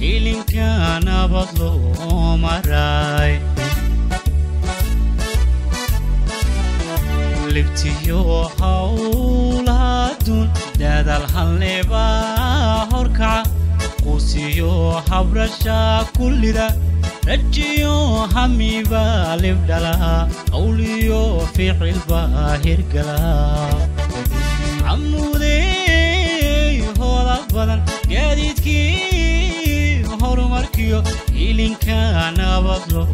إلين كان بطلو مراي لبتيو حولها دون دادا الحلبة هركع قوسيو حبرشا كل دا رجيو حميبا لبدلا أوليو في علبة هرقلا عمودي هولا بدن جديدكي هرماركيو إلين كان بطلو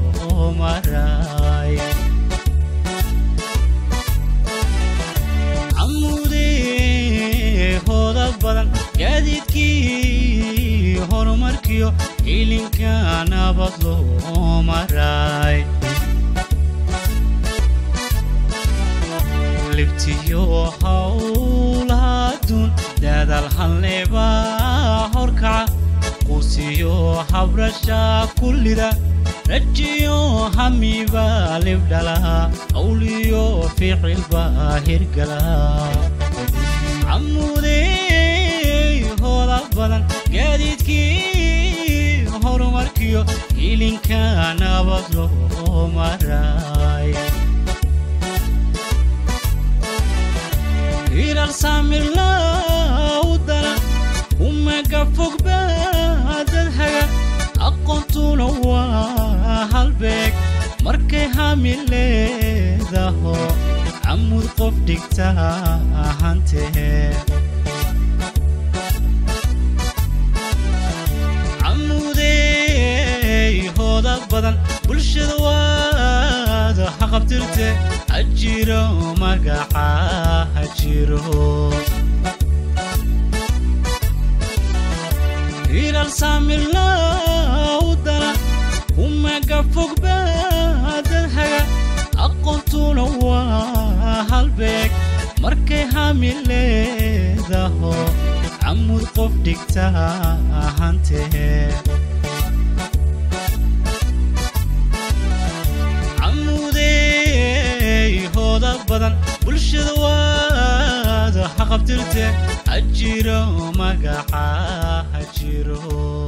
مراي بدن جديدكي هرماركيو إلين كان بطلو مراي لبتيو حولها دون دادا الحلبة هركع قوسيو حبرشا كل دا رجيو حميبا لبدلا أوليو في علبة هرقلا عمودي هولا بدن جديدكي هرماركيو إلين كان بطلو مراي إيرال سامر لا ودنا وما قفوك بعد الحاجة أقنتو نوا هالبيك مركي حامل ذاهو عمود قف ديكتا هانته عمودي هودا بدن بلشد واد حقبترته أجيرو مقاحا أجيرو إيرال سامر لا ودنا وما قفوك بعد الحاجة أقنتو نوا هالبيك مركي حامل ذاهو عمود قف ديكتا هانته عمودي هودا بدن بلشد واد حقبترته أجيرو مقاحا أجيرو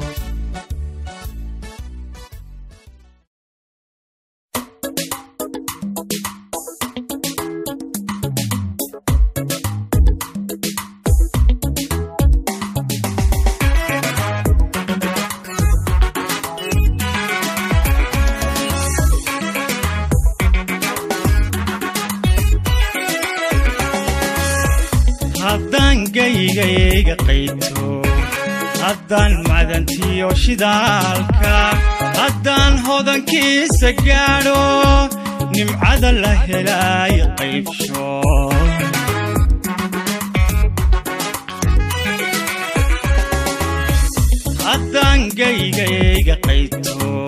جايجا قيتو هدان معدنتي وشدالكا هدان هودن كيس قارو نمعد الله لا يقيفشو هدان جايجا قيتو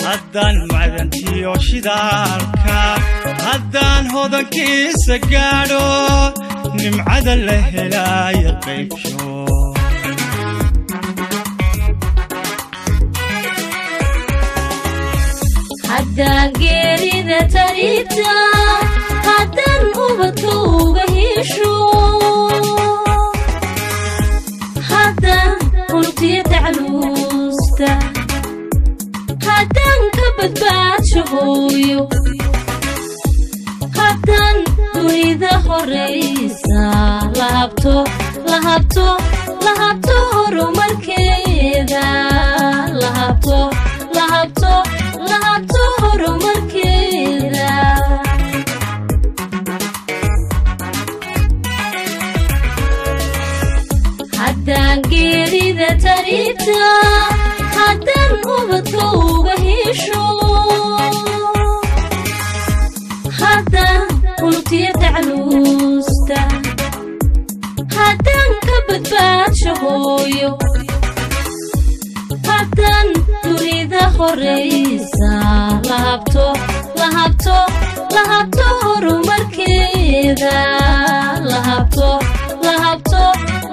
هدان معدنتي وشدالكا هدان هودن كيس قارو نمعد الله لا يقيفشو هدان قيريدة تريتا هدان أبتو بهيشو هدان قلتي تعلوستا هدان كبت باتشهويو هدان دونيدا هوريسا لهبتو لهبتو لهبتو هرماركيدا لهبتو لهبتو لهبتو هرماركيدا هدان قيريدا تريتا هدان أبتو بهيشو هدان قلتي تعلوستا هدان كبت باتشهويو هدان دونيدا هوريسا لهبتو لهبتو لهبتو هرماركيدا لهبتو لهبتو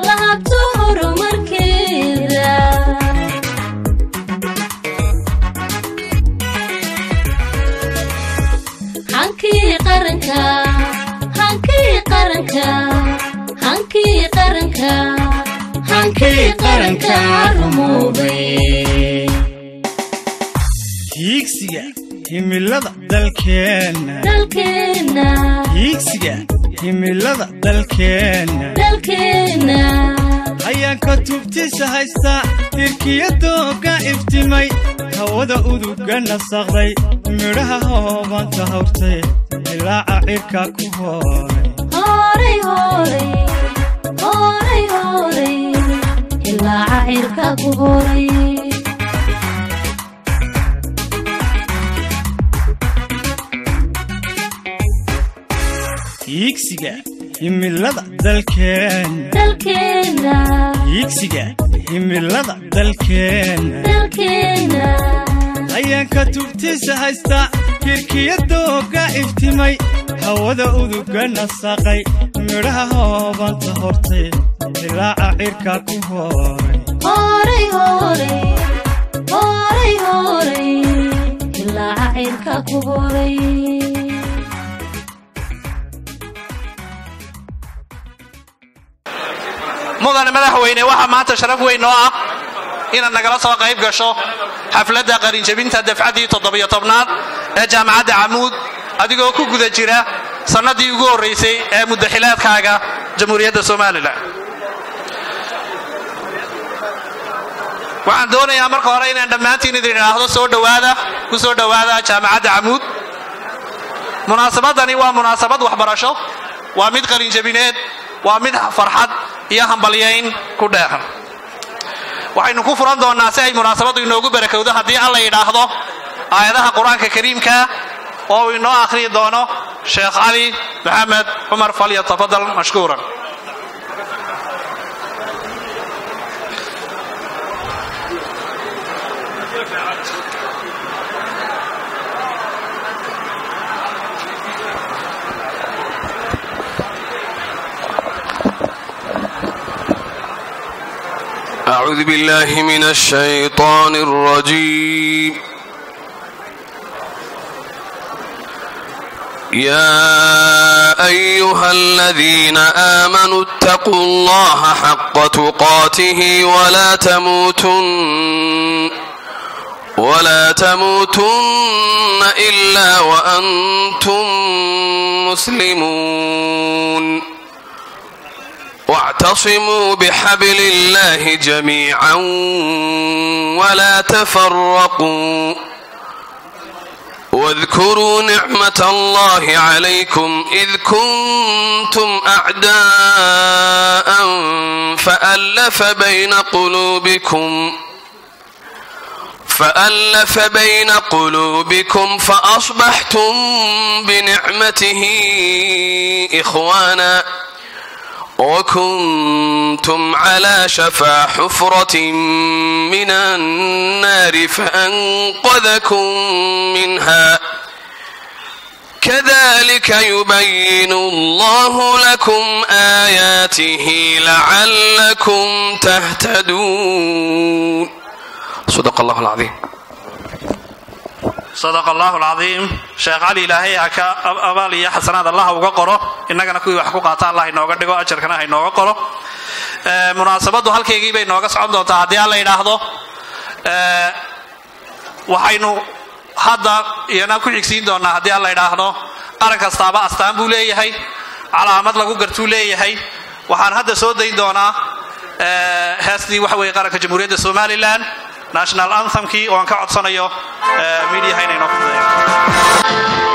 لهبتو هرماركيدا هانكي قرنكا هانكي قرنكا هانكي قرنكا hankii qaranka rumoobay hiigsiga himilada dalkeena hiigsiga himilada dalkeena hayaanka tubtiisa haysta tirkiyadooga iftimay hawada uduga nasaqday midhaha hoobanta hawrtay ilaaca cirka ku horay ilaaca cirka ku horay hiigsiga himilada dalkeena hiigsiga himilada dalkeena hayaanka tubtiisa haysta tirkiyadooga iftimay hawada uduga nasaqay midhaha hoobanta hortay ilaaca cirka ku horay ilaaca cirka ku horay mudane madaxweyne waxa maanta sharaf weyn oo ah inaad nagala soo qayb gasho xafladda qalinjabinta dafcadii 17aad ee jaamacadda Camuud adigoo ku guda jira sanadii ugu horeysay ee muddaxilaadkaaga jamhuuriyadda Soomaaliland waxaan doonayaa marka hore inaan dhammaantiin idin idhaahdo ku soo dhawaada jaamacadda Camuud munaasabadani waa munaasabad waxbarasho waa mid qalinjabineed waa mid farxad iyo hambalyeyn ku dheehan waxaynu ku furan doonaa si ay munaasabadu inoogu barakowdo haddii alla yidhaahdo aayadaha qur-aanka kariimka oo inoo akhriyi doono sheekh cali maxamed cumar falyatafadal mashkuuran أعوذ بالله من الشيطان الرجيم يا أيها الذين آمنوا اتقوا الله حق تقاته ولا تموتن إلا وأنتم مسلمون واعتصموا بحبل الله جميعا ولا تفرقوا واذكروا نعمة الله عليكم إذ كنتم أعداء فألف بين قلوبكم فأصبحتم بنعمته إخوانا وكنتم على شفا حفرة من النار فأنقذكم منها كذلك يبين الله لكم آياته لعلكم تهتدون صدق الله العظيم صدق الله العظيم شيخ علي إلهي أبالي حسنات الله وقره إننا كوي وحكو قاطع الله إنه قد يقول أجركنا إنه قره مناسبته هالكيجي بين ناقص عنده تعدي الله ينهضه وحينو هذا يناكل يكسين دونا هدي الله ينهضه أنا كاستابا أستانبولي هاي علامات لقو قرتولي هاي وحن هذا سودين دونا هاسدي وحوي قارك جمهورية الصوماليلاند national anthem-kii oo aan ka codsanayo media inay noo fududeeyaan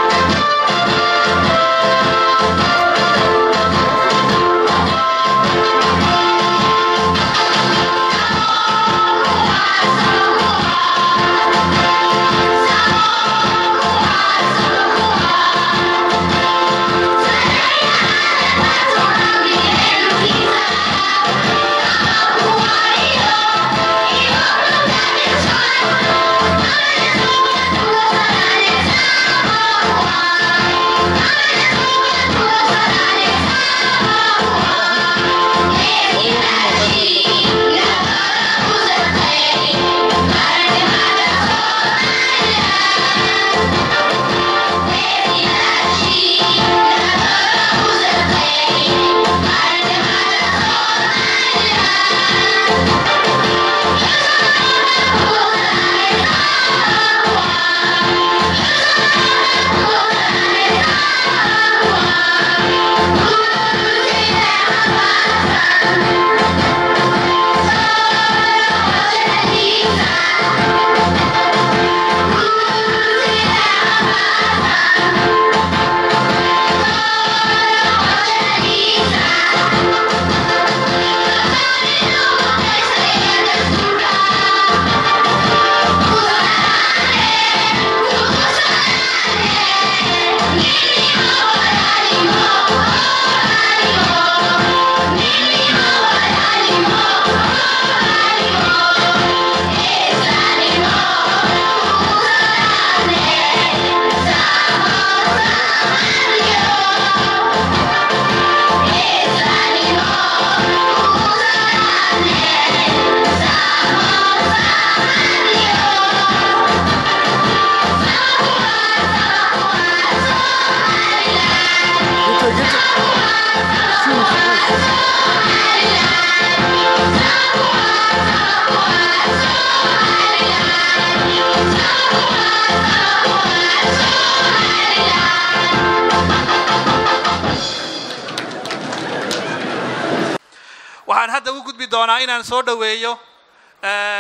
doonaa inaan soo dhaweeyo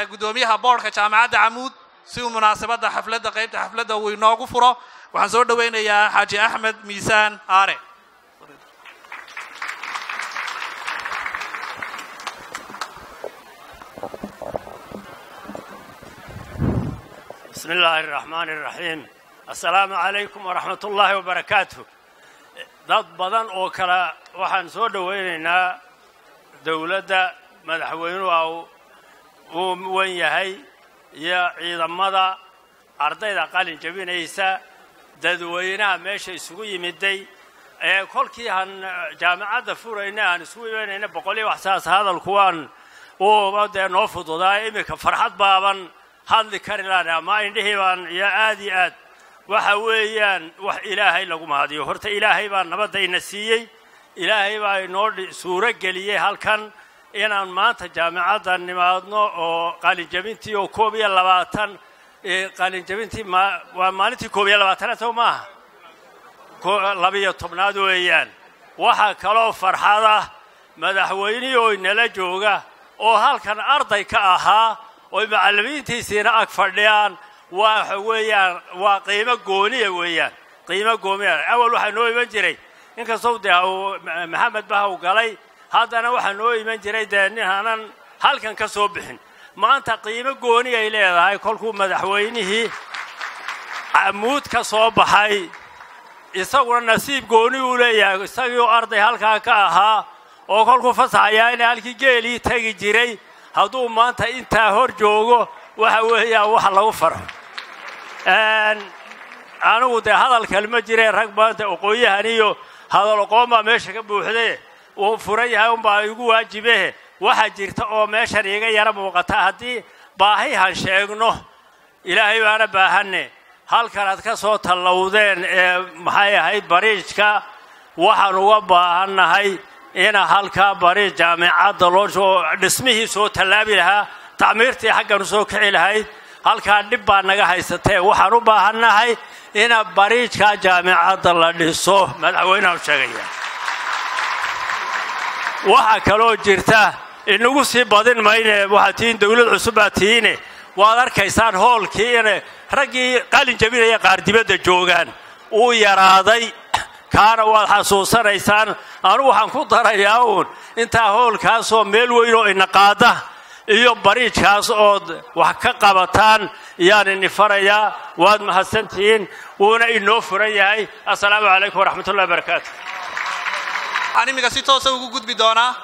gudoomiyaha boardka jaamacadda Camuud si uu munaasabada xafladda qaybta xafladda uu inoogu furo waxaan soo dhaweynayaa Xaaji Axmed Miisaan Aare بسم الله الرحمن الرحيم السلام عليكم ورحمة الله وبركاته dad badan oo kala waxaan soo dhaweynaynaa dawladda madaxweynuhu uu weyn yahay iyo ciidamada ardayda qalin jabinaysa dadweynaha meesha isugu yimiday ee kolkii aan jaamacadda furayna aan isugu imanayna boqolii wax saas hadalkuwaan oo noo fududaa imika farxad baaban hadli kari laana ma indhihii baan iyo aad iyo aad waxa weeyaan wax ilaahay lagu mahadiyo horta ilaahay baa nabadayna siiyey ilaahay baa inoo suuro geliyay halkan inaan maanta jaamacadda nimaadno oo qalin jabintii oo 22 qalin jabintii waa maalintii 22 soo maaha 12 weeyaan waxa kaloo farxada madaxweynihii oo inala jooga oo halkan arday ka ahaa oo macallimiintiisina ag fadhiyaan waxa weeyaan waa qiimo gooniye weeyaan qiimo gooniye awal waxa noo iman jiray inka Saudi Maxamed Bahaw galay haddana waxa noo iman jiray deenahan halkan ka soo bixin maanta qiimo gooniye ay leedahay kolkuu madaxweynihii Camuud ka soo baxay isaguna nasiib gooni u leeyahay isagoo arday halka ka ahaa oo kolkuu fasaxaya in halkii geeli tagi jiray hadduu maanta inta hor joogo waxa weeyaan wax lagu farxo anigu de hadal kalma jireen rag baanta aqooyahan iyo hadal qooma meesha ka buuxday oo furan yahay baa igu waajibahay waxa jirta oo meeshan iga yara muuqata hadii baahi han sheegno ilaahay baana baahanne halkan aad ka soo talowdeen maxay ahayd bariijka waxaan uga baahanahay in halka bariij jaamacadda loo soo dhismihii soo talaabi lahaa تعميرتي حقا نسوك إلهي هل كان نبا نجاهيستي وحنوبا هناهي هنا بريج كجامعة الله نسوه مدعوينه وشغية وحكلو جرته إنه سي بعدين ماين وحتين دولة عصباتين وهذا كيسان هول كينه رجي قال جميل يا قاردبة الجوجان ويراضي كان والحسوس رئيسان أروح أنكود رأيون أنت هول كاسو ملوينو إن قاده iyo bariijkaas oo wax ka qabataan yaan faraya waad mahadsantiin wana inoo furan yahay assalaamu alaykum wa rahmatullahi wa barakatuh animiga si toos ah ugu gudbi doona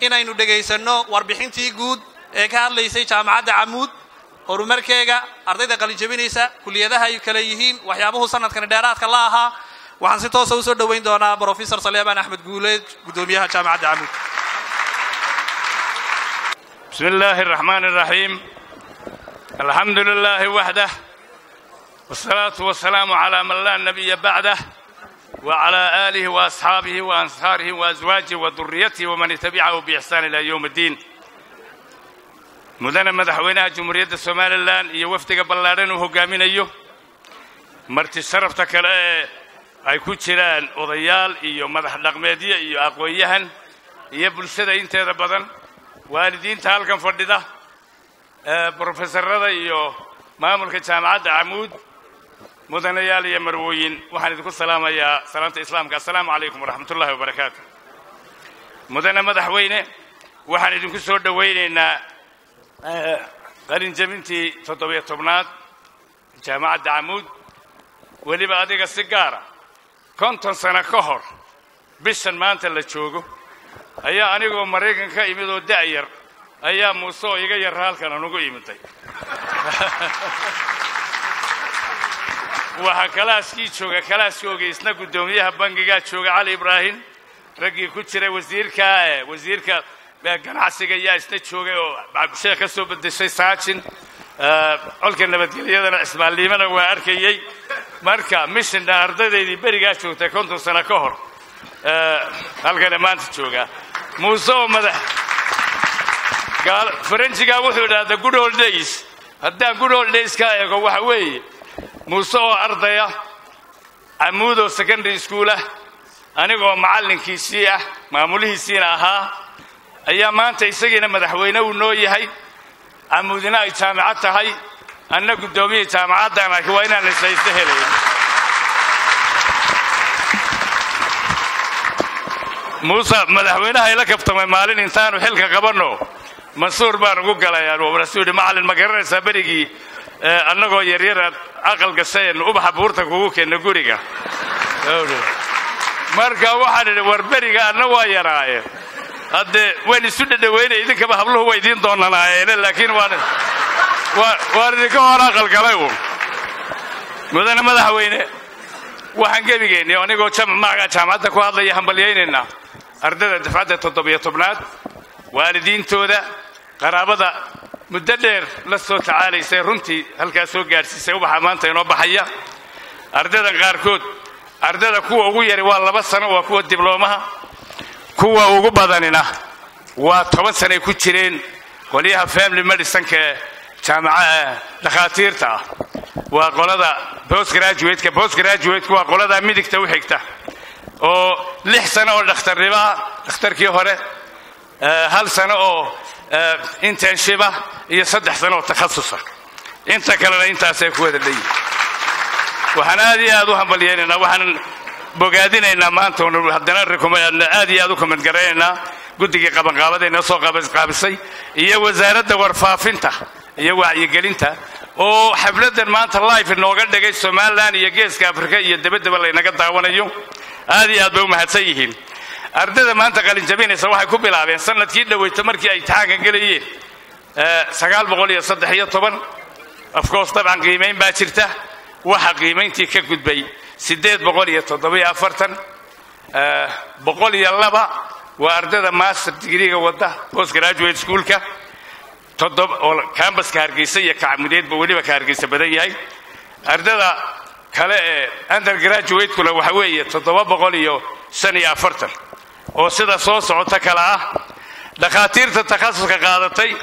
inaynu dhageysano warbixintii guud ee ka hadlaysay jaamacadda Camuud horumarkeega ardayda qalin jabinaysa kuliyadaha ay kala yihiin waxyaabuhu sanadkan dheeraadka la ahaa waxaan si toos ah u soo dhaweyn doonaa Professor Saleeman Axmed Guuleed gudoomiyaha jaamacadda Camuud بسم الله الرحمن الرحيم الحمد لله وحده والصلاة والسلام على من لا نبي بعده وعلى آله وأصحابه وأنصاره وأزواجه وذريته ومن تبعه بإحسان إلى يوم الدين مدن مدحوينها جمهورية الصوماليلاند iyo wafdiga ballaaran uu hogaaminayo marti sharafta kale ay ku jiraan odayaal iyo madax dhaqameedyo iyo aqoonyahan iyo bulshada inteeda badan waalidiinta halkan fadhida professorada iyo maamulka jaamacadda Camuud mudanayaal iyo marwooyin waxaan idinku salaamayaa salaanta islaamka assalaamu alaykum wa rahmatullahi wa barakatuh mudana madaxweyne waxaan idinku soo dhaweynaynaa qalin jabintii 17aad jaamacadda Camuud waliba adiga si gaar ah 50 sano ka hor bishan maanta la joogo ayaa anigoo Mareykanka imid oo daayar ayaa Muuse iga yar halkan anugu imitay waxa kalaaskii jooga kalaaskooga isna gudoomiyaha bangiga jooga Cali Ibrahim ragii ku jiray wasiirka ganacsiga ayaa isna joogay oo bulshada ka soo bedeshay saacin olka nabadgelyada Ismaaciilnimada waa arkayay marka mission ardaydeedii bariga joogtay 50 sano ka hor halkan maanta jooga Muuse madax قال فرنسيكا wuxuu yiraahdaa good old days hadda good old days ka eego waxa weeye Muuse ardaya Camuud secondary school anigoo macalinkiisii ah maamulihiisina ahaa ayaa maanta isagiina madaxweyne uu noo yahay amuudina ay jaamacad tahay anna guddoomiye jaamacaddan waa inaan islaysta helayn muuse madaxweynaha ila kabtamay maalin intaanu xilka qabanno mansuur baan ugu galayaan rasuuli macallin ma garanaysaa berigii annagoo yaryara aqal gaseen ubaxa buurta kugu keenna guriga marka waxaan idhi war beriga anna waa yaraaye hadde waan isu dhadhaweynay idinkaba habluhu waa idiin doonanaayeen laakiin waan idinka hor aqal galay uun mudane madaxweyne waxaan gebigeennii anigoo magaca jaamacadda ku hadlaya hambalyaynaynaa ardayda dafcadda 17aad waalidiintooda qaraabada muddo dheer la soo tacaalaysay runtii halkaas soo gaadhsiisay ubaxa maanta inoo baxaya ardaydan qaarkood ardayda kuwa ugu yari waa 2 sano waa kuwa dibloomaha kuwa ugu badanina waa 10 sano ku jireen qoliyaha family medicine-ka jaamacada dhakhaatiirta waa qolada postgraduate waa qolada midigta u xigta oo 6 sano oo dhakhtarkii hore 1 sano oo internship iyo 3 sano oo takhasus inta kalena intaasay ku wada leeyihiin waxaan aad iyo aad u hambalyeynaa waxaan bogaadinaynaa maanta oo haddana aad iyo aad u comment garaynaynaa guddiga qabanqaabadayna soo qaabisay iyo wasaaradda warfaafinta iyo wacyigelinta oo xafladan maanta live inooga dhigay Soomaaliland iyo Geeska Afrika iyo dabadaba la inaga daawanayo aad iyo aad bay u mahadsan yihiin ardayda maanta qalin jabinaysa waxay ku bilaabeen sanadkii dhaweyta markii ay taanka galayeen 913 of course taban qiimeyn baa jirta waxa qiimeyntii ka gudbay 847 102 waa ardayda master degree-ga wada postgraduate school-ka campus-ka Hargeysa iyo Kacmudeedba waliba ka Hargeysa badan yahay ardayda kale ee undergraduate-kuna waxa weeye 745 oo sida soo socota kala ah dhakhaatiirta takhasuska qaadatay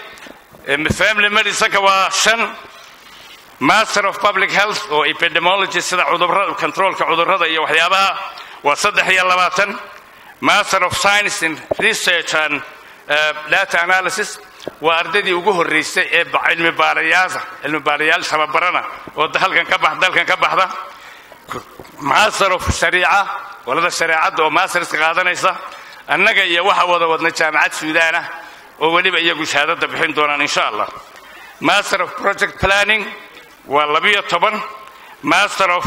family medicine waa 5 master of public health oo epidemiology sida cudurrada controlka cudurrada iyo waxyaabaha waa 23 master of science in research and data analysis waa ardaydii ugu horeysay ee cilmi baarayaal tababarana oo dalkan ka baxda master of shariica walada shariicada oo masterska qaadanaysa annaga iyo waxa wada wadna jaamacad Suudaan oo waliba iyagu shahaadada bixin doonaan insha Allah master of project planning waa 12 master of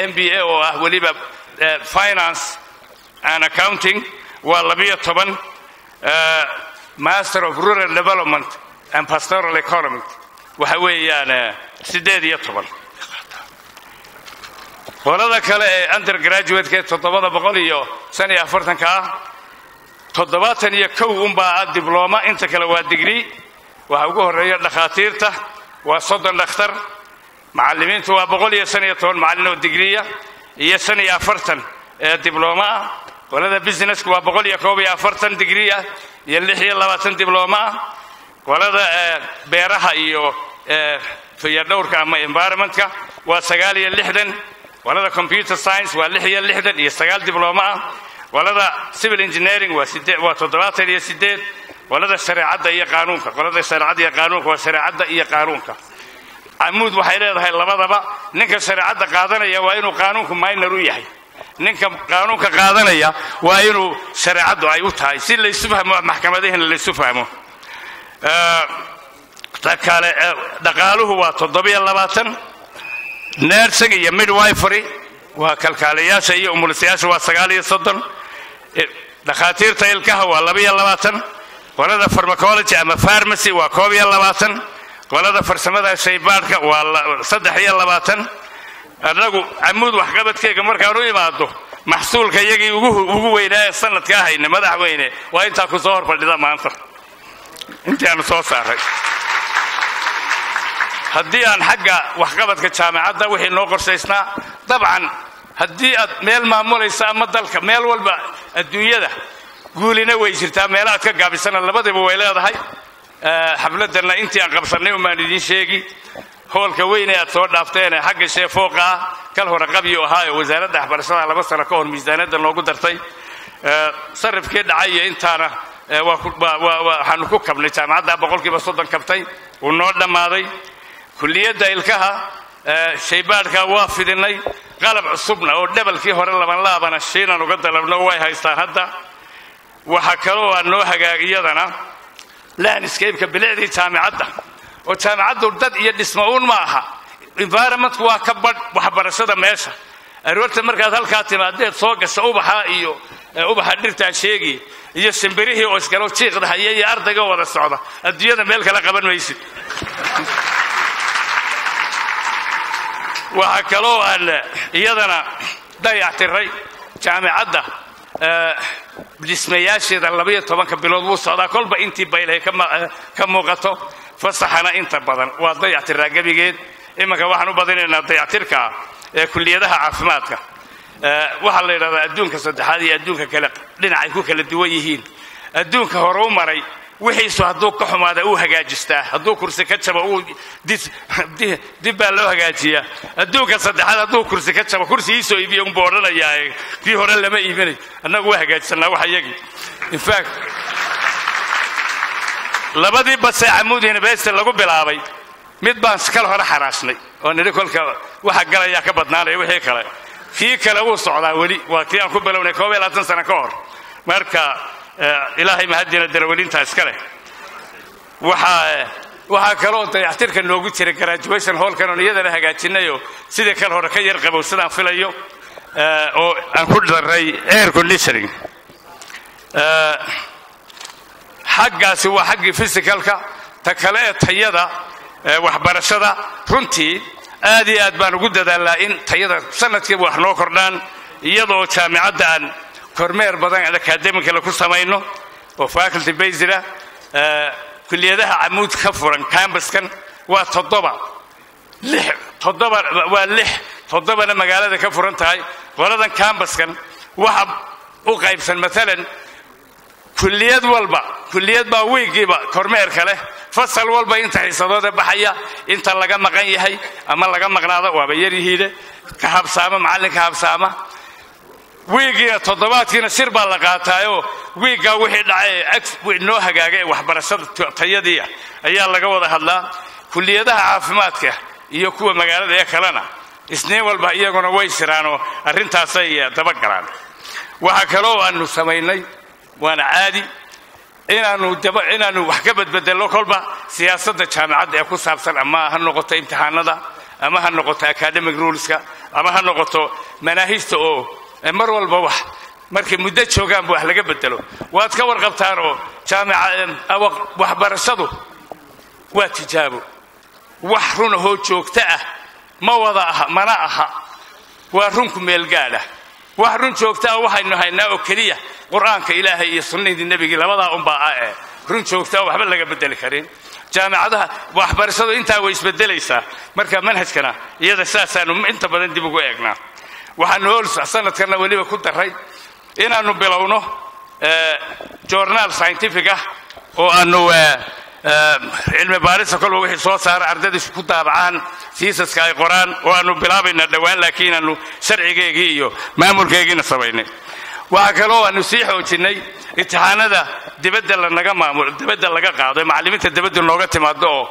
MBA oo ah waliba finance and accounting waa 12 master of rural development and pastoral economy waxa weeyaan 18 qolada kale ee undergraduate-ka 745 71 unbaa diploma inta kale waa degree waxa ugu horeeya dhakhaatiirta waa 30 dhakhtar macallimiintu waa 115 macallin oo degree iyo 45 diploma qolada business-ku waa 140 degree iyo 26 diploma qolada beeraha iyo fayadhowrka ama environment-ka waa 69 qolada computer science waa 66 iyo 9 diploma qolada civil engineering waa 78 qolada shariicada iyo qaanuunka waa shariicada iyo qaanuunka amuud waxay leedahay labadaba ninka shariicada qaadanaya waa inuu qaanuunku minor u yahay ninka qaanuunka qaadanaya waa inuu shariicadu ay u tahay si la isu fahmo maxkamadaheena la isu fahmo takale dhaqaaluhu waa 27 nursing iyo midwifery waa kalkaaliyaasha iyo umulisayaasha waa 39 dhakhaatiirta ilkaha waa 22 qolada pharmacology ama pharmacy waa 21 qolada farsamada shaybaadhka waa 23 anagu amuud wax qabadkeega markaan u imaado maxsuulka iyagii ugu weynaa sanadka ahayna madaxweyne waa inta ku soo horfadhida maanta intaan soo saaray haddii aan xagga wax qabadka jaamacadda wixii noo qorshaysnaa dabcan haddii aad meel maamulaysa ama dalka meel walba adduunyada guulina way jirtaa meelaha ka gaabisana labadaba way leedahay xafladana intii aan qabsanay uma idin sheegi hoolka weyn ee aad soo dhaafteen xagga sheefooqa kal hore qabiyo ahaa ee wasaaradda waxbarashada 2 sano ka hor miisaaniyada loogu dartay sarifkii dhacay intaana waxaanu ku kabnay jaamacadda boqolkiiba 30 kabtay uu noo dhammaaday kulliyadda ilkaha shaybaadhka waa fidinay qalab cusubna oo dhabalkii hore laban laabana shiinan uga dalabno way haystaan hadda waxa kaloo aan noo hagaagiyadana landscape-ka bilicdii jaamacadda oo jaamacaddu dad iyo dhismo uun ma aha environment-ku waa ka badh waxbarashada meesha aroorta markaad halkaa timaadeed soo gasho ubaxa dhirtaan sheegi iyo shimbirihii oo iskalo jiiqda haya iyo ardayga wada socda adduunyada meel kale qaban maysid waxa kaloo aan iyadana dayactiray jaamacadda dhismayaasheeda 12 bilood wuu socdaa kolba intii baylay ka muuqato fasaxana inta badan waa dayactiraa gabigeed imanka waxaan u badinaynaa dayactirka kulliyadaha caafimaadka waxa la yiraahdaa adduunka saddexaad iyo adduunka kale dhinacay ku kala duwan yihiin adduunka hore u maray wixiisu hadduu ka xumaada uu hagaajistaa hadduu kursi ka jabo uu dib baa loo hagaajiyaa adduunka saddexaad hadduu kursi ka jabo kursigiisoo iibiyo unbuu odhanayaa kii hore lama iibinay annagu waa hagaajisanaa wax iyagii in fact labadii base Amoud University lagu bilaabay mid baan kala hore xaraashnay oo nidhi kolka waxa galaya ka badnaanay wixii kale kii kale uu socdaa weli waa kii aan ku bilownay 12 sano ka hor marka ilaahay mahadina darawaliinta iskale waxa kaloo dayactirka noogu jiray graduation hall-kan oo iyadana hagaajinayo sidii kale hore ka yar qabowsadaan filayo oo aan ku daray air conditioning xaggaasi waa xaggii physicalka ta kale tayada waxbarashada runtii aad iyo aad baan ugu dadaalaa in tayada sanadkii wax noo kordhaan iyadoo jaamacadda aan kormeer badan academic la ku samayno oo faculty based kulliyadaha Amoud ka furan campuskan waa 7 magaalada ka furan tahay qoladan campuskan waxa u qaybsan maalan kulliyad baa weegiiba kormeer kale fasal walba inta xiisadooda baxaya inta laga maqan yahay ama laga maqnaado waaba yar yihiin ka habsaama macalinka habsaama weegiina toddobaadkiina sir baa la qaataayo weega wixii dhacay noo hagaagay waxbarashada tayadii ayaa laga wada hadlaa kulliyadaha caafimaadka iyo kuwa magaalada ee kalena isniin walba iyaguna way siraano arrintaas ay daba galaan waxa kaloo aanu samaynay waana caadi inaanu wax ka badbedelo kolba siyaasadda jaamacadda ee ku saabsan ama ha noqoto imtixaanada ama ha noqoto academic ruleska ama ha noqoto manaahijta oo mar walba markii muddo joogaan wax laga bedelo waad ka warqabtaan oo jaamacadda waxbarashadu waa tijaabo wax run oo joogto ah ma wada aha mana aha waa runku meel gaadha wax run joogto ah waxaynu haynaa oo kaliya quraanka ilaahay iyo sunnada nabiga labada baa run joogto ah waxba laga bedeli karin jaamacadaha waxbarashadu intaa way isbedelaysaa marka manhajkana iyada saasaanu inta badan dib ugu eegnaa waxaan hool sanadkana waliba ku daray inaanu bilowno journal scientific ah oo aanu cilmi baaris kale wixii soo saar ardayda ku taabacaan siisaska ay qoraan oo aanu bilaabayna dhawaan laakiin aanu sharcigeegii iyo maamulkeegiina sameynay waxa kale oo aanu sii xoojinay imtixaanada dibadda laga qaado macallimiinta dibadda looga timaado oo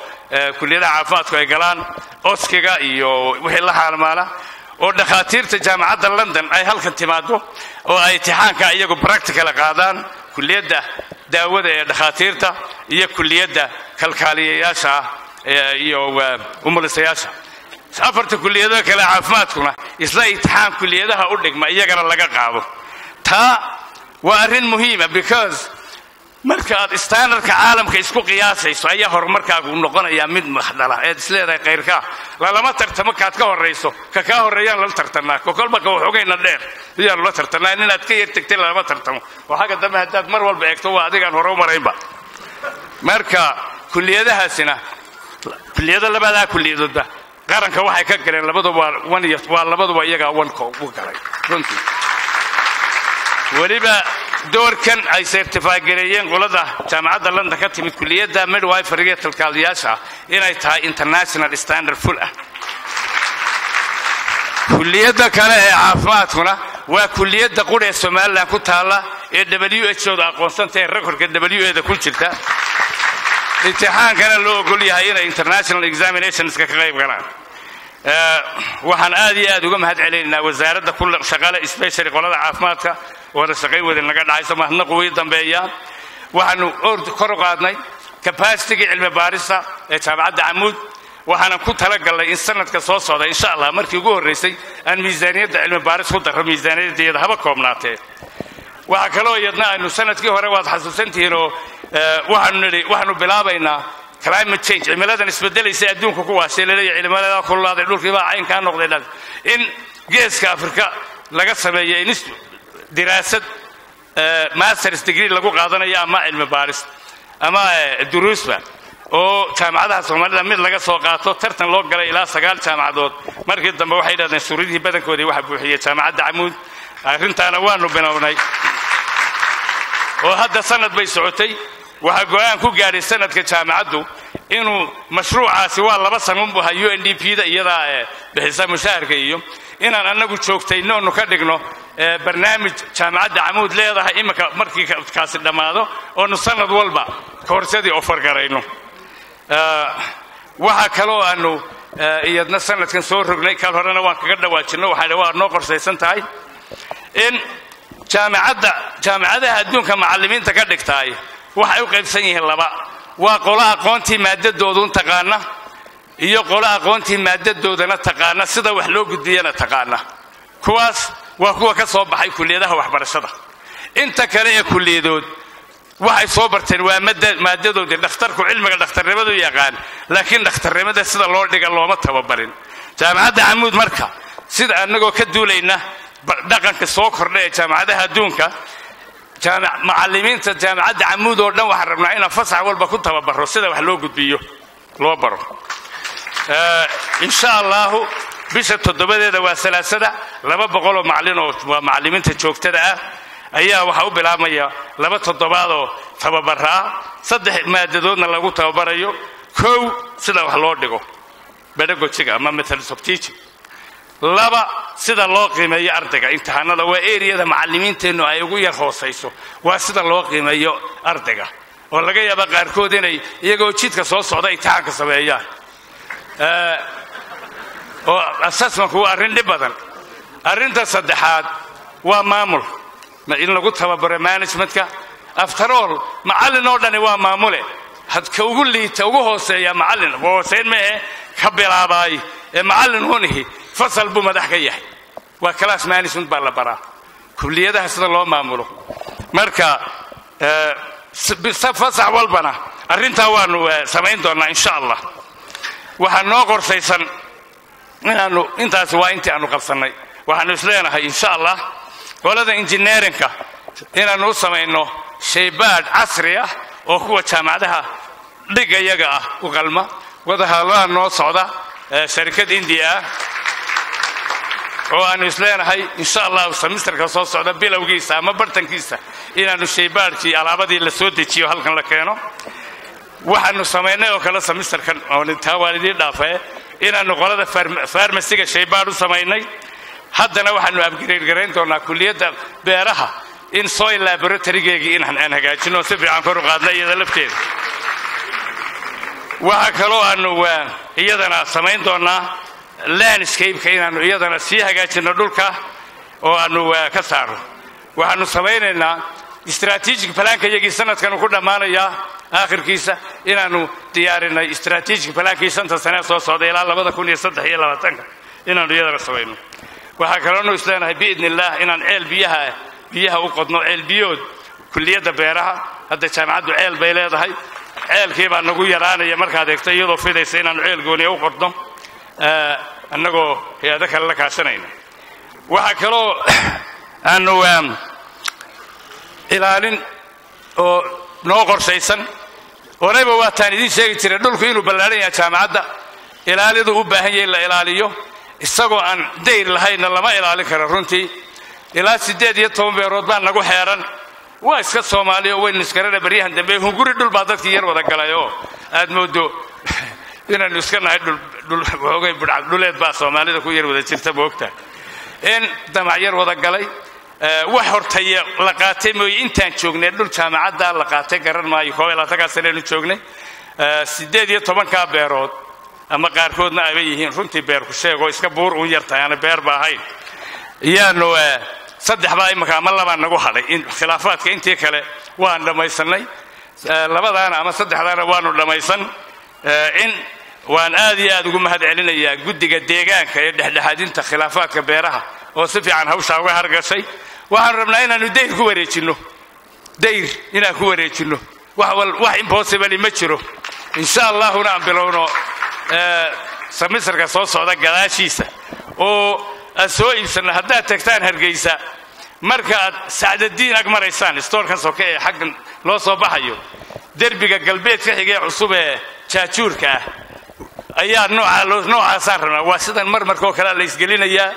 kulliyadaha caafimaadku ay galaan oskiga iyo wixii la xaalmaala oo dhakhaatiirta jaamacadda London ay halkan timaado oo ay imtixaanka iyagu practical qaadaan kulliyadda daawada ee dhakhaatiirta iyo kulliyadda kalkaaliyeyaasha iyo umulisayaasha afarta kulliyadaha kale caafimaadkuna isla imtixaan kulliyadaha u dhigma iyagana laga qaado taa waa arrin muhiim ah because markaad standardka caalamka isku qiyaasayso ayaa horumarkaagu noqonaya mid maxdala ee isleedahay qayrka lama tartamo kaad ka horeyso ka horeeyaan la tartanaa kolba ka waxoogayna dheer iyo la tartanaa inaad ka yartagtay lama tartamo waxa dambe hadaad mar walba eegto waa adigaan hore u maraynba marka kulliyadahaasina kulliyada labada kulliyadooda qaranka waxay ka galeen labaduba iyaga wanko u galay runtii waliba doorkan ay certify gareeyeen qolada jaamacadda London ka timid kulliyadda midwifery kalkaaliyaasha inay tahay international standard full ah kulliyadda kale ee caafimaadkuna waa kulliyadda qudhe Soomaaliland ku taala ee WHO-da aqoonsantay recordka WHO-da ku jirta imtixaankana loo ogol yahay inay international examinationska ka qayb galaan waxaan aad iyo aad uga mahad celinaynaa wasaaradda ku shaqaale especially qolada caafimaadka wada shaqay wada naga dhacayso mahadnaq way dambeeyaan waxaanu kor u qaadnay capacity cilmi baarista ee jaamacadda Amuud waxaan ku talagalnay in sanadka soo socda insha Allah markii ugu horeysay aan miisaaniyadda cilmi baaris ku daro miisaaniyadda haba koobnaatee waxa kale oo yadna aynu sanadkii hore waad xasuusantihiin oo waxaanu bilaabaynaa climate change cimiladan isbedelaysa adduunka ku waasheelay cimilada kululaaday dhulkii baa cayn ka noqday in geeska Afrika laga sameeyay diraasad master's degree lagu qaadanayo ama cilmi baaris ama duruusba oo jaamacadaha Soomaalida mid laga soo qaato tartan loo galay ilaa 9 jaamacadood markii dambe waxay dhaadeen suuradii badankoodii waxa buuxiyay jaamacadda Amuud arrintaana waanu binawnay oo hadda sanad bay socotay waxa go'aan ku gaaray sanadka jaamacaddu inuu mashruucaasi waa 2 sano u bahay UNDP-da iyada bixisa mushaharka iyo inaan anagu joogtayno oo ka dhigno barnaamij jaamacadda Amuud leedahay imika markii kaasi dhamaado oo sanad walba koorsadii offer garayno waxa kale oo aanu iyadna sanadkan soo rognay kal horena waan kaga dhawaajino waxa noo qorshaysan tahay in jaamacadaha adduunka macallimiinta ka dhigtaay waxay u qaybsan yihiin laba waa qola aqoontii maadadoodu taqaana iyo qola aqoontii maadadoodana taqaana sida wax loo gudbiyana taqaana kuwaas waa kuwa ka soo baxay kulliyadaha waxbarashada inta kale ee kulliyadood waxay soo barteen waa maadadooda dhakhtarku cilmiga dhakhtarnimadu yaqaan laakiin dhakhtarnimada sida loo dhiga looma tababarin jaamacadda Amuud marka sida anagoo ka duulayna dhaqanka soo kordhay ee jaamacadaha adduunka macallimiinta jaamacadda Amuud oo dhan waxaan rabnaa in fasax walba ku tababaro sida wax loo gudbiyo loo baro insha Allah bisha 7 waa salaasada 200 macallin oo waa macallimiinta joogtada ah ayaa waxa u bilaabmaya 2 toddobaad oo tababara 3 maadadoodna lagu tababarayo koow sida wax loo dhigo pedagogiga ama methods of teaching laba sida loo qiimeeyo ardayga imtixaanada waa area-da macallimiinteenu ay ugu yar hooseyso waa sida loo qiimeeyo ardayga oo laga yaabo qaarkood inay iyagoo jidka soo socda imtixaanka sameeyaan oo assessment-ku waa arrin dhib badan arrinta saddexaad waa maamul in lagu tababaro managementka after all macallin oo dhani waa maamule hadka ugu liita ugu hooseeya macallin hooseyn ma ka bilaabay macallin honihi fasal buu madax ka yahay waa class management baa la baraa kulliyadaha sida loo maamulo marka fasax walbana arrintaa waanu samayn doonaa insha Allah waxaan noo qorshaysan inaanu intaas waa intii aanu qabsanay waxaanu isleenahay insha Allah qolada engineeringka inaanu samayno shaybaad casri ah oo kuwa jaamacadaha dhigayaga ah u qalma wadaha noo socda shirkad India oo aanu isleenahay insha Allah semesterka soo socda bilowgiisa ama bartankiisa inaanu shaybaadkii alaabadii la soo dejiyo halkan la keeno waxaanu sameynay oo kala semesterkan oo inta waalidii dhaafay inaanu qolada farmasiga shaybaad u sameynay haddana waxaanu upgrade gareyn doonaa kulliyadda beeraha in soil laboratory-geegi inaan hagaajino si fiican kor u qaadnay iyada lafteeda waxa kaloo aanu iyadana samayn doonaa landscape-ka inaanu iyadana sii hagaajino dhulka oo aanu ka saaro waxaanu samaynaynaa strategic plan-ka iyagii sanadkan ku dhamaanaya aakhirkiisa inaanu diyaarinay strategic plan-kii 5 sano soo socday ilaa 2023 inaanu iyadana samayno waxa kaloo isleenahay biidnillah inaan ceel biyaha u qodno ceel biyood kulliyadda beeraha hadda jaamacaddu ceel bay leedahay ceelkii baa nagu yaraanaya markaad eegto iyadoo fidaysa inaan ceel gooni u qodno annagoo hay'ado kale la kaashanayna waxa kaloo aanu ilaalin oo noo qorshaysan orayba waa taan idin sheegi jiray dhulku inuu ballaaran yahay jaamacadda ilaalidu u baahan yahay la ilaaliyo isagoo aan dayr lahayn lama ilaalin karo runtii ilaa 18 beerood baa nagu xeeran waa iska Soomaaliya weyn iskarada bariyahan dambe hunguri dhul baa dadkii yar wada galay oo aad moodo inaan iska nahay dhul hoogay budhad dhuleed baa Soomaalida ku yar wada jirta boogta in damac yar wada galay wax hortaya la qaatay mooy intaan joognay dhul jaamacadda la qaatay garan maayo 12 sano joognay 18 beerood ama qaarkoodna ay yihiin runtii beer ku sheego iska buur u yartahay ana beer baahayn iyaanu saddex baa imaka ama laba nagu hadhay in khilaafaadka intii kale waan dhamaysanay labadaana ama saddexdaana waanu dhamaysan in waan aad iyo aad ugu mahad celinayaa guddiga deegaanka ee dhexdhexaadinta khilaafaadka beeraha oo si fiican hawsha uga hargashay waxaan rabnaa inaanu dayr ku wareejino wax impossible ma jiro insha Allah aan bilowno samisarka soo socda gadaashiisa oo soo iibsana haddaad tagtaan Hargeysa marka aad Saadadiin ag maraysaan stoorkan soo kee xaggan loo soo baxayo derbiga galbeedka xigay cusub ee jaajuurka ayaa nooca saarna waa sidan marmarkoo kale la isgelinayaa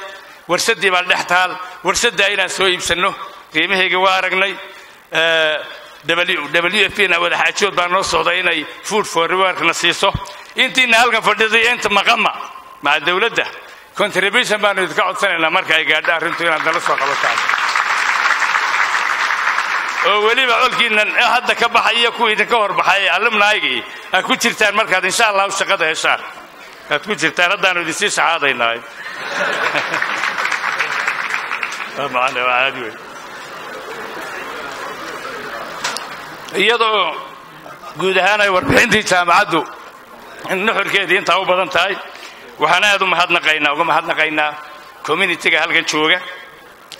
warshadii baa dhextaal warshada inaan soo iibsano qiimaheega waa aragnay WFP na wada xaajood baa noo socday inay food for work na siiso intiina halkan fadhiday inta maqama ma dawladda contribution baan idinka codsanaynaa marka ay gaadho arrintu inaan dala soo qabataan oo waliba olkiinan hadda ka baxaya ku idinka horbaxay alumnaaygi ku jirtaan markaad insha Allah shaqada heshaan aad ku jirtaan hadaan idin sii shahaadaynaa maana waadi iyadoo guud ahaan ay warbixintii jaamacaddu nuxurkeedii inta u badan tahay waxaan aad u mahadnaqaynaa community-ga halkan jooga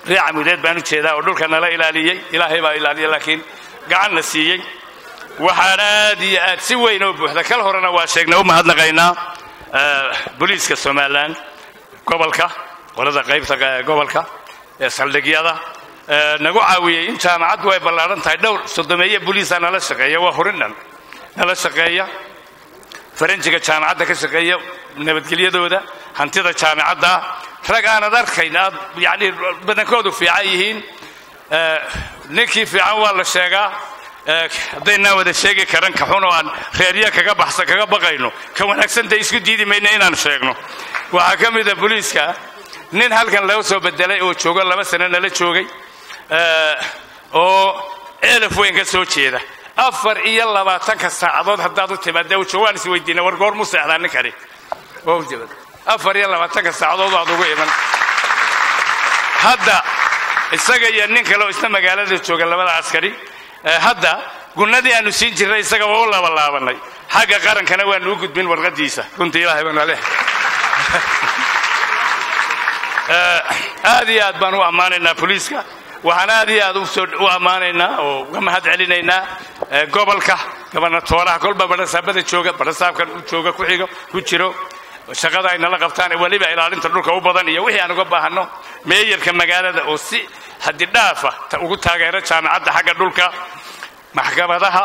raaca mudeed baan u jeedaa oo dhulka nala ilaaliyay ilaahay baa ilaaliyay laakiin gacan la siiyay waxaan aad iyo aad si weyn oo buuxda kala horena waa sheegnay u mahadnaqaynaa booliiska Soomaaliland gobolka qolada qaybta gobolka ee saldhigyada nagu caawiyay in jaamacaddu ay ballaaran tahay dhowr sodomeeye booliis nala shaqeeya waa horinan nala shaqeeya faranjiga jaamacadda ka shaqeeya nabadgelyadooda hantida jaamacadda rag aan arkayna yaani badankoodu fiican yihiin ninkii fiican waa la sheegaa hadayna wada sheegi karan ka xun oo aan reeriya kaga baqayno ka wanaagsan day isku diidi mayna inaan sheegno waxa kamid ah booliiska nin halkan laga soo bedelay oo jooga 2 sano la joogay oo elf weyn ka soo jeeda 24 saacadood haddaad u timaado jawaan is weydiina war goor museexdaan kari oo jabad 24 saacadood aad ugu iman hadda isaga iyo nin kale oo isna magaalada jooga labada askari hadda gunadii aanu siin jiray isaga waa la laabanay xagga qarankana waa noo gudbin warqadiisa runtii ilaahay baan leeyahay aad iyo aad baan u amaanaynaa booliiska waxaan aad iyo aad u amaanaynaa oo uga mahad celinaynaa gobolka gobernatooraha kolba barasaabada jooga barasaabkan u jooga ku xigo ku jiro shaqada ay nala qabtaan waliba ilaalinta dhulka u badan iyo wixii aan uga baahano meeyarka magaalada oo si hadii dhaafa ugu taageero jaamacadda xagga dhulka maxkamadaha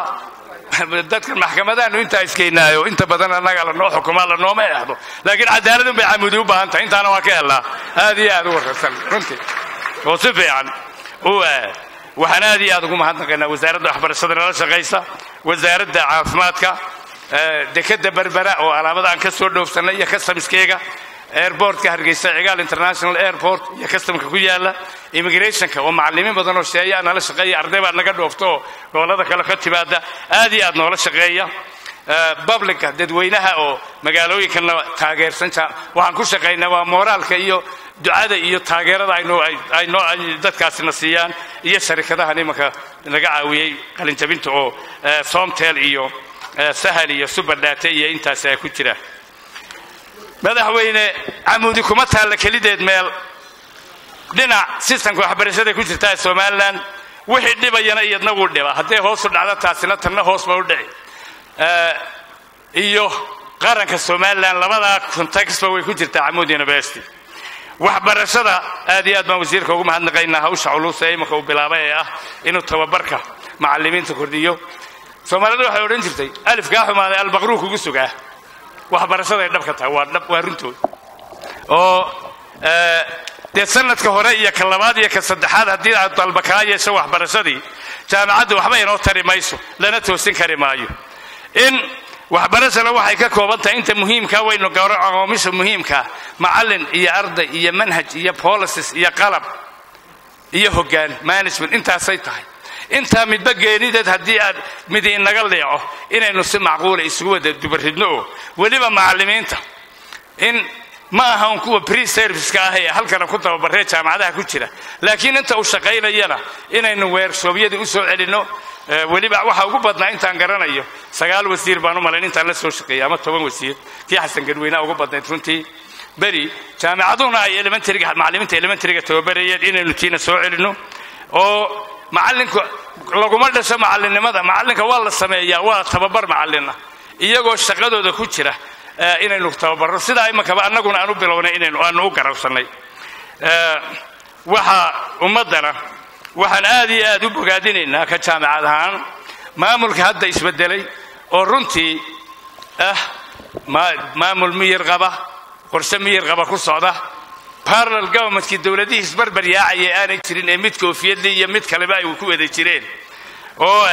dadka maxkamadaha inta iskeenaayo inta badan anaga la noo xukumo la nooma ahdo laakiin cadaaladu bay caamudi u baahan tahay intaana waa ka helaa aad iyo aad u warsan runtii oo si fiican waxaan aad iyo aad ugu mahadnaqaynaa wasaaradda waxbarashada nala shaqaysa wasaaradda caafimaadka dekada berbera oo alaabada aan ka soo dhoofsanay iyo customs-keega airportka Hargeysa Cigaal International Airport iyo customka ku yaala immigrationka oo macallimiin badan oo sheeya nala shaqeeya arday baa naga dhoofto gobolada kale ka timaada aad iyo aad noola shaqeeya publica dadweynaha oo magaalooyinka taageersan waxaan ku shaqeynaa waa moraalka iyo ducada iyo taageerada ay dadkaasina siiyaan iyo sharikadaha nimanka naga caawiyay qalin jabinta oo Somtel iyo Sahal iyo Superdata iyo intaas ay ku jiraan madaxweyne Amoudi kuma taala kalideed meel dhinac systemka waxbarashada ku jirta Soomaaliland wixii dhibayana iyadna wuu dhibaa haddii hoos u dhacdo taasina tanna hoos ma u dhici iyo qaranka Soomaaliland labada context way ku jirtaa Amoudi University waxbarashada aad iyo aad baan wasiirka ugu mahadnaqaynaa hawsha culus ee imika uu bilaabay inuu tababarka macallimiinta kordhiyo Soomaalidu waxay oran jirtay alifka xumaaday albaqruuk ugu sugaa waxbarashada ay dhabka tahay waa runtood oo dee sanadka hore iyo ka labaad iyo ka saddexaad haddii aad dalba kaa yeesho waxbarashadii jaamacaddu waxba inoo tari mayso lana toosin kari maayo in waxbarashada waxay ka kooban tahay inta muhiimka waynu gowraco muhiimka macallin iyo arday iyo manhaj iyo policies iyo qalab iyo hoggaan management intaasay tahay intaa midba geenideed haddii aad mid inaga leeco inaynu si macquula isugu wada dubaridno oo weliba macallimiinta in ma aha un kuwa pre-service-ka ah ee halkana ku tababaree jaamacadaha ku jira laakiin inta uu shaqaynayana inaynu weersoobyadii u soo celinno weliba waxa ugu badnaa intaan garanayo 9 wasiir baan u malayn intaan la soo shaqeeyay ama 10 wasiir kii xasan gadweynaha ugu badnayd runtii bari jaamacaduna ay elementary-ga macallimiinta elementary-ga tababarayeen inaynu tiina soo celinno oo macallinku laguma dhasho macallinimada macallinka waa la sameeyaa waa tababar macallina iyagoo shaqadooda ku jira inaynu tababarro sida imankaba annaguna aan u bilownay inaynu aanu u garabsannay waxa ummaddana waxaan aad iyo aad u bogaadinaynaa ka jaamacad ahaan maamulka hadda isbedelay oo runtii maamul miyir qaba qorshe miyir qaba ku socda parallel governmentkii dowladihii isbarbar yaacayay aanay jirin ee mid koofiyadli iyo mid kaleba ay ku wada jireen oo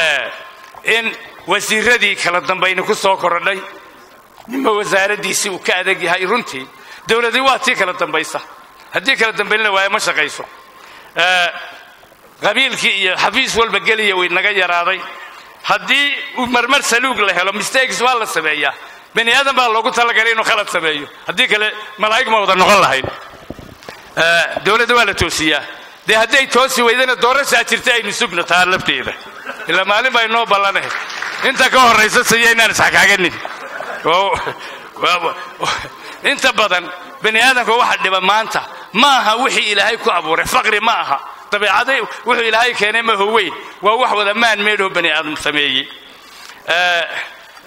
in wasiiradii kala dambayna ku soo korodhay nima wasaaraddiisii uu ka adag yahay runtii dowladii waa tii kala dambaysa haddii kala dambaynna waaye ma shaqayso qabiilkii iyo xafiis walba geliya way naga yaraaday haddii uu marmar saluug la helo mistakes waa la sameeyaa bani aadan baa loogu talagalay inuu khalad sameeyo haddii kale malaa'ig ma wada noqon lahayn dowladda waa la toosiyaa dee hadday toosi weydana doorashaa jirta aynu sugno taa lafteeda ilaa maalin baa inoo ballanahay inta ka horraysa siya inaan isxakaaganin inta badan bani aadamka waxa dhiba maanta ma aha wixii ilaahay ku abuuray faqri ma aha dabeecaday wuxuu ilaahay keenay ma howeyn waa wax wada maan meedho bani aadam sameeyey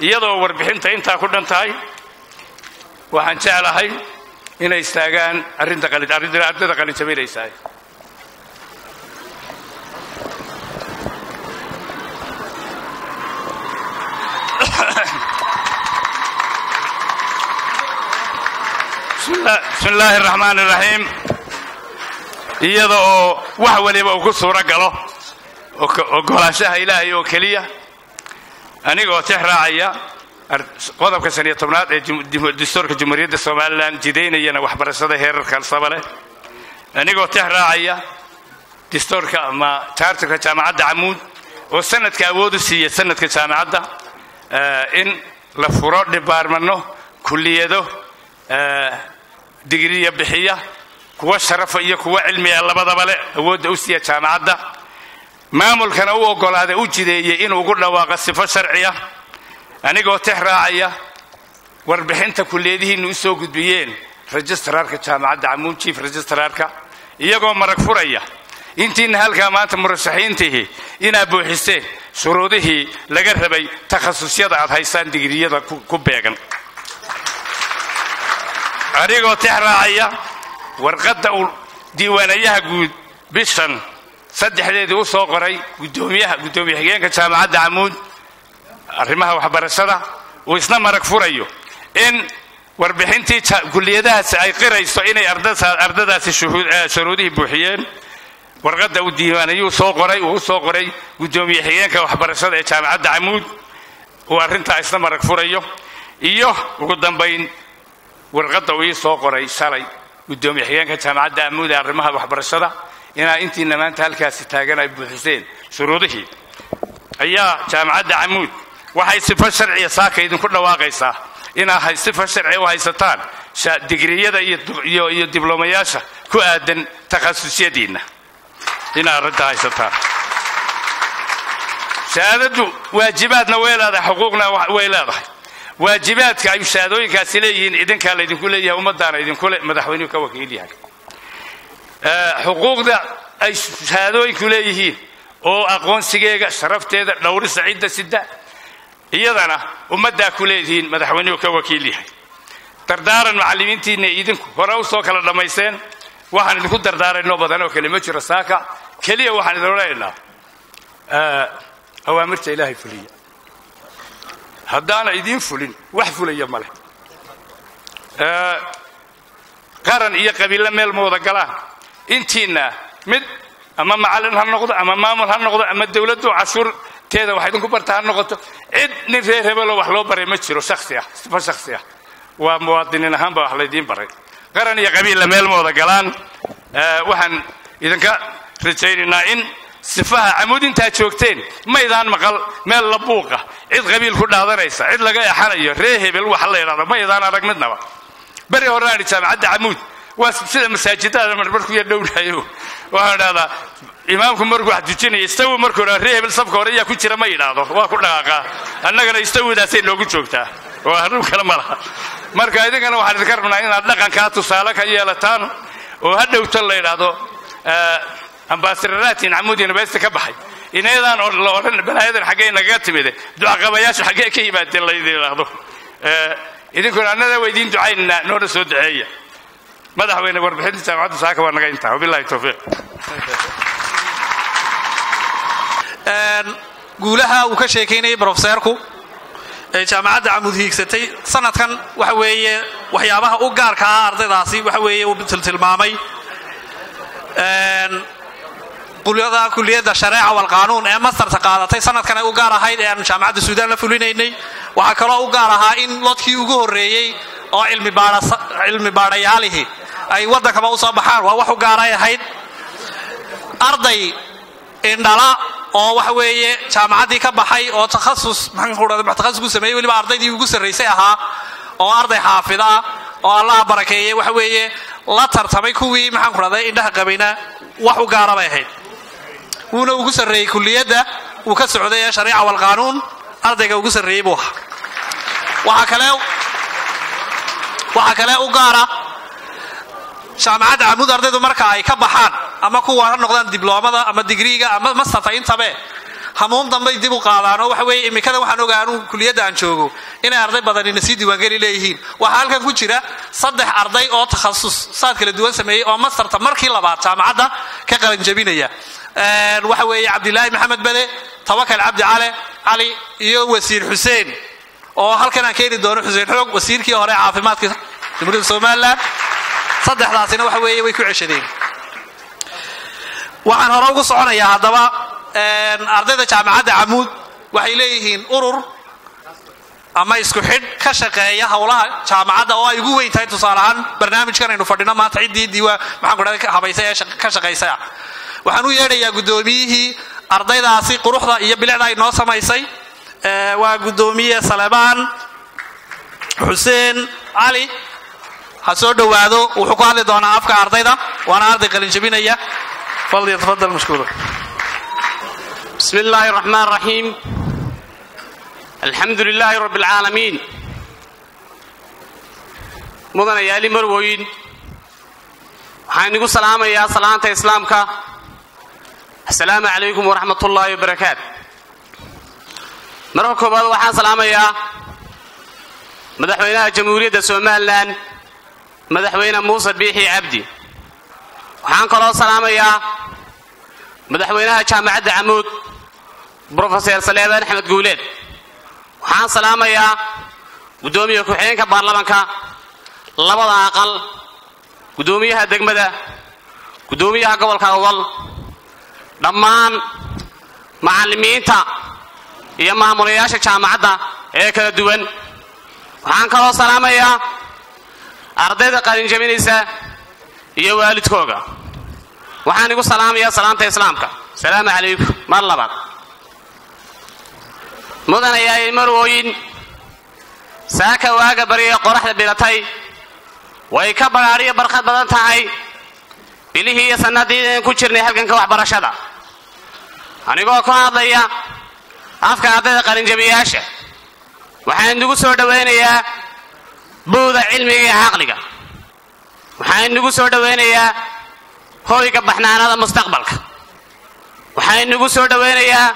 iyadoo warbixinta intaa ku dhan tahay waxaan jeclahay inay istaagaan ardada qalinjabinaysaa بسم الله الرحمن الرحيم iyadoo wax waliba uu ku suura galo ogolaanshaha ilaahay oo kaliya anigoo tixraacaya qodobka 15aad ee dastuurka Jamhuuriyadda Soomaaliland jideynayana waxbarashada heerarka sabale anigoo tixraacaya dastuurka ama charterka jaamacadda Amuud oo sanadka awood u siiyay sanadka jaamacadda in la furo departmento kulliyado digriya bixiya kuwa sharafa iyo kuwa cilmiga labadaba leh awoodda u siiya jaamacadda maamulkana uu ogolaaday u jideeyay inuu ugu dhawaaqo sifo sharciya anigoo tixraacaya warbixinta kulliyadihiina u soo gudbiyeen registrarka jaamacadda Amuud chief registrarka iyagoo marag furaya intiina halka maanta murashaxiintii ina buuxiseen shuruudihii laga rabay takhasusyada aad haysaan digriyada ku beegan anigoo tixraacaya warqadda uu diiwaanayaha guud bishan saddexdeedii u soo qoray gudoomiye-xigeenka jaamacadda Amuud arrimaha waxbarashada uu isna marag furayo in warbixintii kulliyadahaas ay qirayso inay ardadaasi shuruudihii buuxiyeen warqadda uu diiwaanayuu soo qoray gudoomiye-xigeenka waxbarashada ee jaamacadda Amuud uu arrintaa isna marag furayo iyo ugu dambayn warqadda uu soo qoray shalay gudoomiye-xigeenka jaamacadda Amuud ee arrimaha waxbarashada inaa intiina maanta halkaasi taagan ay buuxiseen shuruudihii ayaa jaamacadda Amuud waxay sifo sharciya saaka idinku dhawaaqaysaa inaa hay sifo sharci u haysataan digriyada iyo diblomayaasha ku aadan takhasusyadiina inaa arrinta haysataan shahaadadu waajibaadna way leedahay xuquuqna way leedahay waajibaadka ay shahaadooyinkaasi leeyihiin idinka la idinku leeyahay ummadana idinku le madaxweynuhu ka wakiil yahay xuquuqda ay shahaadooyinku leeyihiin oo aqoonsigeega sharafteeda dhowrisa cidda sida iyadana ummadda ku leeyihiin madaxweynuhu ka wakiil yahay dardaaran macallimiintiina idinku hore u soo kala dhamaysteen waxaan idinku dardaarayno badan oo kale ma jiro saaka kaliya waxaan idin leeyahay awaamirta ilaahay fuliya haddaana idin fulin wax fulaya male qaran iyo qabiilo meel mooda galaan intiina mid ama macallin ha noqdo ama maamul ha noqdo ama dawladdu cashuur teeda wax idinku bartaa noqoto cid nin reer hebel wax loo baray ma jiro shakhsi ah waa muwaadiniin ahaan baa wax la idin baray qaran iyo qabiilo meel mooda galaan waxaan idinka rajaynaynaa in sifaha camuud intaa joogteen maydaan maqal meel la buuqa cid qabiil ku dhaadanaysa cid laga exanayo ree hebel waxa la yidhahdo maydaan arag midnaba beri hore aan jaamacadda camuud waa sida masaajidada marmarku ya dhowraayo waxaan dhahdaa imaamku markuu wax dujinaya istawi markuu ree hebel safka hore ayaa ku jira ma yidhaahdo waa ku dhaqaaqaa annagana istawidaasay noogu joogtaa waa arrin kale ma laha marka idinkana waxaan idinka rabnaa inaad dhaqankaa tusaale ka yeelataan oo hadhowta la yidhaahdo ambasadaratin camuud university ka baxay inaydaan la odhan balaayadan xaggee nagaga timide ducaqabayaashu xaggee ka yimaadeen laydin yidhaahdo idinkuna annada waa idiin ducaynaynaa noona soo duceeya madaxweyne warbixinta jaamacadda saaka waa naga intaa wabillahi tawfiiq guulaha uu ka sheekaynayay brofeserku ee jaamacadda camuud hiigsatay sanadkan waxa weeye waxyaabaha u gaarka ah ardaydaasi waxa weeye uu tilmaamay kuliyadda shareeca wal qaanuun ee masterta qaadatay sanadkan ay u gaar ahayd ee aan jaamacadda suudaan la fulinaynay waxaa kaloo u gaar ahaa in lodkii ugu horreeyey oo cilmi baadhayaalihii ay waddankaba u soo baxaan waa wax u gaaray ahayd arday indhala oo waxa weeye jaamacaddii ka baxay oo takhasus takhasus ku sameeyey weliba ardaydii ugu sarraysay ahaa oo arday xaafid ah oo allaha barakeeyey waxa weeye la tartamay kuwii maxaan ku dhahday indhaha qabayna wax u gaara bay ahayd wuuna ugu sarreeyey kulliyadda uu ka socday ee shareeca wal qaanuun ardayga ugu sarreeyey buu ahaa waxaa kale u gaara jaamacadda camuud ardaydu marka ay ka baxaan ama kuwa ha noqdaan dibloomada ama digriiga ama masterta intabe hamuun dambay dib u qaadaan oo waxa weeye imikada waxaan ogaa anuu kuliyadda aan joogo inay arday badanina sii diiwaangeli leeyihiin waxaa halkan ku jira 3 arday oo takhasus saad kala duwan sameeyey oo masterta markii labaad jaamacadda ka qalanjabinaya waxa weeye cabdilaahi maxamed bade tawakal cabdi cali iyo wasiir xuseen oo halkan aan keeni doono xuseen xoog wasiirkii hore caafimaadka jamhuuriyadda somaliland saddexdaasina waxa weeye way ku ceshadeen waxaan hore ugu soconayaa haddaba ardayda jaamacadda camuud waxay leeyihiin urur ama isku xidh ka shaqeeya howlaha jaamacadda oo ay ugu weyn tahay tusaale ahaan barnaamijkan aynu fadhino maanta ciddii diiwaan maxaan ku dhahday habaysa ee ka shaqaysa waxaan u yeedhayaa guddoomiyihii ardaydaasi quruxda iyo bilicda ay noo samaysay waa guddoomiye Salebaan Xuseen Ali ha soo dhawaado wuxuu ku hadli doonaa afka ardayda waana arday qalin jabinaya fadli tafadal mashkuur بسم الله الرحمن الرحيم الحمد لله رب العالمين مدن يالي مروين waxaan salaamayaa salaanta islaamka assalaamu alaykum wa rahmatullahi wa barakaatuh marka koobaad waxaan salaamayaa madaxweynaha jamhuuriyadda Soomaaliland madaxweyne Muuse Biixi Cabdi waxaan kaloo salaamayaa madaxweynaha jaamacadda Camuud Professor Salebaan Axmed Guuleed waxaan salaamayaa gudoomiyaha ku-xigeenka baarlamaanka labada aqal gudoomiyaha degmada gudoomiyaha gobolka Awdal dhammaan macallimiinta iyo maamulayaasha jaamacadda ee kala duwan waxaan kaloo salaamayaa ardayda qalin jabinaysa iyo waalidkooda waxaan igu salaamayaa salaanta islaamka salaamu alaykum mar labaad mudanayaa marwooyin saaka waaga bariya qoraxda bilatay way ka baraariyo barqad badan tahay bilihii iyo sanadii ku jirnay halkan ka waxbarashada anigoo ka hadlaya afka ardayda qalin jabiyaasha waxaan ugu soo dhaweynayaa buuda cilmiga iyo aqliga waxaan ugu soo dhaweynayaa hooyga baxnaanada mustaqbalka waxaan ugu soo dhaweynayaa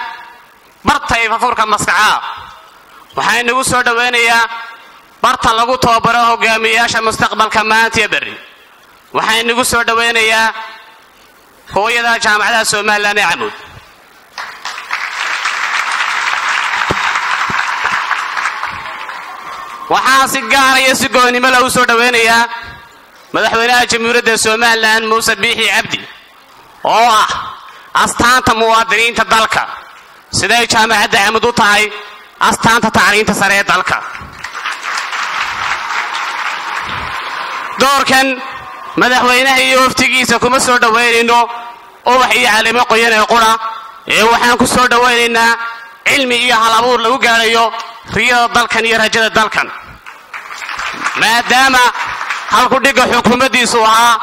bartay fafurka maskaxa waxaan ugu soo dhaweynayaa barta lagu tababaro hogaamiyaasha mustaqbalka maanta iyo bari waxaan ugu soo dhaweynayaa hooyada jaamacadda Soomaaliland ee Camuud waxaan si gaar ah si go'nimo leh u soo dhaweynayaa madaxweynaha jamhuuriyadda Soomaaliland Muuse Biixi Cabdi oo ah astaanta muwaadiniinta dalka siday jaamacadda Camuud u tahay astaanta tacliinta sare ee dalka doorkan madaxweynaha iyo waftigiisa kuma soo dhaweynayno ubax iyo caleemo qoyan ee qura ee waxaan ku soo dhowaynaynaa cilmi iyo hal abuur lagu gaadhayo riyada dalkan iyo rajada dalkan maadaama halku dhigga xukuumaddiisu ahaa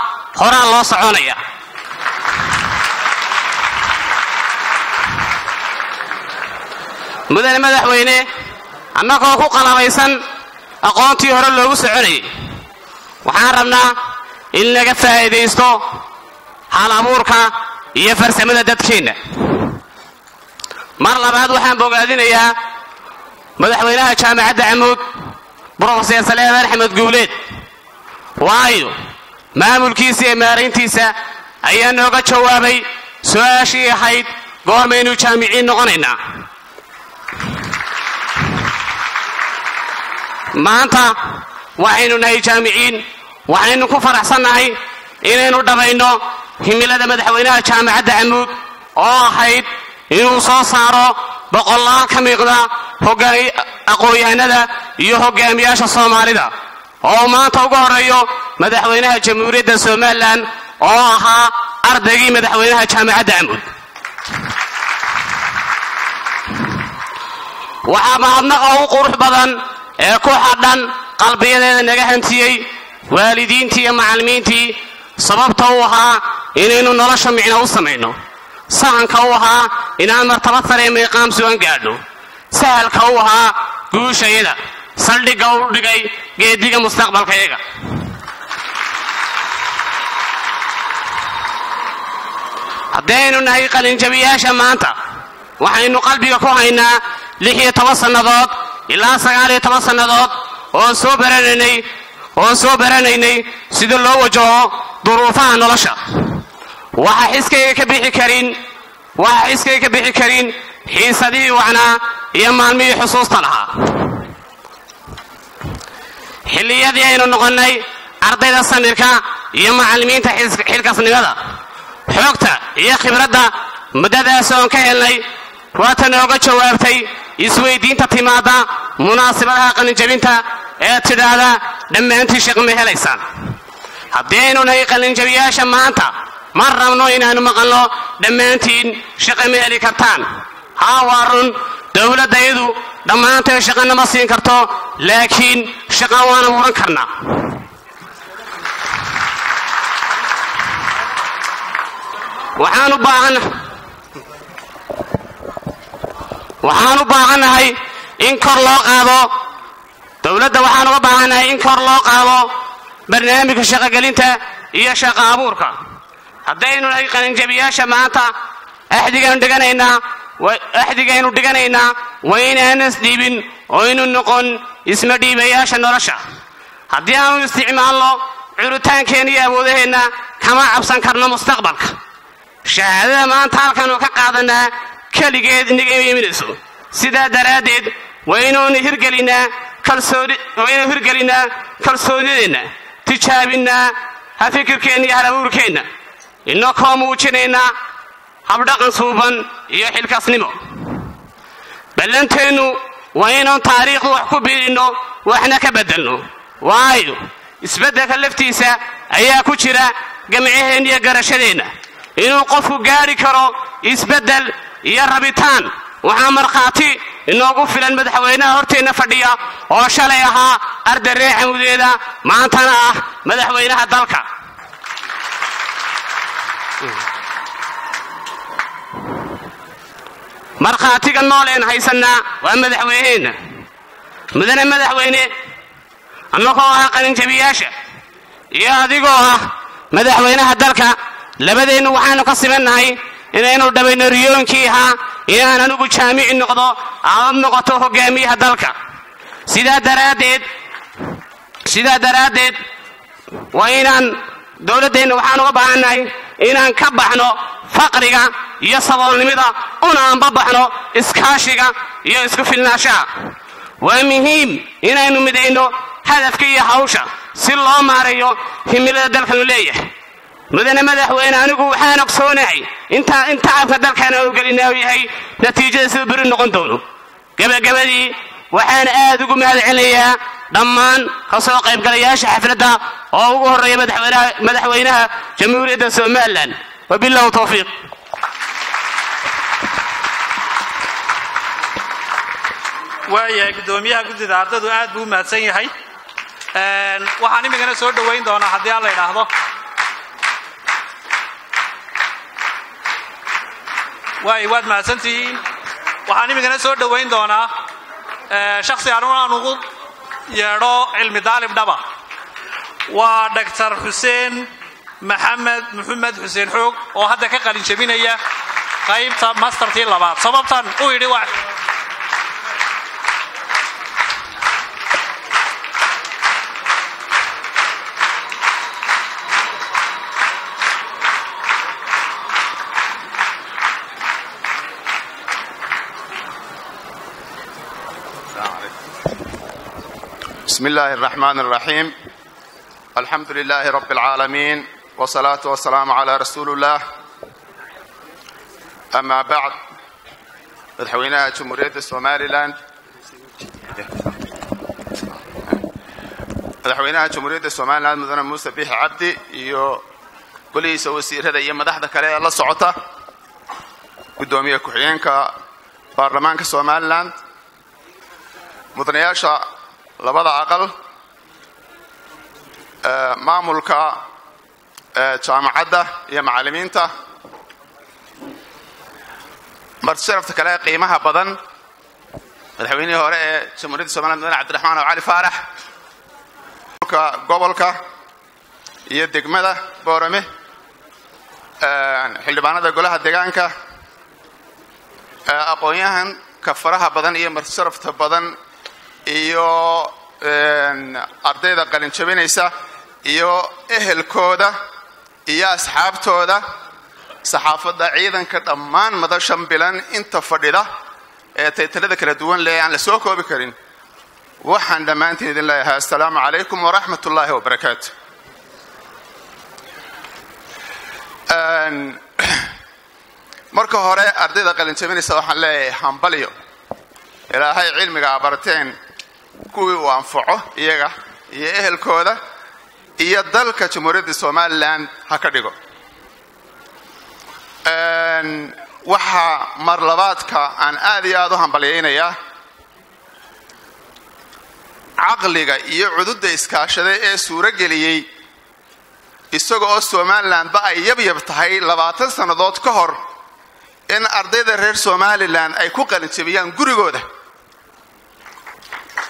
horaa loo soconaya mudane madaxweyne annagoo ku qalabaysan aqoontii hore loogu soconayay waxaan rabnaa in laga faa'iidaysto hal abuurka iyo farsamada dadkeenna mar labaad waxaan bogaadinayaa madaxweynaha jaamacadda camuud brofeser saleeman axmed guuleed waayo maamulkiisa iyo maarayntiisa ayaa nooga jawaabay su-aashii ahayd goormaynu jaamiciin noqonaynaa maanta waxaynu nahay jaamiciin waxaynu ku faraxsannahay inaynu dhabayno himilada madaxweynaha jaamacadda camuud oo ahayd inuu soo saaro boqolaal ka miiqda aqoon-yahanada iyo hogaamiyaasha soomaalida oo maanta ugu horeeyo madaxweynaha jamhuuriyadda somalilan oo ahaa ardaygii madaxweynaha jaamacadda camuud waxaa mahadnaqa ugu qurux badan ee ku xadhan qalbiyadeeda naga hantiyey waalidiintii iyo macallimiintii sababta u ahaa inaynu nolosha micno u samayno sahanka u ahaa inaan martabad sare meeqaam sugan gaadho sahalka u ahaa guushayada saldhigga u dhigay geediga mustaqbalkayaga haddaynu nahay qalinjabiyaasha maanta waxaynu qalbiga ku haynaa 16 sannadood ilaa 19 sannadood oo soo baranaynay sida loo wajaho duruufaha nolosha waxaa xiskayga ka bixi karin xiisadihii wacnaa iyo maalmihii xusuusta lahaa xilliyadii aynu noqonnay ardayda samirka iyo macallimiinta xilkasnimada xoogta iyo khibradda muddadaas oon ka helnay waata nooga jawaabtay isweydiinta timaadda munaasabadaha qalinjabinta ee tidhaahda dhammaantii shaqo ma helaysaan haddii aynu nahay qalinjabiyaasha maanta ma rabno inaannu maqalno dhammaantiin shaqo ma heli kartaan haa waa run dowladdayadu dhammaanteen shaqana ma siin karto laakiin shaqa waana muran karnaa waxaan u baahannahay in kor loo qaado dowladda waxaan uga baahannahay in kor loo qaado barnaamijka shaqogelinta iyo shaqo abuurka haddaynu nahay qalinjabiyaasha maanta axdigaynu dhiganaynaa waa inaanas dhiibin oo ynu noqon isma dhiibayaasha nolosha haddii aanu isticmaalno curitaankeenna iyo awoodaheenna kama cabsan karno mustaqbalka shahaadada maanta halkaanu ka qaadanaa keligeed inaga iminayso sidaa daraaddeed waynu hirgelinaa kalsoonideenna tijaabinnaa hafikirkeenna iyo halabuurkeenna inakoo muujinaynaa habdhaqan suuban iyo xilkaasnimo ballanteennu waa inaan taariikhdu wax ku biirinno waxna ka beddelno waayo isbeddelka laftiisa ayaa ku jira gamcaheenna iyo garashadeenna inuu qofku gaadhi karo isbeddel iyo rabitaan waxaa markhaati inoogu filan madaxweynaha horteenna fadhiya oo shalay ahaa arday reer camudeeda maantana ah madaxweynaha dalka markhaatiga nooleen haysannaa waa madaxweyneheenna mudane madaxweyne annagoo ah qalinjabiyaasha iyo adigoo ah madaxweynaha dalka labadeennu waxaannu ka simannahay inaynu dhabayno riyoonkii ahaa inaan anugu jaamici noqdo aad noqoto hogaamiyaha dalka sidaa daraaddeed waa inaan dowladdeenna waxaan uga baahannahay inaan ka baxno faqriga iyo saboolnimada una anbabaxno iskaashiga iyo isku filnaanshaha waa muhiim inaynu midayno hadafka iyo hawsha si loo maareeyo himilada dalkanu leeyahay mudane madaxweyne anigu waxaan ogsoonahay inta cabka dalkaana u gelinaa yahay natiijada siduu beri noqon doono gabagabadii waxaan aad ugu mahad celinayaa dhammaan ka soo qaybgalayaasha xafladda oo ugu horreeya madaxweynaha jamhuuriyadda somalilan wabillahi tawfiiq. waayahay gudoomiyaha guddida ardadu aad buu u mahadsan yahay. waxaan imigana soo dhowayn doonaa haddii aan la idhaahdo waad mahadsantihiin. waxaan imigana soo dhowayn doonaa shakhsi aan ugu yeedho cilmi daalib dhaba waa Dr. Xuseen maxamed xuseen xoog oo hadda ka qalin jabinaya qaybta mastertii labaad. sababtan uu yidhi waa بسم الله الرحمن الرحيم الحمد لله رب العالمين والصلاة والسلام على رسول الله أما بعد مدحوينها جمهورية سوماليلاند مدن موسى بيح عبدي iyo golihiisa wasiirada iyo madaxda kale ee la socota gudoomiye ku-xigeenka baarlamaanka Soomaaliland mudanayaasha labada aqal maamulka jaamacadda iyo macallimiinta martiirafta kale qiimaha badan madaxweynihii hore ee jamhuuriyadda Soomaaliland madaxweyne Cabdiraxmaan Cali Faarax gobolka iyo degmada Boorame xildhibaanada golaha deegaanka aqoonyahan ka faraha badan iyo martiirafta badan iyo ardayda qalin jabinaysa iyo ehelkooda iyo asxaabtooda saxaafadda ciidanka dhammaan madashan bilan inta fadhida ee taytalada kala duwan leh aan la soo koobi karin waxaan dhammaantiin idin leeyahay assalaamu calaykum waraxmatullaahi wabarakaatu. marka hore ardayda qalin jabinaysa waxaan leeyahay hambalyo ilaahay cilmiga abarteen kuwii uu anfaco iyaga iyo ehelkooda iyo dalka jamhuuriyadda Soomaaliland ha ka dhigo. waxa mar labaadka aan aad iyo aad u hambalyaynayaa caqliga iyo cududda iskaashada ee suura geliyay isaga oo Soomaaliland ba ay yabyab tahay 20 sanadood ka hor in ardayda reer Soomaaliland ay ku qalin jabiyaan gurigooda.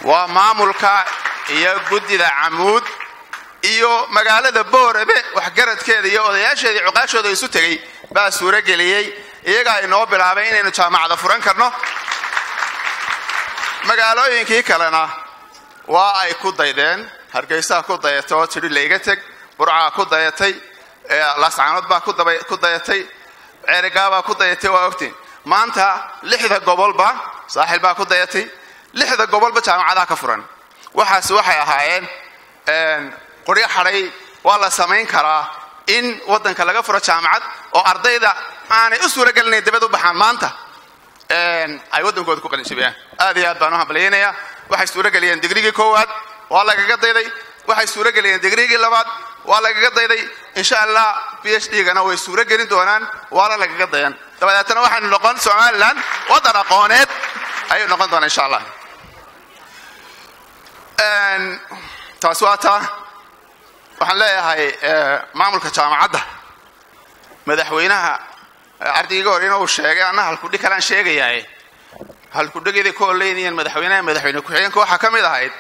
waa maamulka iyo guddida Camuud iyo magaalada Boorame waxgaradkeeda iyo odayaasheeda cuqaashooda isu tagay baa suura geliyay iyaga ay noo bilaabay inaynu jaamacada furan karno. magaalooyinkii kalena waa ay ku daydeen Hargeysa ku dayato tiri leega tag Burca ku dayatay Laascaanood baa ku dayatay Ceerigaaba ku dayatay waa ogtiin maanta 6 gobolba Saaxil baa ku dayatay 6 gobolba jaamacadaha ka furan. waxaas waxay ahaayeen qoryo xaray waa la samayn karaa in wadanka laga furo jaamacad oo ardayda aanay u suura galinayn dibad u baxaan maanta ay wadankooda ku qalin jabiyaan. aad iyo aad baan u hambaleynayaa. waxay suura galiyeen digrigii koowaad waa lagaga dayday waxay suura galiyeen digrigii labaad waa lagaga dayday insha Allah PhD-gana way suura gelin doonaan waa lagaga dayan dabadeetana waxaanu noqon Soomaaliland wadan aqooneed ayuu noqon doonaa insha Allah. taas waata waxaan leeyahay maamulka jaamacadda madaxweynaha ardayga hore inuu sheegay anna halku dhig kalaan sheegayaa halku dhigida ko leeyeen madaxweyne ku-xigeenka waxa kamid ahayd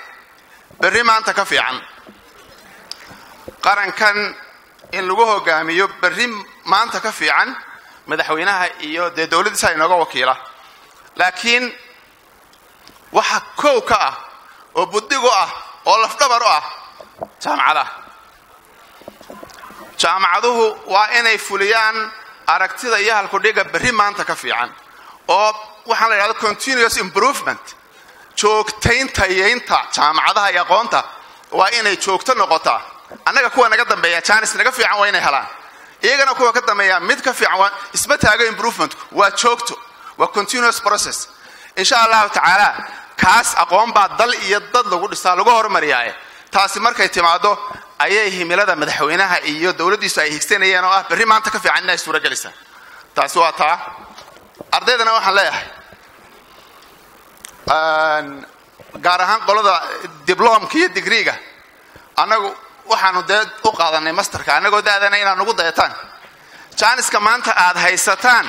berri maanta ka fiican qarankan in lagu hogaamiyo berri maanta ka fiican madaxweynaha iyo dawladdiisa inooga wakiila laakiin waxa koow ka ah oo buddigo ah oo lafdhabar ah jaamacaduhu waa inay fuliyaan aragtida iyo halku dhiga berri maanta ka fiican oo waxaan la yiraahdaa continuous improvement joogtaynta yeynta jaamacadaha iyo aqoonta waa inay joogto noqotaa. annaga kuwa naga dambeeya chance naga fiican waa inay helaan iyagana kuwa ka dambeeya mid ka fiican waa isma taago improvement waa joogto waa continuous process insha Allah ta'ala kaas aqoon baa dal iyo dad lagu dhisaa lagu horumariyaa. taasi markay timaado ayay himilada madaxweynaha iyo dawladdiisu ay higsanayeen oo ah berri maanta ka fiican inay suura gelisaan taasi waa taa ardaydana waxaan leeyahay gaar ahaan qolada diblomka iyo digriga annagu waxaanu dee u qaadanay masterka annagoo daadana inaad nagu dayataan jaaniska maanta aad haysataan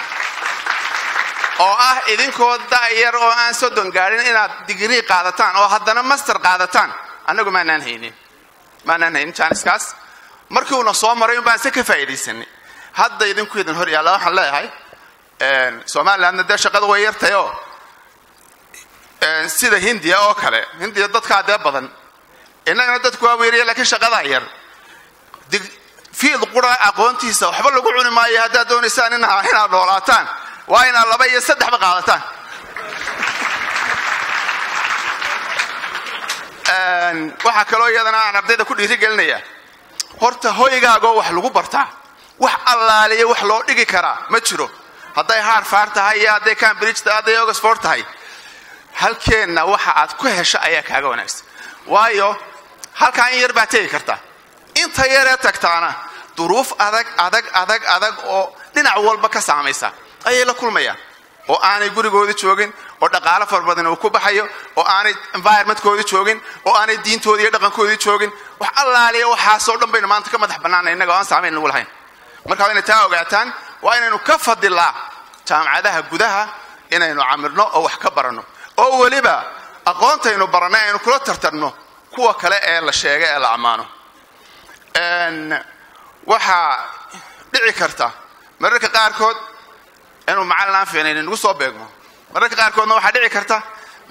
oo ah idinkoo da'yar oo aan soddon gaadhin inaad digrii qaadataan oo haddana master qaadataan annagu maanaan haynin jaaniskaas markii uuna soo maray unbaan se ka faa'iidaysanay hadda idinku idin hor yaalla waxaan leeyahay somalilandna dee shaqada way yartayoo sida hindiya oo kale hindiya dadkaa dee badan innagana dadku waa weeriya laakiin shaqadaa yar fiid qura aqoontiisa waxba lagu cuni maayo haddaad doonaysaan inaad noolaataan waa inaad 2 iyo 3 ba qaadataan waxaa kaloo iyadana aan ardayda ku dhiirigelinayaa horta hoygaagoo wax lagu bartaa wax allaaliya wax loo dhigi karaa ma jiro hadday Harvard tahay iyo hadday Cambridge tahay hadday Oxford tahay halkeenna waxa aad ku hesho ayaa kaaga wanaagsan waayo halkaan yar baa tegi kartaa inta yaree tagtaana duruuf adag oo dhinac walba ka saamaysa ayay la kulmayaan oo aanay gurigoodii joogin oo dhaqaale farbadan uu ku baxayo oo aanay environmentkoodii joogin oo aanay diintoodii iyo dhaqankoodii joogin wax allaaliya waxaasoo dhan baynu maanta ka madax bannaanay innagoo aan saamayn nagu lahayn marka waa inay taa ogaataan waa inaynu ka fadilaa jaamacadaha gudaha inaynu camirno oo wax ka baranno oo weliba aqoontaynu barannay aynu kula tartarno kuwa kale ee la sheegay ee la ammaano waxaa dhici karta mararka qaarkood inuu macallin aan fiicnayn nagu soo beegmo mararka qaarkoodna waxaa dhici karta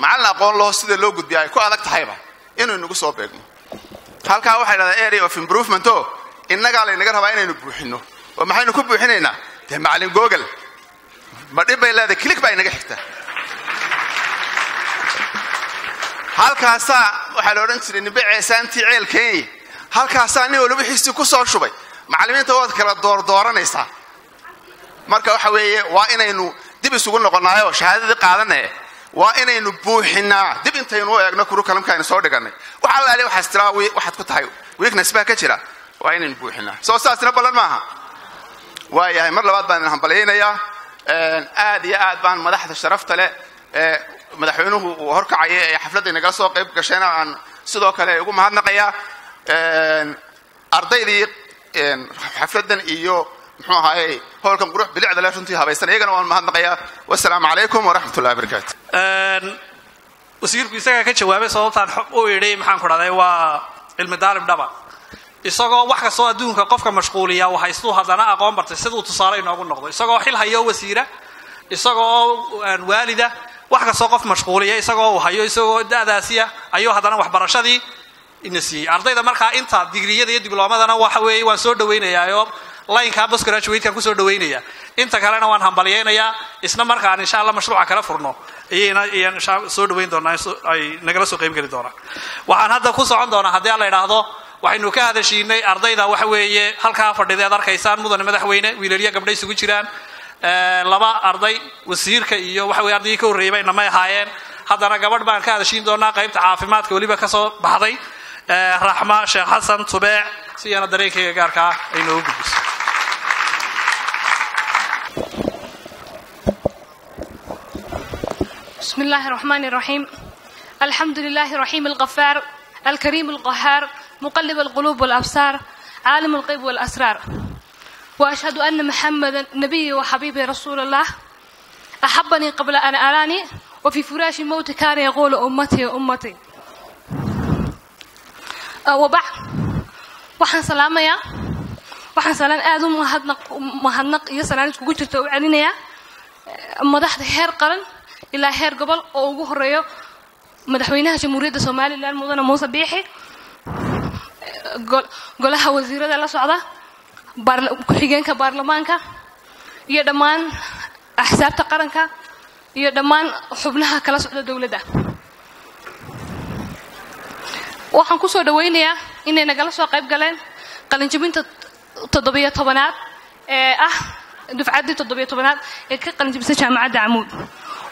macallin aqoon loo sida loo gudbiyo ay ku adag tahayba inuu nagu soo beegmo halkaa waxay dhahdaa area of improvement oo innagaa laynaga rabaa inaynu buuxinno oo maxaynu ku buuxinaynaa dee macallin google ma dhib bay leedahay click baa inaga xigta halkaasaa waxaa la odhan jiray nimbe ceesaantii ceel keenya halkaasaa nin walba wixiisii ku soo shubay macallimiinta waad kala dooranaysaa marka waxa weeye waa inaynu dib isugu noqonaayoo shahaadadii qaadanae waa inaynu buuxinaa dib intaynu u eegno curriculumka aynu soo dhiganay wax allaale waxaas tiraa waxaad ku tahay weakness baa ka jira waa inaynu buuxinaa soo saasina ballan maaha waayahay mar labaad baan idin hambalyaynayaa aad iyo aad baan madaxda sharafta leh madaxweynuhu uu horkacaya ee xafladda inagala soo qayb gashayna aan sidoo kale ugu mahadnaqayaa ardaydii xafladdan iyo muxuu ahaayey howlkan qurux bilicda leh runtii habaysan iyagana waan mahadnaqayaa wassalaamu calaykum waraxmatullahi wabarakaatu wasiirku isagaa ka jawaabay sababtaan u idhi maxaan ku dhahday waa cilmi daalib dhaba isagoo wax kastoo adduunka qofka mashquuliya uu haystuu haddana aqoon bartay siduu tusaale inoogu noqdo isagoo xil hayo wasiira isagoo waalida wax kastoo qof mashquuliya isagoo uu hayo isagoo da'daasiya ayuu haddana waxbarashadii ina siiyey ardayda markaa inta digriyada iyo diblomadana waxa weeye waan soo dhawaynayaa laynka postgraduate-kan ku soo dhawaynaya inta kalena waan hambalyaynayaa isna markaan insha Allah mashruuca kala furno ayaan soo dhawayn doonaa ay nagala soo qayb gali doonaan waxaan hadda ku socon doonaa haddii la yiraahdo waxaynu ka hadashiinay ardayda waxa weeye halka fadhideed arkaysaan mudan madaxweyne wiilaliya gabdhay isugu jiraan laba arday wasiirka iyo waxa weeye ardayga ka horeeyay inama ahaayeen haddana gabadh baan ka hadashiin doonaa qaybta caafimaadka waliba ka soo baxday raxma sheekh xasan tubeec si ana dareenkayga gaarka ah ay noo gudbiso بسم الله الرحمن الرحيم الحمد لله الرحيم الغفار الكريم القهار مقلب القلوب والأبصار عالم الغيب والأسرار وأشهد أن محمدا نبي وحبيبي رسول الله أحبني قبل أن أراني وفي فراش الموت كان يقول أمتي أمتي وبعد waxaan salaamayaa waxaan salaan aad u mahadnaq iyo salaan isku jirto u celinayaa madaxda heer qaran ilaa heer gobol oo ugu horeeyo madaxweynaha jamhuuriyadda Soomaaliland mudane Muuse Biixi golaha wasiirada la socda ku-xigeenka baarlamaanka iyo dhammaan axsaabta qaranka iyo dhammaan xubnaha kala socda dawladda waxaan ku soo dhawaynayaa inay nagala soo qayb galeen qalinjibinta 17aad ee ah dufcadii 17aad ee ka qalinjibisay jaamacadda Amuud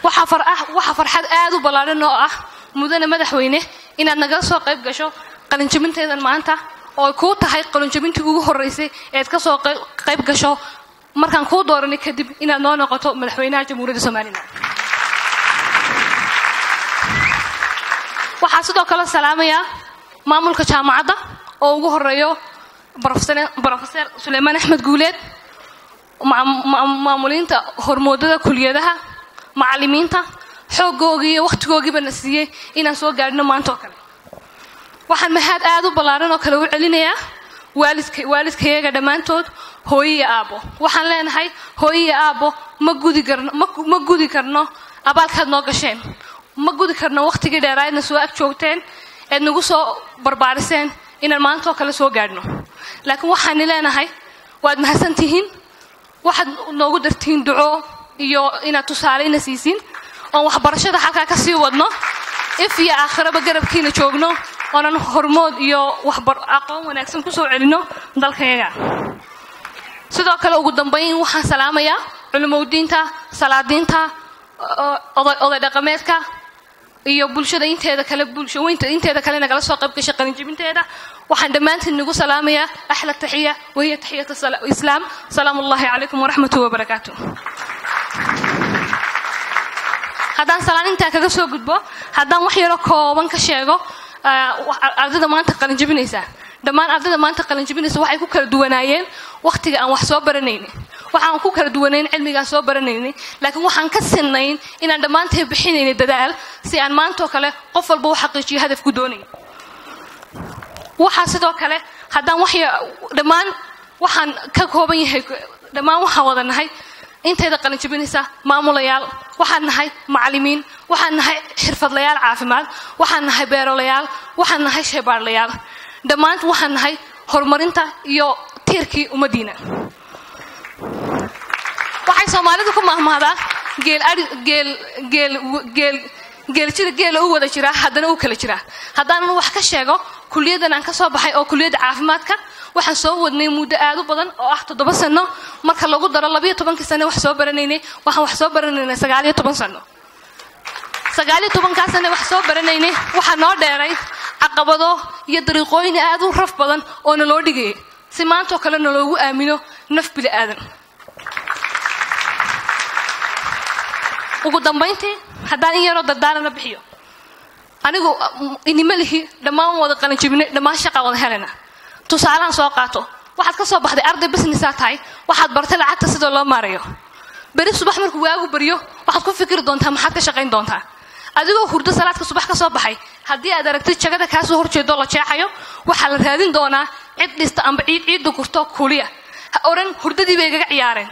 waxa farxad aad u ballaaran oo ah mudane madaxweyne inaad nagala soo qayb gasho qalinjibinteedan maanta oo ku tahay qalinjabintii ugu horeysay ee ka soo qayb gasho markaan ku dooranay kadib inaad noo noqoto madaxweynaha jamhuuriyadda Soomaaliya waxaa sidoo kale salaamaya maamulka jaamacadda oo ugu horeeyo Professor Suleymaan Axmed Guuleed maamulinta hormoodada kuliyadaha macallimiinta xoogooga iyo waqtigoogiiba na siiyay inaan soo gaadhno maanta oo kale waxaan mahad aad u ballaaran oo kale u celinayaa waalidkayaga dhammaantood hooyo iyo aabbo waxaan leenahay hooyo iyo aabbo ma gudi karno abaalkaad noo gasheen ma gudi karno waqtigii dheeraadna soo ag joogteen ee nagu soo barbaariseen inaan maanta oo kale soo gaadhno laakiin waxaan leenahay waad mahadsantihiin waxaad noogu dartiin duco iyo inaad tusaaleyna siisin oo waxbarashada halkaa ka sii wadno if iyo aakhiraba garabkiina joogno oonan hormood iyo aqoon wanaagsan ku soo celino dalkayaga sidoo kale ugu dambeyn waxaan salaamayaa culimadiinta salaadiinta oday dhaqameedka iyo bulshada inteeda kale nagala soo qayb gashay qalinjabinteeda waxaan dhammaantiin nagu salaamayaa ahla taxiya wahiya taxiyatu islaam salaamu allahi calaykum waraxmatuhu wabarakaatuh haddaan salaan intaa kaga soo gudbo haddaan wax yaro kooban ka sheego ardayda maanta qalinjabinaysa dhammaan ardayda maanta qalinjabinaysa waxay ku kala duwanaayeen waqtiga aan wax soo baranaynay waxaan ku kala duwanayn cilmiga soo baranaynay laakiin waxaan ka sinayn inaan dhammaanteen bixinaynay dadaal si aan maanta oo kale qof walba u xaqiijiyo hadafku doonay waxa sidoo kale haddaan dhammaan waxaan ka kooban yahay dhammaan waxaan wada nahay inteeda qalinjabinaysa maamulayaal waxaan nahay macallimiin waxaan nahay xirfadlayaal caafimaad waxaan nahay beerolayaal waxaan nahay shaybaarlayaal dhammaan waxaan nahay horumarinta iyo tiirkii ummadiina waxay Soomaalidu ku mahmahdaa geel u wada jira haddana uu kala jira haddaan wax ka sheego kuliyadan aan ka soo baxay oo kuliyada caafimaadka waxaan soo wadnay muddo aad u badan oo 7 sano marka lagu daro 12 sano wax soo baranaynay waxaan wax soo baranaynay 19 sano 19 sano wax soo baranaynay waxa noo dheeray caqabado iyo dariiqooyin aad u raf badan oo naloo dhigay si maanta oo kale naloogu aamino naf bil aadan ugu dambeyntii haddaan in yaroo dardaarana bixiyo anigu inima lihi dhammaan wada qalinjabinay dhammaan shaqa wada helena tusaalaan soo qaato waxaad ka soo baxday arday business tahay waxaad bartay lacagta sida loo maareeyo bari subax markuu waagu bariyo waxaad ku fikir doontaa maxaad ka shaqayn doontaa adigoo hurdo salaadka subax ka soo baxay haddii aad aragtid jagada ka soo horjeedo la jeexayo waxa la raadin doonaa cid dhista amba ciid gurto kuliya ha oran hurdadii bay igaga ciyaareen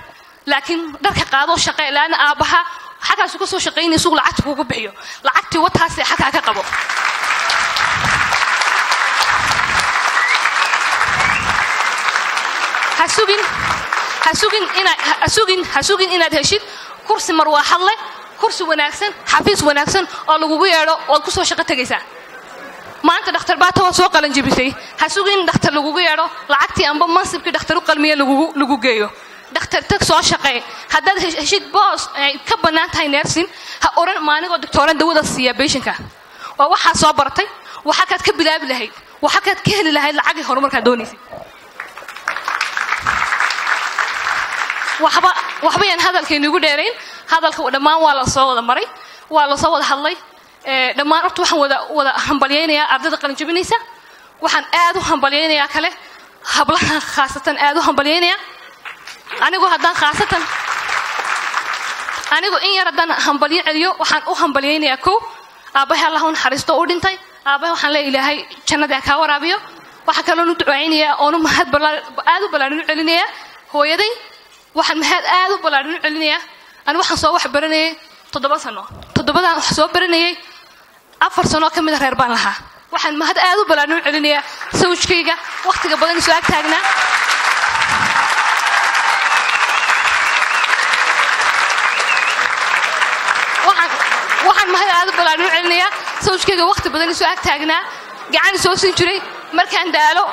laakiin dharka qaado shaqay laana aabaha xagaa suuqa soo shaqeynay suuq lacag kuugu bixiyo lacagtii wataas xagaa ka qabo hasugin inaad heshid kursi marwaaxad leh kursi wanaagsan xafiis wanaagsan oo lagugu yeedho oo ku soo shaqo tagaysaa maanta dhakhtar baa tawa soo qalan jibisay hasugin dhakhtar lagugu yeedho lacagtii amba mansibkii dhakhtar u qalmiye lagu geeyo dhakhtar tag soo shaqee haddaad heshid boos ay ka bannaan tahay neersin ha oran maanigoo doctooran dawada siiya beeshinka waa waxaa soo bartay waxa kaad ka bilaabi lahayd waxa kaad ka heli lahayd lacagii horumarkaa doonaysid waxba yaan hadalkaynu igu dheerayn hadalka dhammaan waa la soo wada maray waa la soo wada hadlay dhammaan horta waxaan wada hambalyaynayaa ardayda qalin jabinaysa waxaan aad u hambalyaynayaa kale hablaha khaasatan aad u hambalyaynayaa anigu in yar haddaan hambalyo celiyo waxaan u hambalyaynayaa kow aabbahay allah u naxariisto u dhintay aabbahay waxaan leeyahay ilaahay jannada kaa waraabiyo waxa kaloon u ducaynayaa oonu mahad aad u ballaarin u celinayaa hooyaday waxaan mahad aad u ballaarin u celinayaa ani waxaan soo wax baranayay 7 sano 7daan wax soo baranayay 4 sano ka mid reer baan lahaa waxaan mahad aad u ballaarin u celinayaa sawjkayga waqtiga badan soo ag taagnaa waxaan mahad aad u ballaarin u celinayaa sawjkayga waqti badan soo ag taagnaa gacan soo siin jiray markaan daalo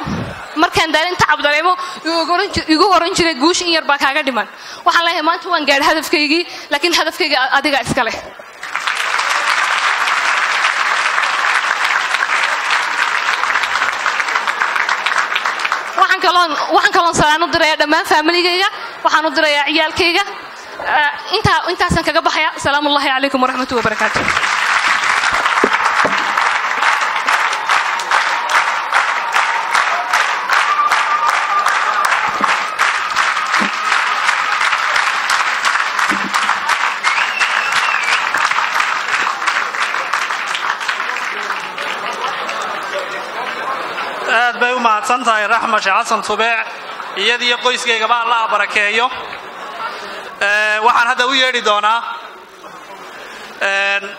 inta cabdareemo igu oran jiray guush in yar baa kaaga dhiman waxaan leeyahay maanta waan gaadhay hadafkaygii laakiin hadafkayga adiga iska leh waxaan kaloon salaan u dirayaa dhammaan faamiligayga waxaan u dirayaa ciyaalkayga intaasan kaga baxaya asalaamu allahi calaykum waraxmatullahi wabarakaatu aad bay u mahadsan tahay raxma sheekh xasan tubeec iyadiyo qoyskeygaba allah barakeeyo waxaan hadda u yeedhi doonaa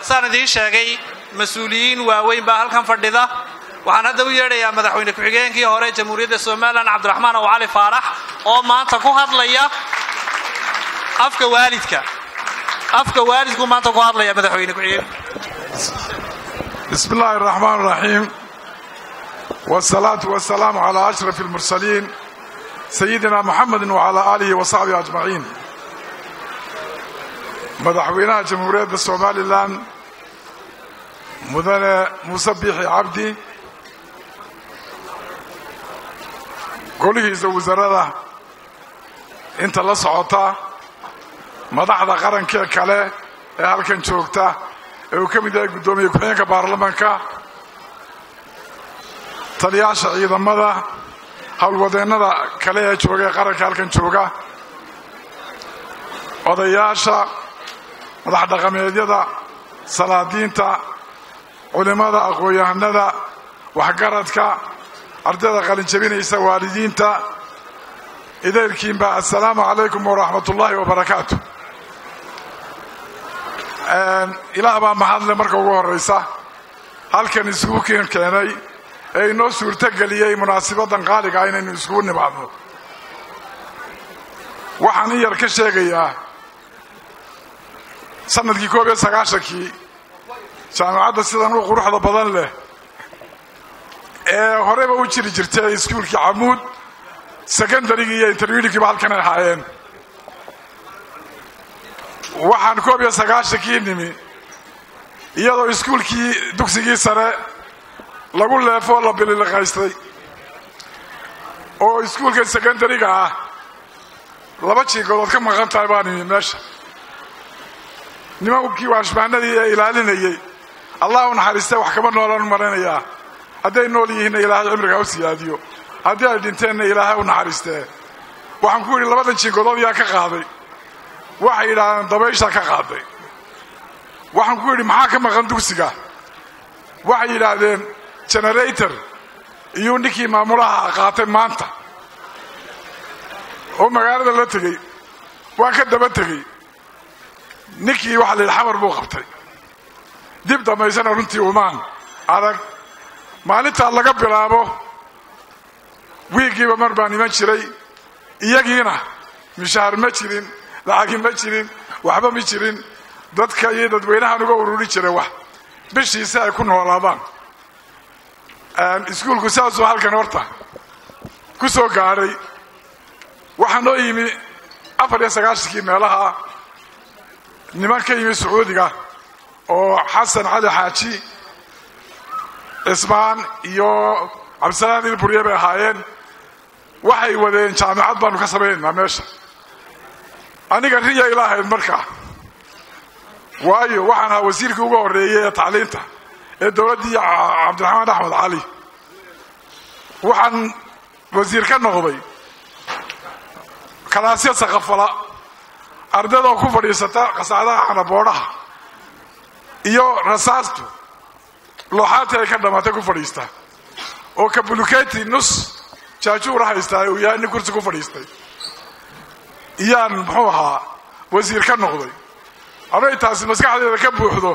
saan idiin sheegay mas-uuliyiin waaweyn baa halkan fadhida waxaan hadda u yeedhayaa madaxweyne ku-xigeenkii hore jamhuuriyadda somalilan cabdiraxmaan ow cali faarax oo maanta ku hadlaya afka waalidku maanta ku hadlaya madaxweyne ku-xigeen بسم الله الرحمن الرحيم والصلاة والسلام على أشرف المرسلين سيدنا محمد وعلى آله وصحبه أجمعين مدحوينها جمهورية الصوماليلاند مدن مصبيح عبدي قوله وزارة انت لا سعوتا مدحدا قرنكي كله ee halkan joogta ee uu ka mid yahay gudoomiye ku-xigeenka baarlamaanka taliyaasha ciidamada howlwadeennada kale ee jooga qaranka halkan jooga odayaasha madax dhaqameedyada salaadiinta culimada aqoon-yahanada waxgaradka ardayda qalin jabinaysa waalidiinta idaylkiinba assalaamu calaykum waraxmatullaahi wabarakaatu ilaah baa mahadle marka ugu horraysa halkan isugu keenay ee inoo suurtogeliyey munaasibadan qaaliga ah inaynu isugu nimaadno waxaan in yar ka sheegayaa sanadkii 1991kii jaamacadda sidan u quruxda badan leh ee horeba u jiri jirtay iskuulkii camuud secondarygii iyo intermediatekiiba halkan ay ahaayeen waxaan 1991kii nimi iyadoo iskuulkii dugsigii sare lagu leefo la bililiqaystay oo iskuulka secondaryga ah laba jiigood ka maqan tahay baan nimi meesha nimankii waashmaanadii ee ilaalinayay allah u naxariistay wax kama noolan marinayaa hadday nool yihiinna ilaahay cimriga u siyaadiyo haddii ay dhinteenna ilaahay u naxariistee waxaan ku yidhi labadan jiigood yaa ka qaaday waxay yidhaahdeen dabaysha ka qaaday waxaan ku yidhi maxaa ka maqan dugsiga waxay yidhaahdeen generator iyo ninkii maamulaha qaatay maanta oo magaalada la tegey waan ka daba tegey ninkii waxa la yidhi xamar buu qabtay dib dambaysana runtii umaan adag maalintaa laga bilaabo wiigiiba mar baan iman jiray iyagiina mishaar ma jirin lacagi ma jirin waxba ma jirin dadka iyo dadweynahan uga ururi jiray wax bishiisi ay ku noolaadaan iskuulku saasuu halkan horta ku soo gaadhay waxaa noo yimi 1994kii meelaha niman ka yimi sacuudiga oo xasan cali xaaji cismaan iyo cabdisalaan ilburye bay ahaayeen waxay wadeen jaamacad baanu ka samaynaynaa meesha aniga riya ilaahayd markaa waayo waxaan ahaa wasiirkii ugu horreeyey ee tacliinta ee dowladdii cabdiraxmaan axmed cali waxaan wasiir ka noqday kalaasya saqafala ardaydaoo ku fadhiisata qasaacadaha canaboodhaha iyo rasaastu looxaadtii ay ka dhammaatay ku fadhiista oo kabuluketi nus jaajuura haystaa uu yahay nin kursi ku fadhiistay iyaan muxuu ahaa wasiir ka noqday aday taasi maskaxdeeda ka buuxdo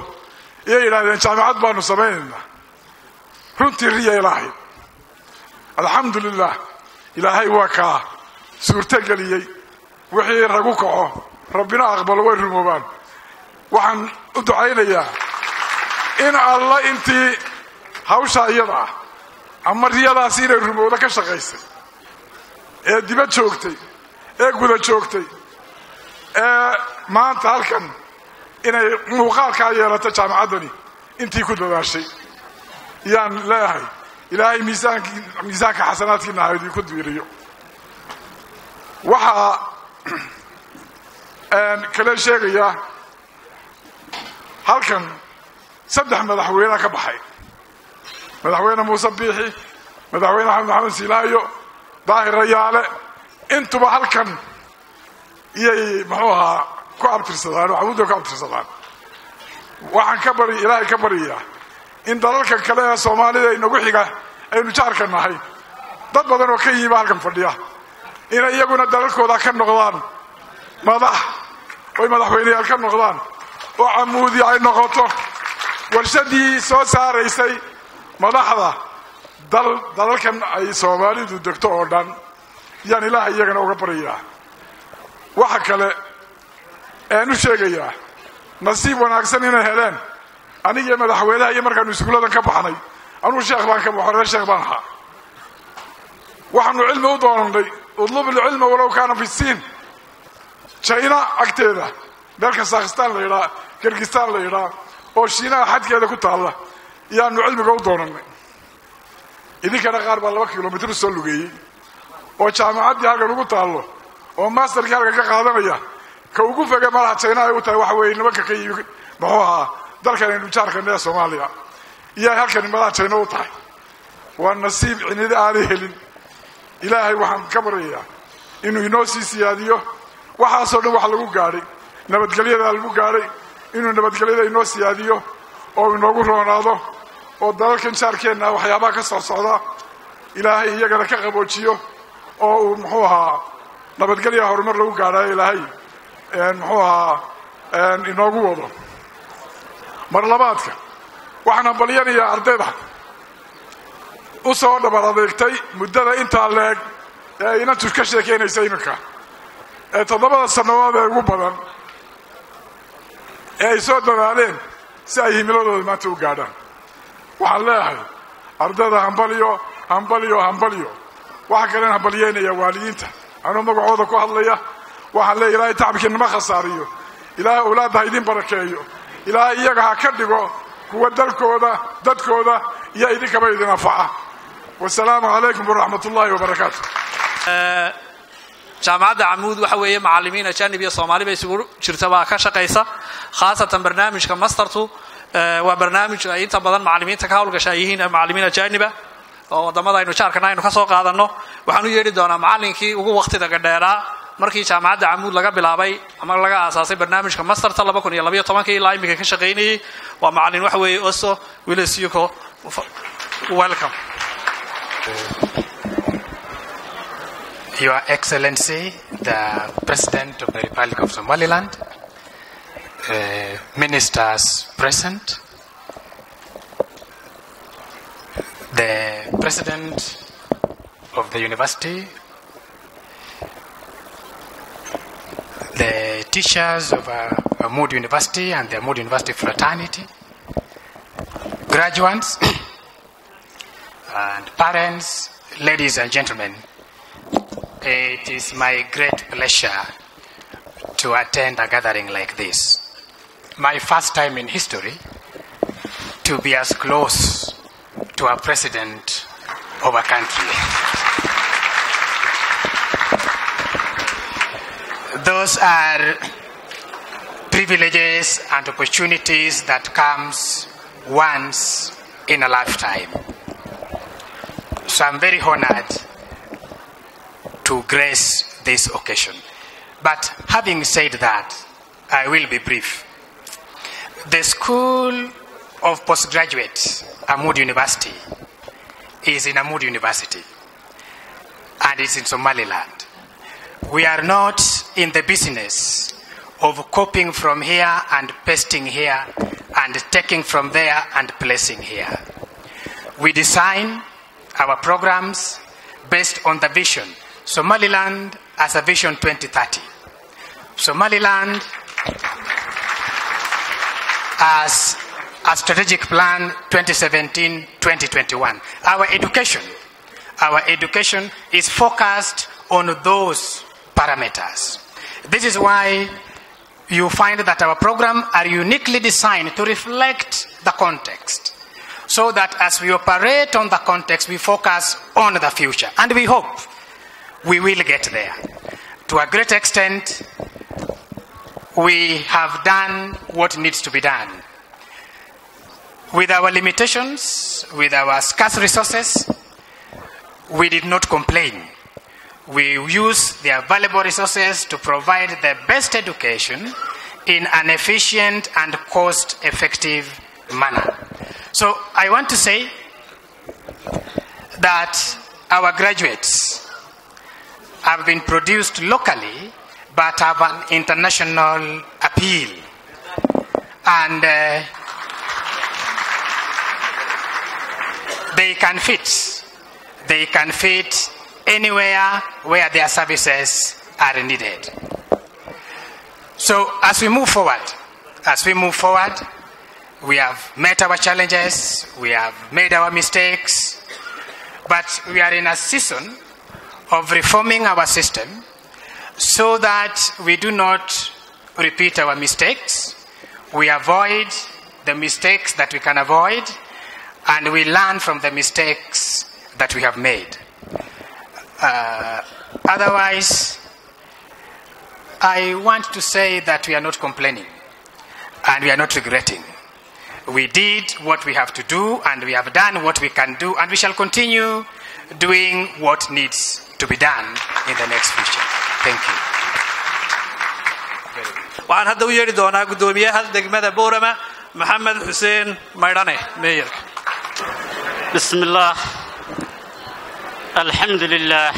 iyay yidhaahdeen jaamacad baanu samaynaynaa runtii riya ilaahay alxamdu lilah ilaahay waa kaa suurtogeliyey wixii ragu kaco rabbina aqbalo way rumoobaan waxaan u ducaynayaa in alla intii hawshaa iyada ah ama riyadaasi inay rumowdo ka shaqaysay ee dibad joogtay ee guda joogtay ee maanta halkan inay muuqaalkaa yeelato jaamacaddani intii ku dadaashay yaan leeyahay ilaahay miisaanka xasanaadkiina ha idinku diiriyo waxaa kale sheegaya halkan 3 madaxweyne ka baxay madaxweyne Muuse Biixi madaxweyne Axmed Maxamed Silaayo Daahir Rayaale intuba halkan iyay muxuu ahaa ku abtirsadaan waxaad ku abtirsadaan waxaan ka bari ilaahay ka bariyaa in dalalka kale ee Soomaalida inagu xiga aynu jaarka nahay dad badan oo ka yimid halkan fadhiya in iyaguna dalalkooda ka noqdaan madax oo madaxweynayaal ka noqdaan oo amuudi ay noqoto warshadii soo saaraysay madaxda dalalkan ay Soomaalidu degto oo dhan yaan ilaahay iyagana uga bariyaa waxa kale aanu sheegayaa nasiib wanaagsan inay heleen aniga madaxweynaha iyo markaan iskuuladan ka baxnay anuu sheekh baan ka baxay sheekh baan ahaa waxaanu cilmi u doonay udlub ilmu walaw kaana fi siin China agteeda dalka Kazakhstan la yiraahdo Kyrgyzstan la yiraahdo oo Shiinaha xadkeeda ku taala yaanu cilmiga u doonay idinkana qaar baa 2 kiiloomitir soo lugeeyay oo jaamacadii halkan ugu taalo oo masterka halkan ka qaadanaya ka ugu fogay malaha China ay u tahay wax weyn nimanka ka yimid muxuu ahaa dalkan aynu jaarka ee Soomaaliya iyo halkan malaha China u tahay waa nasiib inida aan helin ilaahay waxaan ka barayaa inuu inoo sii siyaadiyo waxa soo dhan wax lagu gaaray nabadgelyada lagu gaaray inuu nabadgelyada inoo siyaadiyo oo inoogu roonaado oo dalalkan jaarkeena waxyaabaha ka soo socda ilaahay iyagana ka qaboojiyo oo uu muxuu ahaa nabadgelyo horumar lagu gaaray ilaahay muxuu ahaa inoogu wado mar labaadka waxaan baliyanayaa ardayda u soo dhabar adeegtay muddada inta leeg ee ina ka sheekeynaysa iminka 7 sanadood ee ugu badan ee ay soo dadaaleen si ay himiladooda maanta u gaadhaan waxaan leeyahay ardayda hambaliyo waxa kale hambalyeynaya waalidiinta anoo magacooda ku hadlaya waxaan leeyahay ilaahay tacabkiina ma khasaariyo ilaahay awlaadda idin barakeeyo ilaahay iyaga ha ka dhigo kuwa dalkooda dadkooda iyo idinkaba idin anfaca والسلام عليكم ورحمة الله وبركاته jaamacadda Amuud waxa weeye macallimiin ajaanib iyo Soomaali bay isugu jirtaa ka shaqeysa khaasatan barnaamijka mastertu waa barnaamij ay inta badan macallimiinta ka hawlgasha yihiin macallimiin ajaaniba oo wadamada aynu jaarkana aynu ka soo qaadano waxaan u yeeri doonaa macallinkii ugu waqtiga dheeraa markii jaamacadda Amuud laga bilaabay ama laga aasaasay barnaamijka masterta 2012 ilaa imika ka shaqeynayay waa macallin waxa weeye Oso Wilesyuko welcome Your Excellency, the President of the Republic of Somaliland, ministers present, the President of the University, the teachers of Amoud University and the Amoud University fraternity, graduates, and parents, ladies and gentlemen, it is my great pleasure to attend a gathering like this. My first time in history to be as close to a president of a country. Those are privileges and opportunities that comes once in a lifetime. So I'm very honored to grace this occasion. But having said that, I will be brief. The School of Postgraduate, Amoud University, is in Amoud University, and it's in Somaliland. We are not in the business of copying from here and pasting here and taking from there and placing here. We design our programs based on the vision Somaliland as a Vision 2030. Somaliland as a strategic plan 2017-2021. Our education is focused on those parameters. This is why you find that our programs are uniquely designed to reflect the context. so that as we operate on the context, we focus on the future. And we hope we will get there. To a great extent, we have done what needs to be done. With our limitations, with our scarce resources, we did not complain. We used their valuable resources to provide the best education in an efficient and cost-effective manner. So I want to say that our graduates have been produced locally but have an international appeal. And they can fit anywhere where their services are needed. So as we move forward, we have met our challenges, we have made our mistakes, but we are in a season of reforming our system so that we do not repeat our mistakes, we avoid the mistakes that we can avoid, and we learn from the mistakes that we have made. Otherwise, I want to say that we are not complaining and we are not regretting. We did what we have to do and we have done what we can do, and we shall continue doing what needs to be done in the next future. Thank you. waxaan hadda u yeedhi doonaa guddoomiyaha degmada Boorama Maxamed Xuseen Maydhane meeyarka. بسم الله الحمد لله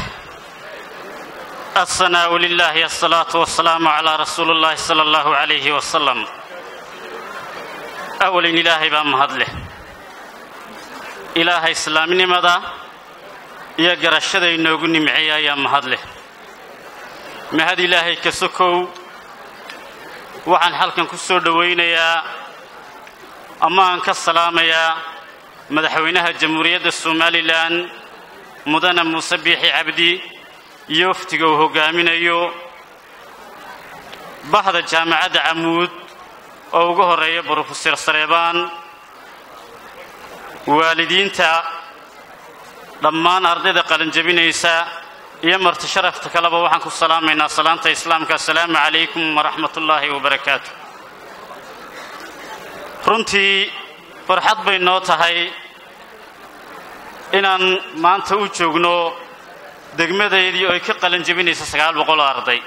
الثناء لله الصلاة والسلام على رسول الله صلى الله عليه وسلم. أول إلهي بمهدله إله إسلامي ماذا يقرأ الشذي نوغني معي يا مهدله مهد إلهي كسكو وعن حلقا كسور دوين يا أمان كالسلام يا مدحوينها الجمهورية الصومالي لان مدن مصبيح عبدي يفتقوه قامين بحض الجامعة عمود أو قهر بروفيسور سريبان والدين تا لما أرضي قلنجبين إيسا يمرت شرف تكلب وحنك السلام إن سلامة إسلامك السلام عليكم ورحمة الله وبركاته. runtii farxad bay noo tahay inaan maanta u joogno degmadeedii oo ay ka qalin jabinaysa 900 arday.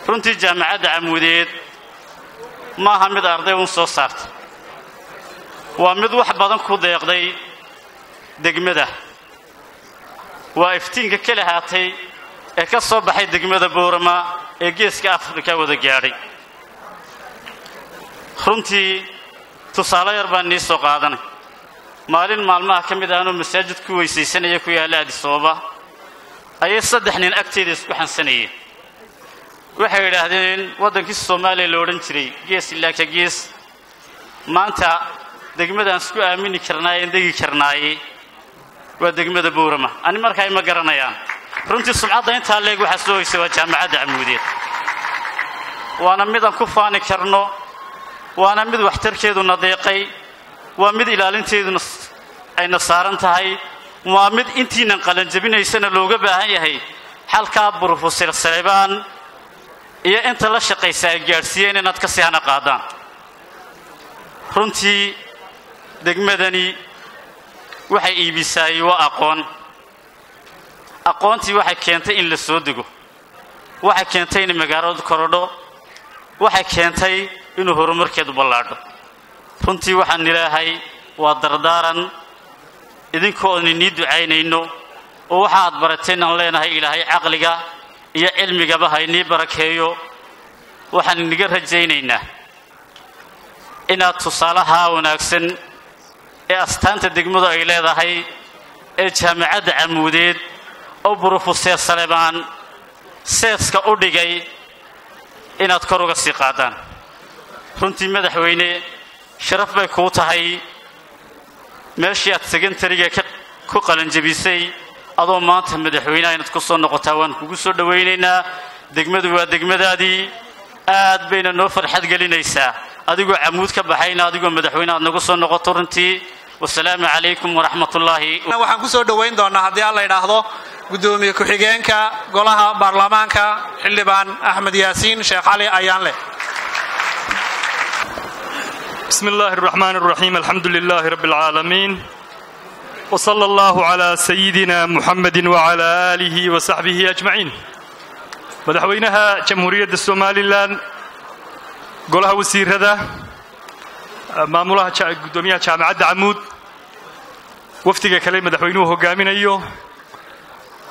runtii jaamacadda Camuudeed ma aha mid arday u soo saartay, waa mid wax badan ku deeqday degmada. waa iftiinka kala haatay ee ka soo baxay degmada Boorama ee geeska Afrika wada gaadhay. runtii tusaale yar baan nii soo qaadanay. maalin maalmaha ka mid aanu masaajid ku weysaysanaya ku yaala Addis Ababa ayay 3 nin agteeda isku xansanayeen. waxay yiraahdeen wadankii Soomaaliya la oran jiray gees ilaa ka gees maanta degmadaan isku aamini karnaa indagi karnaayay waa degmada Boorama. ani markaa ma garanayaan runtii subcada inta leeg waxa soo hoysay waa jaamacadda Camuudeed. waana mid aan ku faani karno, waana mid waxtarkeedu nadeeqay, waa mid ilaalinteeduna ayna saaran tahay, waa mid intiina qalan jabinaysana looga baahan yahay halka Professor Saleebaan iyo inta la shaqeysay gaarsiiyeen inaad ka sihana qaadaan. runtii degmadani waxay iibisay waa aqoontii waxay keentay in la soo digo, waxay keentay in magaaladu korodho, waxay keentay inuu horumarkeedu ballaadho. runtii waxaan ilaahay waa dardaaran idinkoo ni ducaynayno oo waxaad barateen aan leenahay ilaahay aqliga iyo cilmigaba haynii barakeeyo. waxaan inaga rajaynaynaa inaad tusaalaha wanaagsan ee astaanta degmadu ay leedahay ee jaamacadda Camuudeed oo Professor Saleebaan seeska u dhigay inaad kor uga sii qaadaan. runtii madaxweyne sharaf bay ku tahay meeshii aad secondary-ga ku qalan jabisay adoo maanta madaxweynaha inaad ku soo noqotaa. waan kugu soo dhawaynaynaa. degmadu waa degmadaadii, aad bayna noo farxad gelinaysaa adigoo Camuud ka baxayna adigoo madaxweynaha nagu soo noqoto. runtii والسلام عليكم ورحمة الله. waxaan ku soo dhaweyn doonaa haddii aan la yiraahdo gudoomiye ku-xigeenka golaha baarlamaanka xildhibaan Axmed Yaasiin Sheekh Cali Ayaanle. بسم الله الرحمن الرحيم الحمد لله رب العالمين وصلى الله على سيدنا محمد وعلى آله وصحبه أجمعين. مدحوينها جمهورية الصوماليلاند قولها وسير هذا مامولها قدوميها جامعة عمود وفتك كلمة مدحوينوه قامين أيوه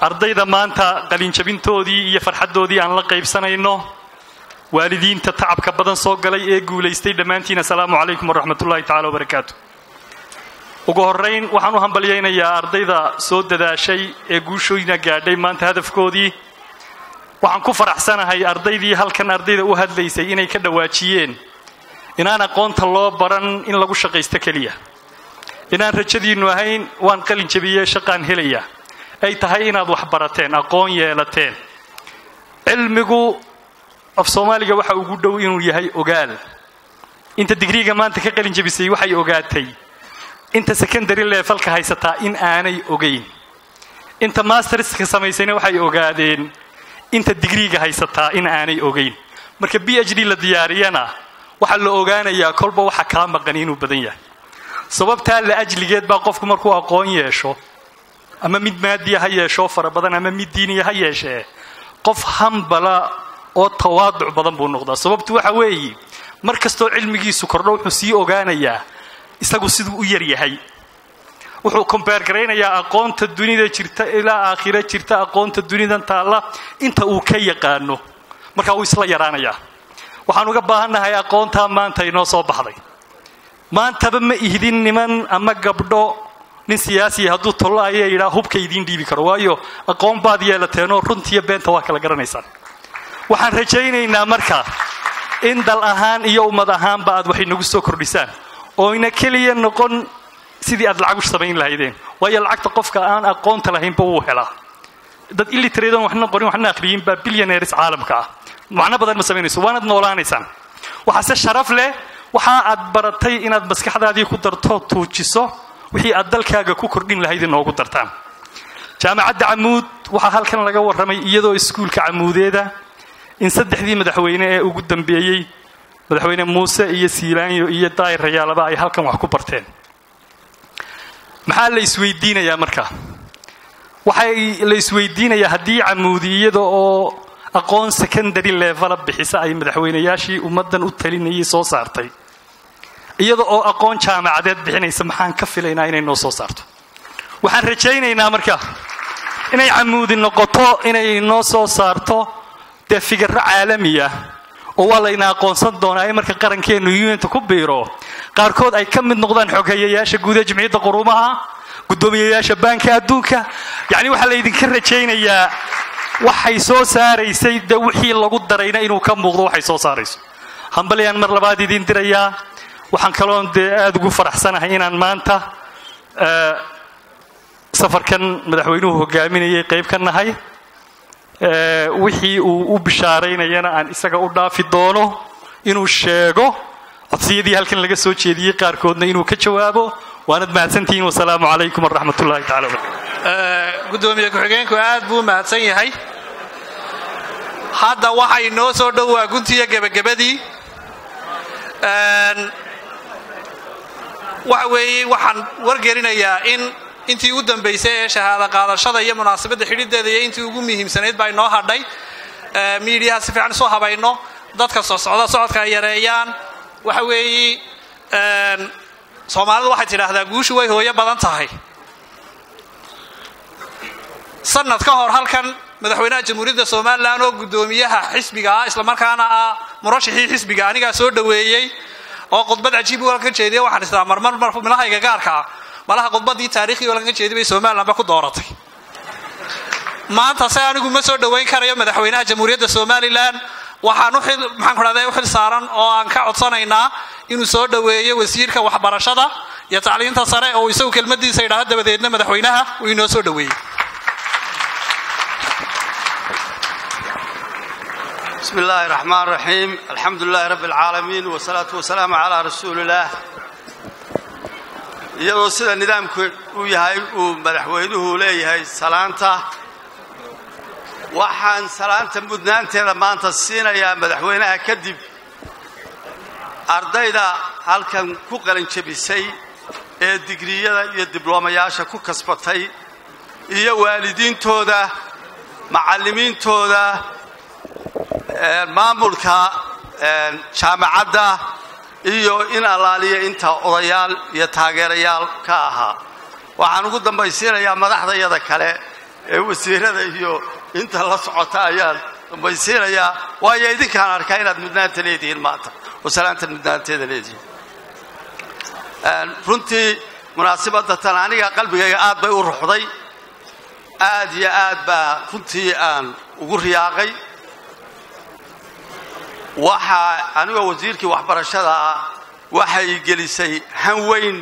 أرضي مانتا قلين شبنتودي يفرحدودي أن لقيب سنة إنه والدين تتعب كبدن صوق لي إيجو ليستي دمانتين السلام عليكم ورحمة الله تعالى وبركاته. وجهرين وحنو هم بليين يا أرضي ذا صوت ذا شيء إيجو شو ينجا دايما هدف كودي وحن كفر أحسن هاي أرضي ذي هل كان أرضي ذا وهد ليس إني كده واتشين إن أنا قنت الله برن إن لقوا شقة استكلية إن أنا رجدي نوهين وان قلين شبيه شقان هلية أي تهين أضو حبرتين أقون يالتين علمكو af Soomaaliga waxa ugu dhow inuu yahay ogaal inta digriga maanta ka qalin jabisay waxay ogaatay inta secondary level ka haysata in aanay ogeyn inta masters ka samaysayna waxay ogaadeen inta digriga haysata in aanay ogeyn marka PhD la diyaariyana waxa la ogaanayaa kolba waxa ka maqan inuu badan yahay sababta la ajligeed baa qofku markuu aqoon yeesho ama mid maadi ah yeesho fara badan ama mid diini ah yeeshe qof hambala oo tawaaduc badan buu noqdaa sababtu waxa weeye markastoo cilmigiisu kordho wuxuu sii ogaanayaa isagu siduu u yar yahay wuxuu compare gareynayaa aqoonta dunida jirta ilaa aakhira jirta aqoonta dunidan taala inta uu ka yaqaano marka uu isla yaraanayaa waxaan uga baahanahay aqoonta maanta inoo soo baxday maanta ma ihdin niman ama gabdho nin siyaasi hadduu tolaayo ilaa hubka idin dhiibi karo waayo aqoon baad yeelateen oo runtii beenta waa kala garanaysaan waxaan rajaynaynaa marka in dal ahaan iyo ummad ahaanba aad wax inagu soo kordhisaan oo ina kaliya noqon sidii aad lacag u samayn lahaydeen waayo lacagta qofka aan aqoonta lahaynba wuu helaa dad illiterate waxna qorin waxna akhriyin ba billionaires caalamka ah macna badan ma samaynayso waanad noolaanaysaan waxaase sharaf leh waxa aad baratay inaad maskaxdaadii ku darto tuujiso wixii aad dalkaaga ku kordhin lahaydeen noogu dartaan jaamacadda Amuud waxa halkan laga waramay iyadoo iskuulka Amuudeeda in saddexdii madaxweyne ee ugu dambeeyay madaxweyne Muuse iyo Siilaanyo iyo Daayir Rayaalaba ay halkan wax ku barteen maxaa la isweydiinayaa marka waxay la isweydiinayaa haddii Amuudiyada oo aqoon secondary level bixisa ay madaxweynayaashii ummadan u talinayay soo saartay iyada oo aqoon jaamacadeed bixinaysa maxaan ka filaynaa inay noo soo saarto waxaan rajaynaynaa marka inay Amuudi noqoto inay noo soo saarto de fikir caalamiya oo walayna aqoonsan doonaa marka qarankeenu UN-ta ku biiro qaarkood ay ka mid noqdaan xogeeyayaasha guud ee jamciyadda quruumaha gudoomiyayaasha banka adduunka yaani waxa la idin ka rajaynayaa waxay soo saaraysay de wixii lagu darayna inuu ka muuqdo waxay soo saarayso hambaliyaan mar labaad idin dirayaa waxaan kaloon de aad ugu faraxsanahay inaan maanta safarkan madaxweynuhu hogaaminayay qayb ka nahay wixii uu u bishaareynayana aan isaga u dhaafi doono inuu sheego codsiyadii halkan laga soo jeediyay qaarkoodna inuu ka jawaabo waanad mahadsantihiin wasalaamu calaykum waraxmatullaahi tacaala gudoomiye ku-xigeenku aad buu mahadsan yahay hadda waxay noo soo dhowaa guntiya gebagabadii waxa weeye waxaan wargelinayaa in intii ugu dambaysay ee shahaada qaadashada iyo munaasabadda xidhideeda iyo intii ugu muhiimsanayd baa inoo hadhay miidiyaha si fiican soo habayno dadka socodka ay yareeyaan waxa weeye Soomaalidu waxay tidhaahdaa guushu way hooyo badan tahay sanad ka hor halkan madaxweynaha jamhuuriyadda Soomaaliland oo gudoomiyaha xisbiga isla markaana murashixii xisbiga aniga soo dhaweeyay oo khudbad cajiib ah ka jeediyay waxaan isla marmar milahayga gaarka malaha khudbadii taariikhiga oo laga jeediyay Soomaaliland ba ku dooratay maanta se anigu ma soo dhaweyn karayo madaxweynaha jamhuuriyadda Soomaaliland waxaan ku raadayay xil saaran oo aan ka codsanaynaa inuu soo dhaweeyo wasiirka waxbarashada iyo tacliinta sare oo isagu kelmadiisa yiraahdo dabadeedna madaxweynaha uu inoo soo dhaweeyay بسم الله الرحمن الرحيم الحمد لله رب العالمين والصلاة والسلام على رسول الله iyadoo sida nidaamku uu yahay uu madaxweynuhu leeyahay salaanta waxaan salaanta mudnaanteeda maanta siinayaa madaxweynaha kadib ardayda halkan ku qalin jabisay ee digriyada iyo diblomayaasha ku kasbatay iyo waalidiintooda macallimiintooda maamulka jaamacadda iyo in allaaliya inta odayaal iyo taageerayaal ka ahaa waxaan ugu dambaysiinayaa madaxdayada kale ee wasiirada iyo inta la socota ayaan dambaysiinayaa waayo idinkaan arkaa inaad mudnaanta leedihiin maanta oo salaanta mudnaanteeda leedihiin runtii munaasabadda tan aniga qalbigayga aad bay u ruxday aad iyo aad baa runtii aan ugu riyaaqay waxaa anigoo wasiirkii waxbarashada ah waxay gelisay han weyn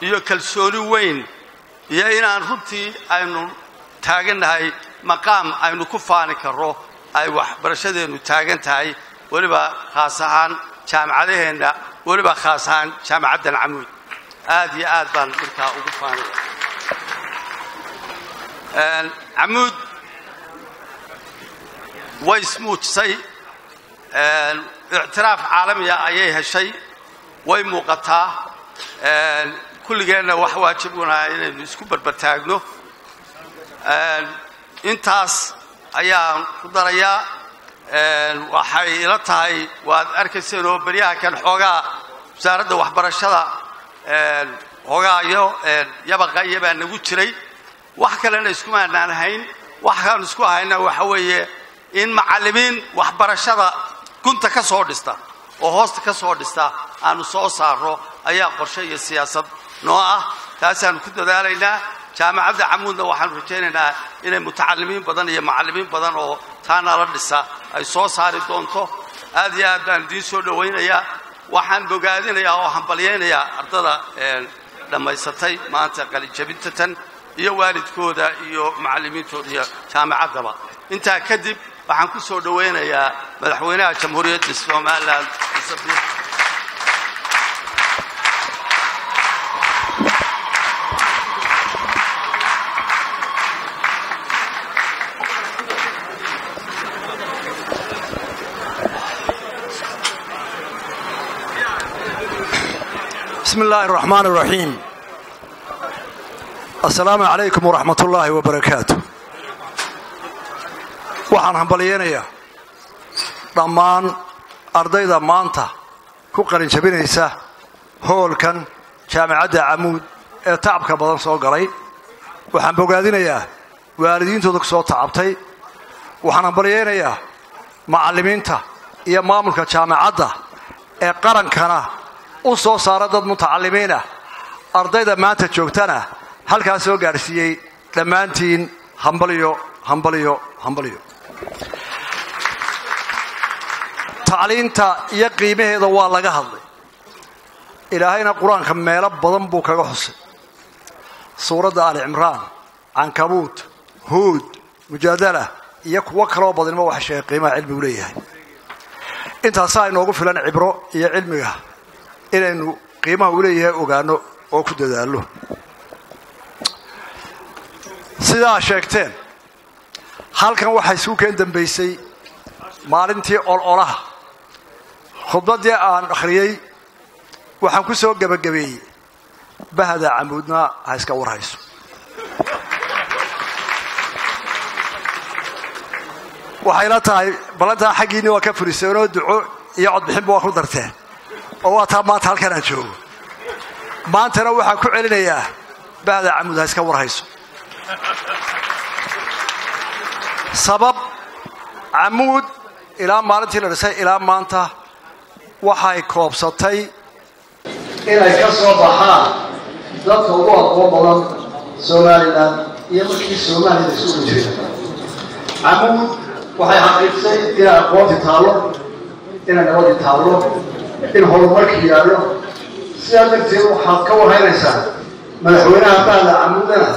iyo kalsooni weyn iyo inaan runtii aynu taagannahay maqaam aynu ku faani karro ay waxbarashadeennu taagan tahay weliba khaas ahaan jaamacadaheenna weliba khaas ahaan jaamacaddan camuud aad iyo aad baan markaa ugu faanaya camuud way ismuujisay ictiraaf caalamiya ayay heshay way muuqataa kulligeenna wax waajibunaa inaynu isku barbartaagno intaas ayaan ku darayaa waxay ila tahay waad arkayseen oo beryaha kan xoogaa wasaaradda waxbarashada xoogaa iyo yabaqa iyabaa nagu jiray wax kalena iskumaanaan hayn waxaan isku hayna waxa weeye in macallimiin waxbarashada gunta ka soo dhista oo hoosta ka soo dhista aanu soo saarro ayaa qorshe iyo siyaasad noo ah taasaanu ku dadaalaynaa jaamacadda camuudna waxaanu rajaynaynaa inay mutacallimiin badan iyo macallimiin badan oo taana la dhisa ay soo saari doonto aad iyo aad baan idiin soo dhowaynayaa waxaan bogaadinayaa oo hambalyaynayaa ardada dhammaysatay maanta qalinjabinta tan iyo waalidkooda iyo macallimiintooda iyo jaamacaddaba intaa kadib waxaan ku soo dhowaynayaa madaxweynaha jamhuuriyadda somalilan بسم الله الرحمن الرحيم السلام عليكم ورحمة الله وبركاته waxaan hambalyeynaya dhammaan ardayda maanta ku qalin jabinaysa hoolkan jaamacadda camuud ee tacabka badan soo galay waxaan bogaadinayaa waalidiintooda ku soo tacabtay waxaan hambalyeynayaa macallimiinta iyo maamulka jaamacadda ee qarankana u soo saara dad mutacallimiin ah ardayda maanta joogtana halkaas soo gaarsiiyey dhammaantiin hambalyo hambalyo hambalyo tacliinta iyo qiimaheeda waa laga hadlay ilaahayna qur-aanka meelo badan buu kaga xusay suuradda ali cimraan cankabuut huud mujaadala iyo kuwo kaloo badinma waxa sheegay qiimaha cilmigu leeyahay intaasaa inoogu filan cibro iyo cilmiga inaynu qiimaha uu leeyahay ogaano oo ku dadaallo sidaa sheegteen halkan waxaa isugu keen dambaysay maalintii ololaha khudbaddii aan akhriyey waxaan ku soo gebagabeeyey bahda camuudna ha iska warhayso waxayla tahay ballantaa xaggiinni waa ka furiseenoo duco iyo codbixinba waa ku darteen oo waa taa maanta halkan aan joogo maantana waxaan ku celinayaa bahda camuud ha iska warhayso sabab camuud ilaa maalintii la dhisay ilaa maanta waxay koobsatay inay ka soo baxaan dadka ugu aqoon badan somalilan iyo markii soomaalida isu uga jirta camuud waxay xaqiijisay inay aqoonti taallo inay nabadii taallo in horumarkii yaallo sidaa darteed waxaad ka warhaynaysaa madaxweynaha bahda camuudana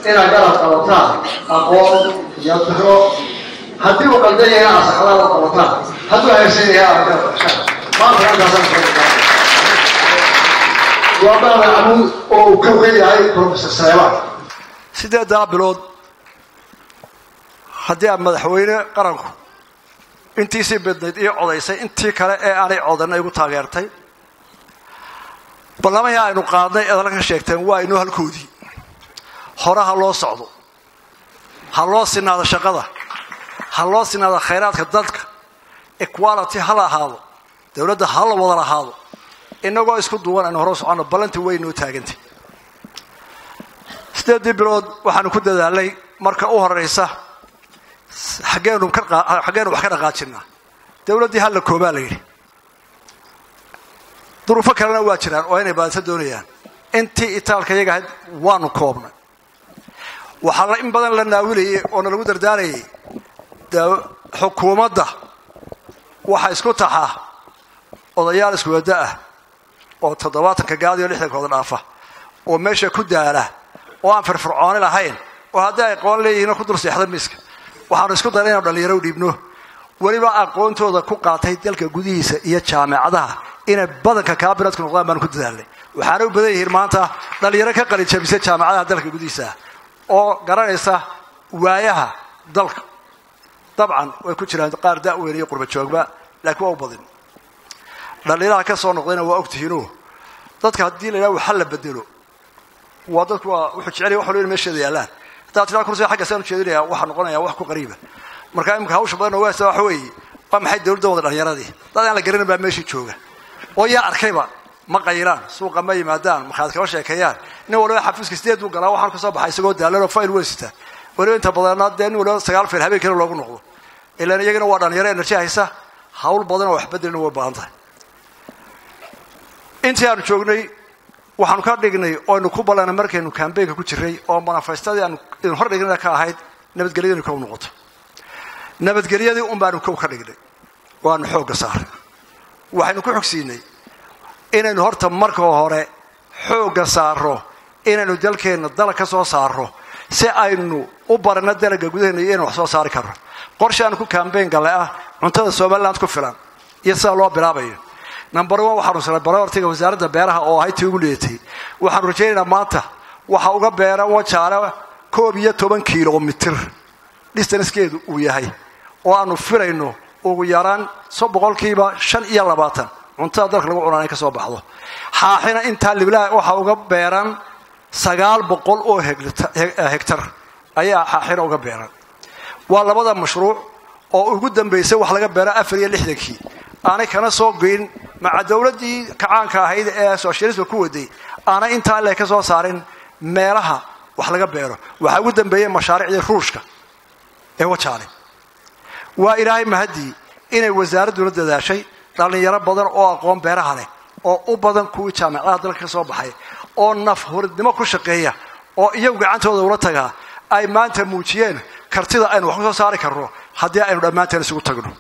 inaad garab qabataan aqoon iyo tiro haddii uu qaldan yahay inaad saxdaa la qabataan hadduu haysan yahay aad garab gashaan maanta halkaasaan وأبانا عمود وكوكي هاي بروفيسور سليمان سيدة دابلود هدي مدحوينه قرنكو intii si badneed iyo codaysay intii kale ee aanay codanay ugu taageertay ballamaya aynu qaadnay ee dalka sheegteen waa inuu halkoodii horaha loo socdo ha loo sinaado shaqada ha loo sinaado khayraadka dadka equality ha la ahaado dawladda ha la wada lahaado inagoo isku duwan aynu hore socono ballanti weyn oo taagantay sideedii bilood waxaanu ku dadaalay marka u horeysa xageenu wax ka dhaqaajinaa dawladdii hal la koobaa la yidhi duruufo kalena waa jiraan oo inay baadisa doonayaan intii itaalka iyaga ahayd waanu koobnay waxaa in badan la naawilayay oo nalagu dardaarayay xukuumadda waxa isku taxaa odayaal isku wada ah oo 70 gaadiyo 60 kooda dhaafa oo meesha ku daala oo aan firfircoon lahayn oo hadda ay qoon leeyihiin ku dul seexda miiska waxaan isku daray inaan dhalinyaro u dhiibno waliba aqoontooda ku qaatay dalka gudihiisa iyo jaamacadaha inay badanka kaabiradku noqdaan baan ku dadaalnay waxaana u badan yihiin maanta dhalinyaro ka qalin jabisay jaamacadaha dalka gudihiisa oo garanaysa waayaha dalka dabcan way ku jiraan qaar da'weyn iyo qurba joogba laakiin waa u badan dhalinyaraha ka soo noqdayna waa ogtihiinoo dadka haddii la yidhaha waxa la bedelo waa dadku waa wuxuu jecel yahay wax walba meesheeda yaalaan hadaa tiraa kursiga xagga saan u jeedinayaa waxaa noqonayaa wax ku qariiba markaa imika hawsha badan oo waasa waxa weeye waa maxay dawladda wada dhalinyaradii dad aan la garanin baa meeshii jooga oo yaa arkayba ma qayilaan suuqa ma yimaadaan maxaad kala sheekeeyaan nin waliba xafiiska sideed uu galaa waxaan ka soo baxay isagoo daalano fayl weysita waliba inta badanna deen waliba 9 fayl habeen kale loogu noqdo ilaa iyagana waa dhalinyaro energy haysa hawl badan oo wax bedelina way baahan tahay intii aanu joognay waxaanu ka dhignay oo aynu ku ballanay markaynu campaignka ku jiray oo manifestadii aanu hor dhignay ka ahayd nabadgelyadu ka noqoto nabadgelyadii baanu ka dhignay waanu xoogga saaray waxaynu ku xogsiinay inaynu horta marka hore xoogga saaro inaynu dalkeena dal ka soo saaro si aynu u barano dalka gudaheena inaynu wax soo saari karno qorshe aan ku campaign galay ah cuntada Soomaaliland ku filan iyo sida loo bilaabayo number 1 waxaanu soo barnaamijka wasaaradda beeraha oo ay tii ugu leeytay waxaan rajaynaynaa maanta waxa uga beera wajaale 12 kiiloomitir distance-keedu uu yahay oo aanu firayno ugu yaraan 5% cuntada dalka lagu cunaanay ka soo baxdo xaaxina inta liblaa waxa uga beeran 900 oo hektar ayaa xaaxina uga beeran waa labada mashruuc oo ugu dambeysay wax laga beera 64 aanay kana soo geyn maca dawladii kacaanka ahayd ee socialism ku waday aanay inta le ka soo saarin meelaha wax laga beero waxa ugu dambeeyay mashaariicda ruushka ee wajaale waa ilaahay mahadi inay wasaaraddu la dadaashay dhalinyaro badan oo aqoon beeraha leh oo u badan kuwii jaamacadaha dalka ka soo baxay oo naf hurdnimo ku shaqeeya oo iyagu gacantooda ula tagaa ay maanta muujiyeen kartida aynu wax soo saari karno haddii aynu dhammaanteen isugu tagno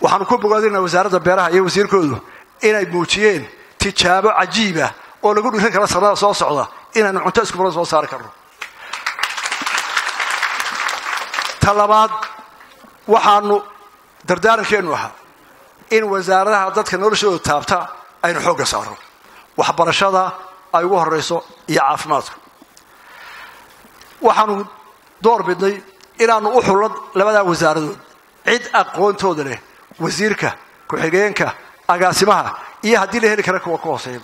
waxaanu ku bogaadinaa wasaaradda beeraha iyo wasiirkoodu inay muujiyeen tijaabo cajiiba oo lagu dhirin karo sanada soo socda inaynu cunto isku badan soo saari karno talabaad waxaanu dardaarankeenu ahaa in wasaaradaha dadka noloshooda taabta aynu xoogga saarno waxbarashada ay ugu horeyso iyo caafimaadku waxaanu door bidnay inaanu u xulno labada wasaaradood cid aqoontooda leh wasiirka ku-xigeenka agaasimaha iyo haddii la heli kara kuwa ku hooseeya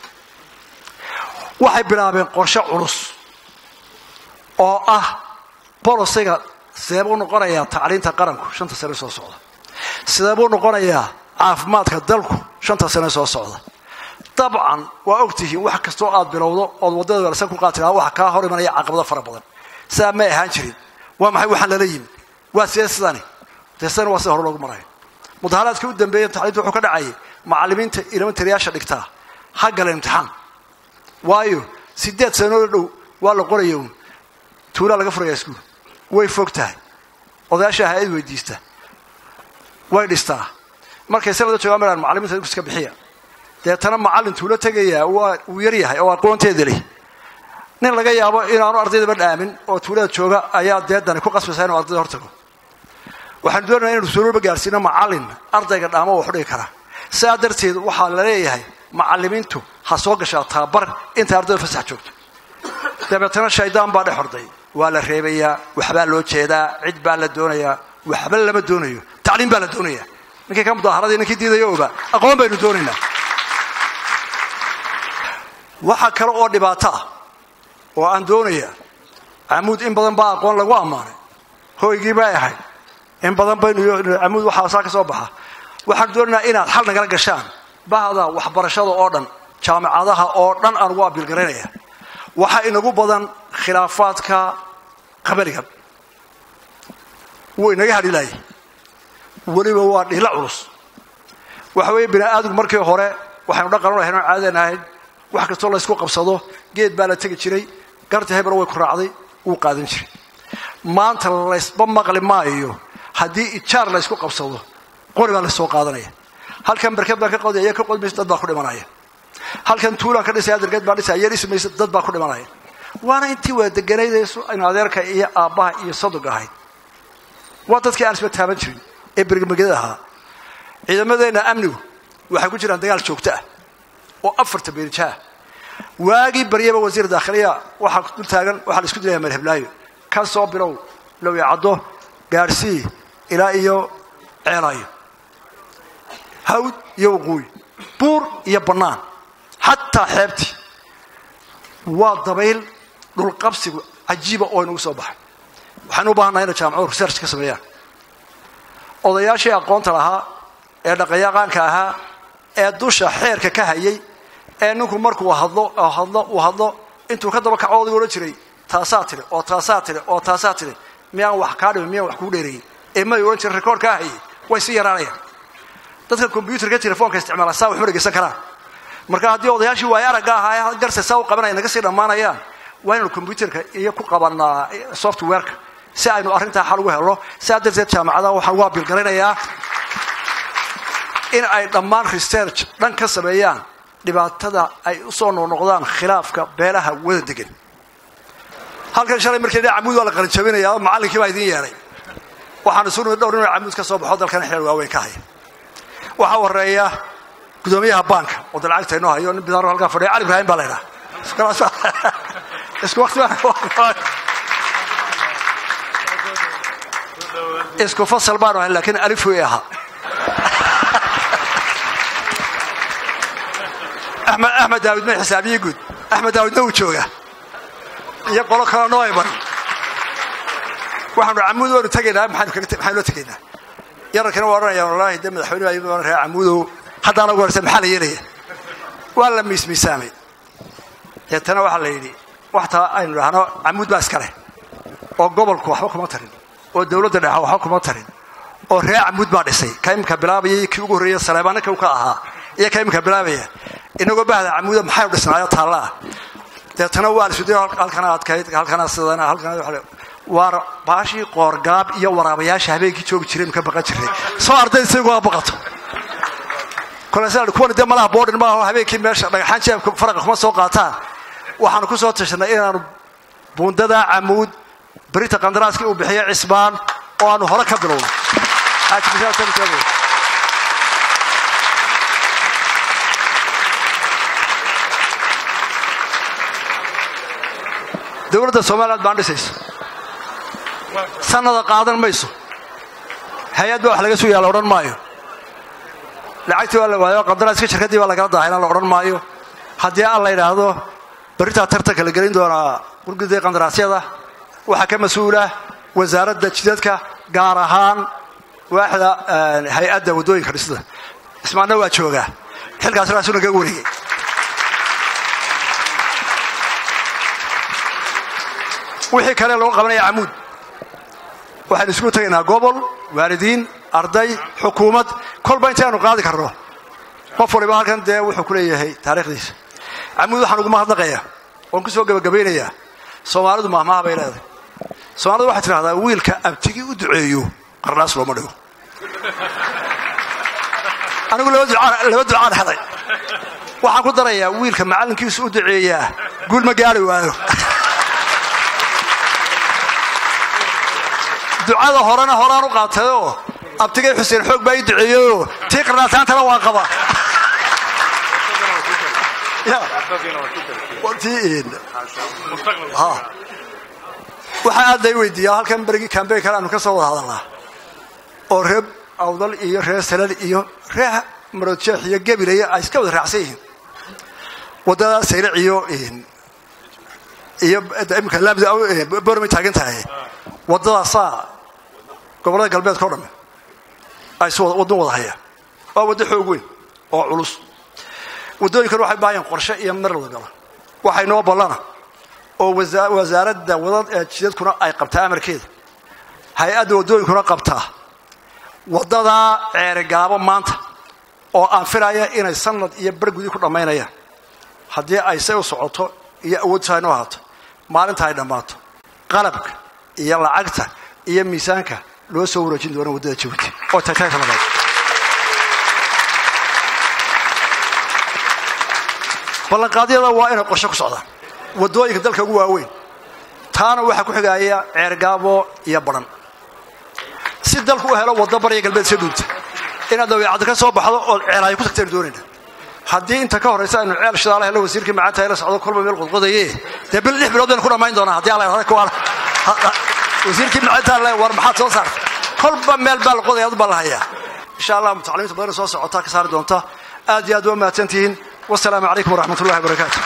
waxay bilaabeen qorshe culus oo ah bolosiga sidee buu noqonayaa tacliinta qaranku 5 sano soo socda sidee buu noqonayaa caafimaadka dalku 5 sano soo socda dabcan waa ogtihiin wax kastoo aad bilowdo oo wadada wanaagsan ku qaataa waxa ka hor imanaya caqabado fara badan saa ma ahaan jirin waa maxay waxaan la leeyahay waa siyaasadani taasina waa hor loogu maray mudaharaadkii u dambeeyay tacliinta wuxuu ka dhacay macallimiinta elementary-yaasha dhigtaa ha galeen imtixaan waayo 8 sano dhow waa la qorayo tuula laga furayaa iskuul way fogtahay odaasha hay'ad weydiista way dhistaa markay sanad joogaan maraan macallimiinta iska bixiya deetana macallin tuula tagaya waa uu yar yahay oo aqoonteeda leh nin laga yaabo inaanu ardayda dhaamin oo tuulada jooga ayaa deedan ku qasbaysaa inuu ardayda hortago waxaan doonayaa inuu suulo gaarsiino macallin ardayga dhaamo wax dhigi kara saa darteed waxa la leeyahay macallimiintu ha soo gashaa tababar inta ardayda fasax joogto dabeetana shaydaan baa dhex horday waa la reebayaa waxbaa loo jeedaa cid baa la doonayaa waxba lama doonayo tacliim baa la doonayaa ninkii ka mudaaharadii ninkii diidayooba aqoon baynu doonaynaa waxa kale oo dhibaato ah oo aan doonaya camuud in badan baa aqoon lagu ammaanay hooygii bay ahayd in badan baynu camuud waxaa saa ka soo baxa waxaan doonaynaa inaad xal nagala gashaan bahda waxbarashada oo dhan jaamacadaha oo dhan aan ugu abiilgaraynaya waxaa inagu badan khilaafaadka qabaliga wuu inaga hadhilaayay weliba waa dhila culus waxa weeye bini aadamku markii hore waxaynu dhaqan u lahayn oo caadeen ahayd wax kastoo la isku qabsado geed baa la tegi jiray garta hebel way ku raacday wuu qaadan jiray maanta laysba maqli maayo haddii ijaar la isku qabsado qori baa la soo qaadanaya halkan barkad baan ka qodaya ka qodmaysa dad baa ku dhimanaya halkan tuulaan ka dhisaya dargeed baa dhisaya dhismaysa dad baa ku dhimanaya waana intii waa deganaydayso aynu adeerka iyo aabbaha iyo sadog ahayd waa dadkii aan isba taaban jirin ee bergmagada ahaa ciidamadeenna amnigu waxay ku jiraan dagaal joogto ah oo 4 beerjaa waagii baryaba wasiir daakhiliya waxa dul taagan waxa la isku dilayaa marhablaayo ka soo bilow low yacdo gaarsii ilaa iyo ceelaayo hawd iyo waqooyi buur iyo bannaan xataa xeebtii waa dabayl dhul qabsigu cajiiba oo inagu soo baxay waxaan u baahanahay in jaamacadu research ka sameeyaan odayaashii aqoonta lahaa ee dhaqayaqaanka ahaa ee dusha xeerka ka hayay ee ninku markuu hadlo intuu ka daba kaco odaygoo la jiray taasaa tiri miyaan wax kaa dhimin miyaan wax kuu dheereeyey ee may ohan jiray rekoord kaa hayay way si yaraanayaan dadka combyuutarka telefoonka isticmaala saa waxma dhegeysan karaan marka haddii odayaashii waay aragga ahaa garse saa u qabanaya naga sii dhammaanayaan waa inaynu combyuutarka iyo ku qabanaa softwareka si aynu arrintaa xal ugu helno saa darteed jaamacadaha waxaan ugu abiilgaraynayaa in ay dhammaan research dhan ka sameeyaan dhibaatada ay u soo noqnoqdaan khilaafka beelaha wada degan halkan shalay markii camuud waa la qalinjabinayaa macallinkii baa idin yeeray waxaan isugu dhowr inuu camuud ka soo baxo dalkan xeer waaweyn ka haya waxa wareeya gudoomiyaha banka oo lacagta inoo hayo nin bidaaro halka fadhiya Ali Ibrahim baa leeyahay isku waqti isku fasal baan ahay laakiin alif way ahaa أحمد داود ما حسابي يقول أحمد داود نو شوقه يقول كلا نويبا وحنا عمود ورتجينا محل تجينا يرى كانوا ورانا يا والله دم الحلوة يقولون عمود حتى أنا قلت محل يريه ولا ميس سامي يتنوع على وحتى أين رهنا عمود باسكره وقبل كوحكم مطرين والدولة ده وحكم مطرين ورها عمود بعدسي كايم كبلابي كيوجو ريا سلامنا كوكاها يا كايم كبلابي inagu baahda camuuda maxay u dhisnaayo taallaa deetana waa la suudiyo halkan sidana halkan waa baashi qoorgaab iyo waraabayaasha habeenkii joogi jireen ka baqan jiray soo arday isagoo baqato kolaasal kuwan de malaha boodin ma aha habeenkii meesha dhagaxan jeebka faraqa kuma soo qaataan waxaan ku soo tashanay inaan buundada camuud بريتا قندراسكي وبحية عسبان وأنو هركب دلون دولة الصوماليات باندسيس سنة قادر ميسو هيا دو أحلى سويا لوران مايو لعيت ولا ويا قندراسكي شركتي ولا قرض هنا لوران مايو هدي الله يرهدو بريتا ترتك اللي قرين دورا ورقدي قندراسية ده وحكم مسؤولة وزارة دجدتك قارهان واحدة هيئة ودوين خريصة اسمعنا واتشوقة حلقة أسرع سنة قولي وحي كان لو قبنا يا عمود waxaan isku tagnaa gobol waalidiin arday xukuumad kolba intaanu qaadi karno qof waliba halkan de wuxuu ku leeyahay taariikhdiisa amuud waxaan ugu mahadnaqayaa oo ku soo gabagabeynayaa Soomaalidu maahmaha bay leedahay Soomaalidu waxay tiraahdaa wiilka abtigi u duceeyo qarnaas looma dhigo anigu laba ducaan haday waxaan ku darayaa wiilka macalinkiisu u duceeyaa guul ma gaari waayo ducada horaan u qaatayo abtigay Xuseen xoog bay duceeyo tii qarnaataantana waa qaba ya wartiin ha waxa aad ay weydiiyaa halkan barigi campaign kale aanu ka soo wada hadalnaa oo reeb awdal iyo reer salal iyo reer maroojeex iyo gabilay ay iska wada raacsan yihiin wadada sayrac iyo imka laabda bormi taagan tahay wadadaasa gobolada galbeedka oo dhan ay soo waddo wada haya waa waddo xoog weyn oo culus waddooyinkan waxay baahayaan qorshe iyo mar la galo waxay noo ballana oo wasaaradda wadada jidadkuna ay qabtaa amarkeeda hay-adda waddooyinkuna qabtaa waddada ceerigaabo maanta oo aan filaya inay sanad iyo bar gudi ku dhammaynayaan haddii ay say u socoto iyo awoodtahay noo ahaato maalinta ay dhammaato qalabka iyo lacagta iyo miisaanka loo soo wareejin doona waddada jabuuti oo tagtaagta labaad ballanqaadyada waa inay qorshe ku socdaan waddooyinka dalka ugu waaweyn taana waxaa ku xigaaya ceergaabo iyo baran si dalku u helo waddo bariya galbeed soo dhuunta inaad dabeecadda ka soo baxdo oo ceelaayo ku tagteen doonayna haddii inta ka horraysa aynu ceel shidaala helo wasiirkii macaanta la socdo kolba meel qodqodaye dee bil 6 bilood baynu ku dhammayn doonaa haddii alla yidhahdo kuwaana wasiirkii macaanta le war maxaad soo saartay kolba meel baa la qodaya ad baa la hayaa insha allah mutacalimiinta badan soo socotaa ka saari doonta aad iyo aad waa mahadsantihiin والسلام عليكم ورحمة الله وبركاته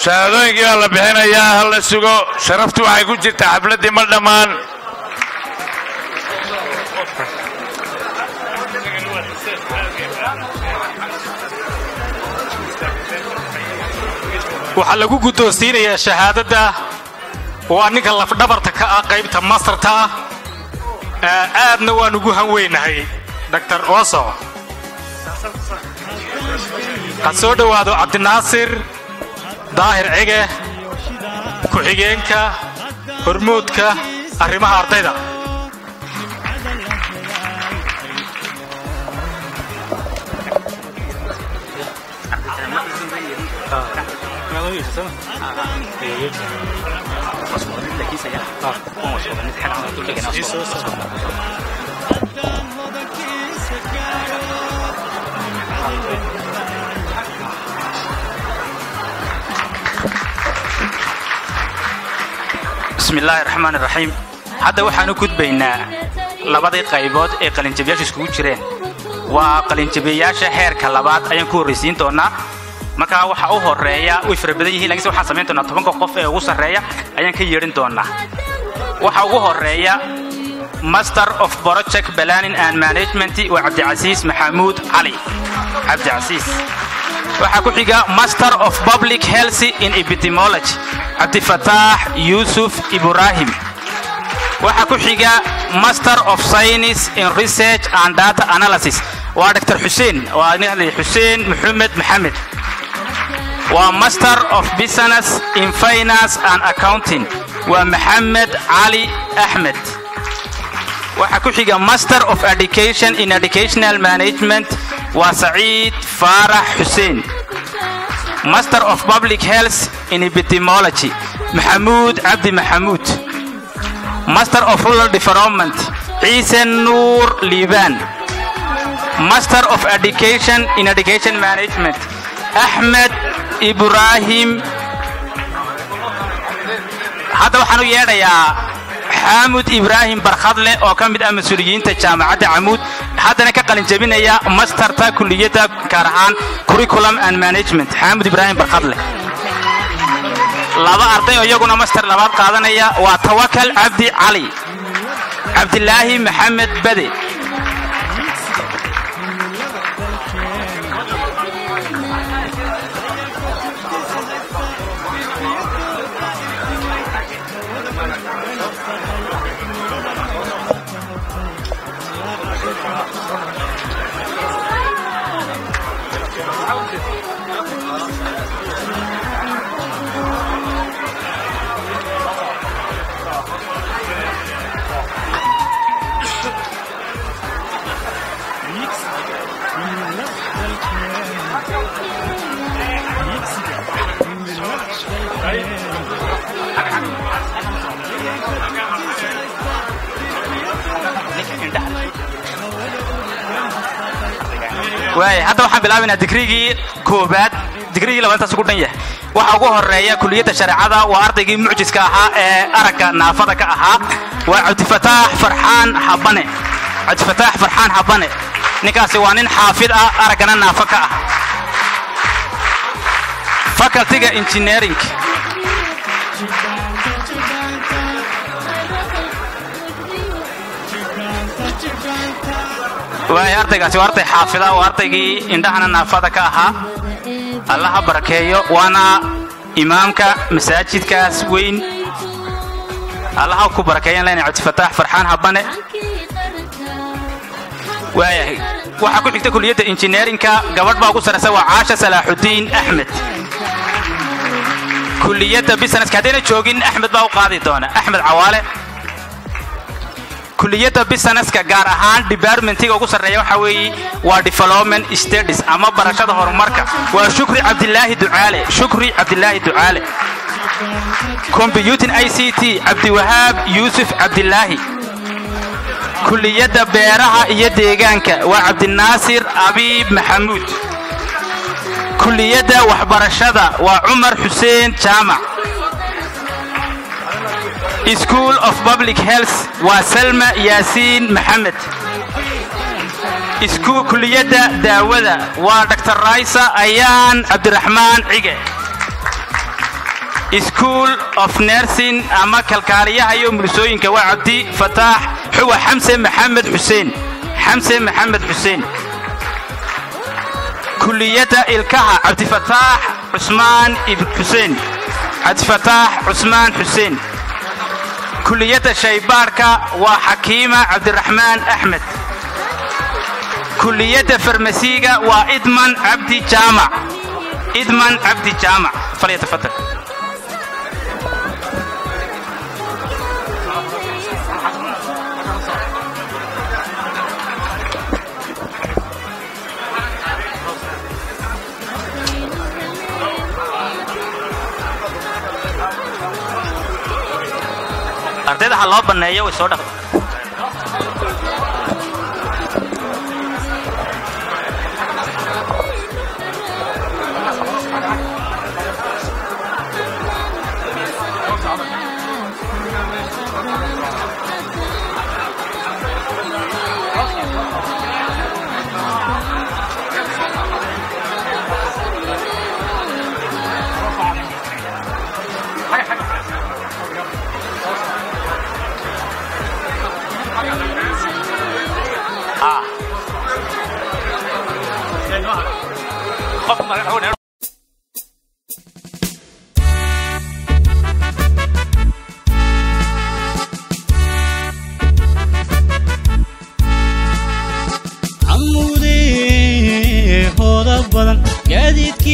shahaadooyinkii baa la bixinayaa hal la sugo sharaftu waxay ku jirtaa xafladdii ma dhammaan waxaa lagu guddoonsiinayaa shahaadadda waa ninka lafdhabarta ka ah qaybta mastarta ah aadna waan ugu hanweynahay dr oso qad soo dhowaado cabdinaasir daahir cige ku-xigeenka hormuudka arrimaha ardayda بسم الله الرحمن الرحيم hadda waxaan u gudbaynaa labadii qaybood ee qalinjabiyaasha iskugu jireen waa qalinjabiyaasha heerka labaad ayaan ku horeysiin doonaa marka waxa uu horeeya way farabadan yihiin laakiin waxaan sameyn doonaa 10 qof ee ugu sareeya ayaan ka yeerin doonaa waxa ugu horeeya Master of Project Planning and Management waa Cabdicaziz Maxamuud Cali Cabdicaziz waxa ku xiga Master of Public Health in Epidemiology Abdifatah Yusuf Ibrahim waxa ku xiga Master of Science in Research and Data Analysis waa Dr. Hussein waa Nihli Hussein Muhammad Mohammed waa Master of Business in Finance and Accounting waa Mohammed Ali Ahmed waxa ku xiga Master of Education in Educational Management waa Saeed Farah Hussein Master of Public Health in Epidemiology Mahmoud Abdi Mahmoud Master of Rural Development Isa Noor Liban Master of Education in Education Management Ahmed Ibrahim hadda waxaan u yeedhayaa Xaamud Ibrahim Barkhadle oo ka mid ah mas'uuliyiinta jaamacadda Amuud haddana ka qalin jabinaya masterta kulliyadda gaar ahaan Curriculum and Management Xaamud Ibrahim Barkhadle laba arday oo iyaguna master labaad qaadanaya waa Tawakkal Abdi Ali Abdullaahi Maxamed Bade waay hadda waxaan bilaabaynaa digrigii koobaad digrigii labaad ugu dhan yahay waxa ugu horeeya kuliyada shareecada waa ardaygii mucjiska ahaa ee aragga naafada ka ahaa waa Cabdifataax Farxaan Habane Cabdifataax Farxaan Habane ninkaasi waa nin xaafid ah araggana naafa ka ah faculty-ga engineering waay ardaygaasi waa arday xaafida waa ardaygii indhahana naafada ka ahaa allaha barakeeyo waana imaamka masaajidkaas weyn allaha ku barakeeyan leena Cabdifataax Farxaan Habane waayahay waxa ku xigta kuliyada engineering-ka gabadh baa ugu sareysa waa Caasha Salaaxudiin Axmed kuliyada business kadina joogin Axmed baa u qaadi doona Axmed Cawaale kuliyada business-ka gaar ahaan department-iga ugu sareeya waxa weey waa development studies ama barashada horumarka waa Shukri Cabdilaahi Ducaale computing ICT Cabdi Wahaab Yuusuf Cabdilaahi kuliyada beeraha iyo deegaanka waa Cabdinaasir Abiib Maxamuud kuliyada waxbarashada waa Umar Xuseen Jaamac School of Public Health waa Salma Yaasiin Maxamed kuliyada daawada waa Dr. Raisa Ayaan Cabdiraxmaan Cige School of Nursing ama kalkaaliyaha iyo mulisooyinka waa Cabdi Fataax Xuwa Xamse Maxamed Xuseen kuliyada ilkaha Cabdifataax Cusmaan Xuseen kuliyada shaybaarka waa Xakiima Cabdiraxmaan Axmed kuliyada farmasiga waa Idman Cabdi Jaamac falyatafadal ardayda waxa loo baneeyo way soo dhaqdo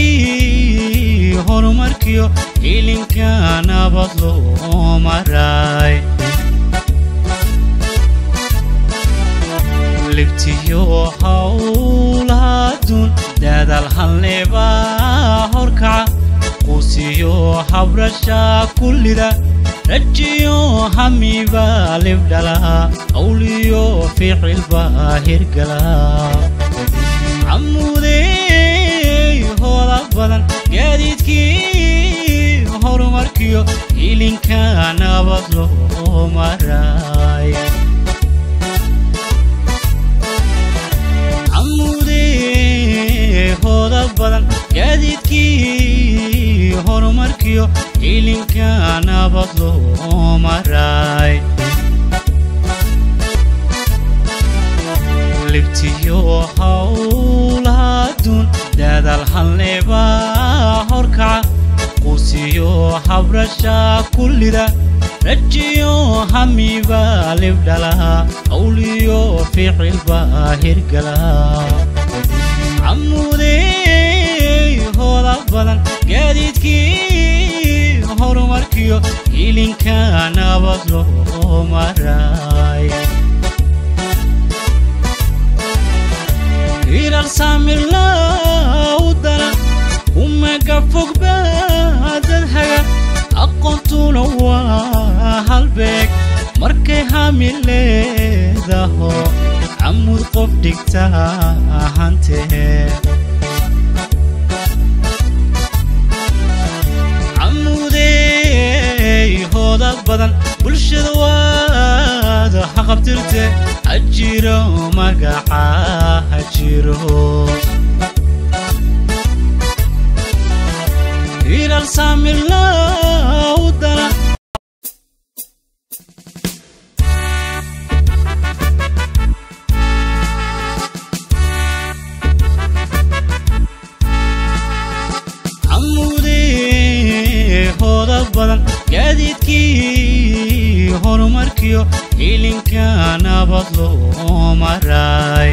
gaadiidkii horumarkiyo ilinka nabad loo maray libtiyo hawlaadun dadaal halneba horkaca qusiyo habrasha kullida rajiyo hamiba libdhala awliyo ficilba hirgala amudey hoola badan gaadiidkii horumarkiyo ilinka nabad loo maray amudey hoola badan gaadiidkii horumarkiyo ilinka nabad loo maray libtiyo hawlaadun dadaal halneba horkaca qusiyo habrasha kullida rajiyo hamiba libdhala awliyo ficilba hirgala amudey hoola badan gaadiidkii horumarkiyo ilinka nabad loo maray irar samirla udana umaga fog baadad haga aqoontuna waa halbeeg markay hamileedaho camud qof dhigta ahantee camuudey hoodad badan bulshada waad haqabtirte hajiro magaca hajiro ilal saamilaa u dana badan gaadiidkii horumarkiyo hilinka nabad loo maray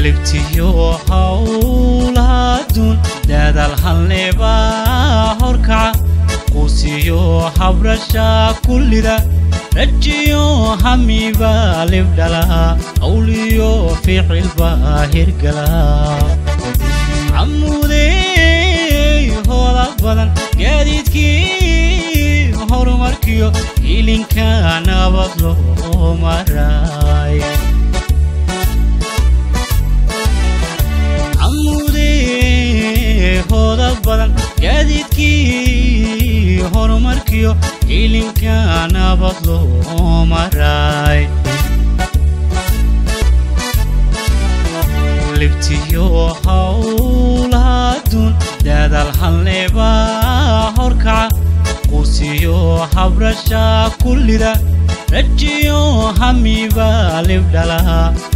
libtiyo hawlaha aduun dadaal halneba horkaca quusiyo habrasha kullida rajiyo hamiba libdhala awliyo ficilba hirgala camuudey hoodad badan gaadiidkii horumarkiyo hilinka nabad loo maray camuudey hoodad badan gaadiidkii horumarkiyo hilinka nabad loo maray libtiyo hawlaha aduun dadaal halneba horkaca quusiyo habrasha kullida rajiyo hamiba libdhala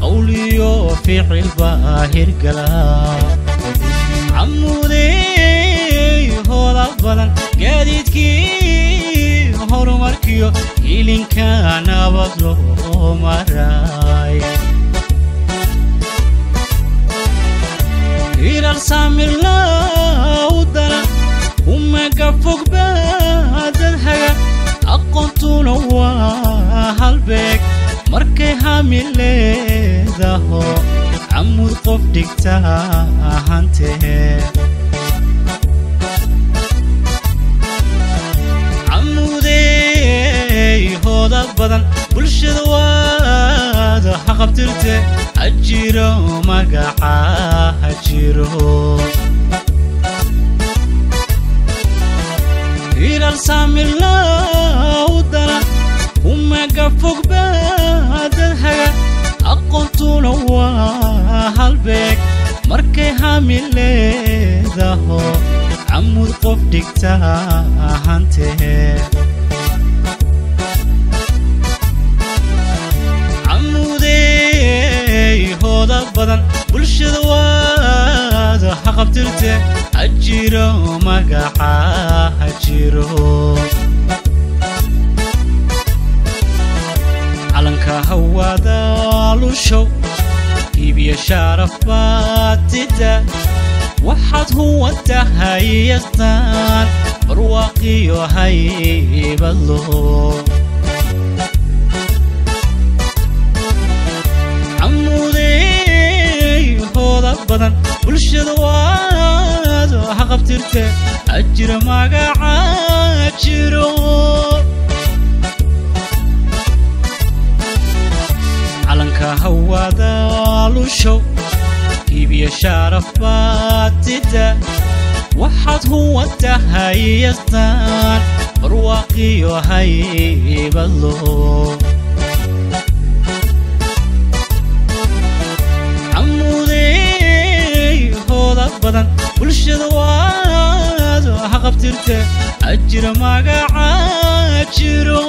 awliyo ficilba hirgala camuudey hoodad badan gaadiidkii horumarkiyo hilinka nabad loo maray ilal saamilaa u dana umaga fog baadad haga aqoontuna waa halbeeg markay hami leedaho camuud qof dhigta ahantee camuudey hoodad badan bulshada waad haqabtirte hajiro magaca hajiro ilal saamilaa u dana umaga fog baadad haga aqoontuna waa halbeeg markay hami leedaho camuud qof dhigta ahantee hoodad badan bulshada waad haqabtirte hajiro magaca hajiro calanka hawaada lushow iibiya sharaf baatida waxaad huwa tahay yastaan barwaaqiyo haybadlo hoodad badan bulshada waad haqabtirte hajiro magaca hajiro calanka hawaada lushow iibiya sharaf baatida waxaad huwa tahay yastaan barwaaqiyo haybadlo hoodad badan bulshada waad haqabtirte hajiro magaca hajiro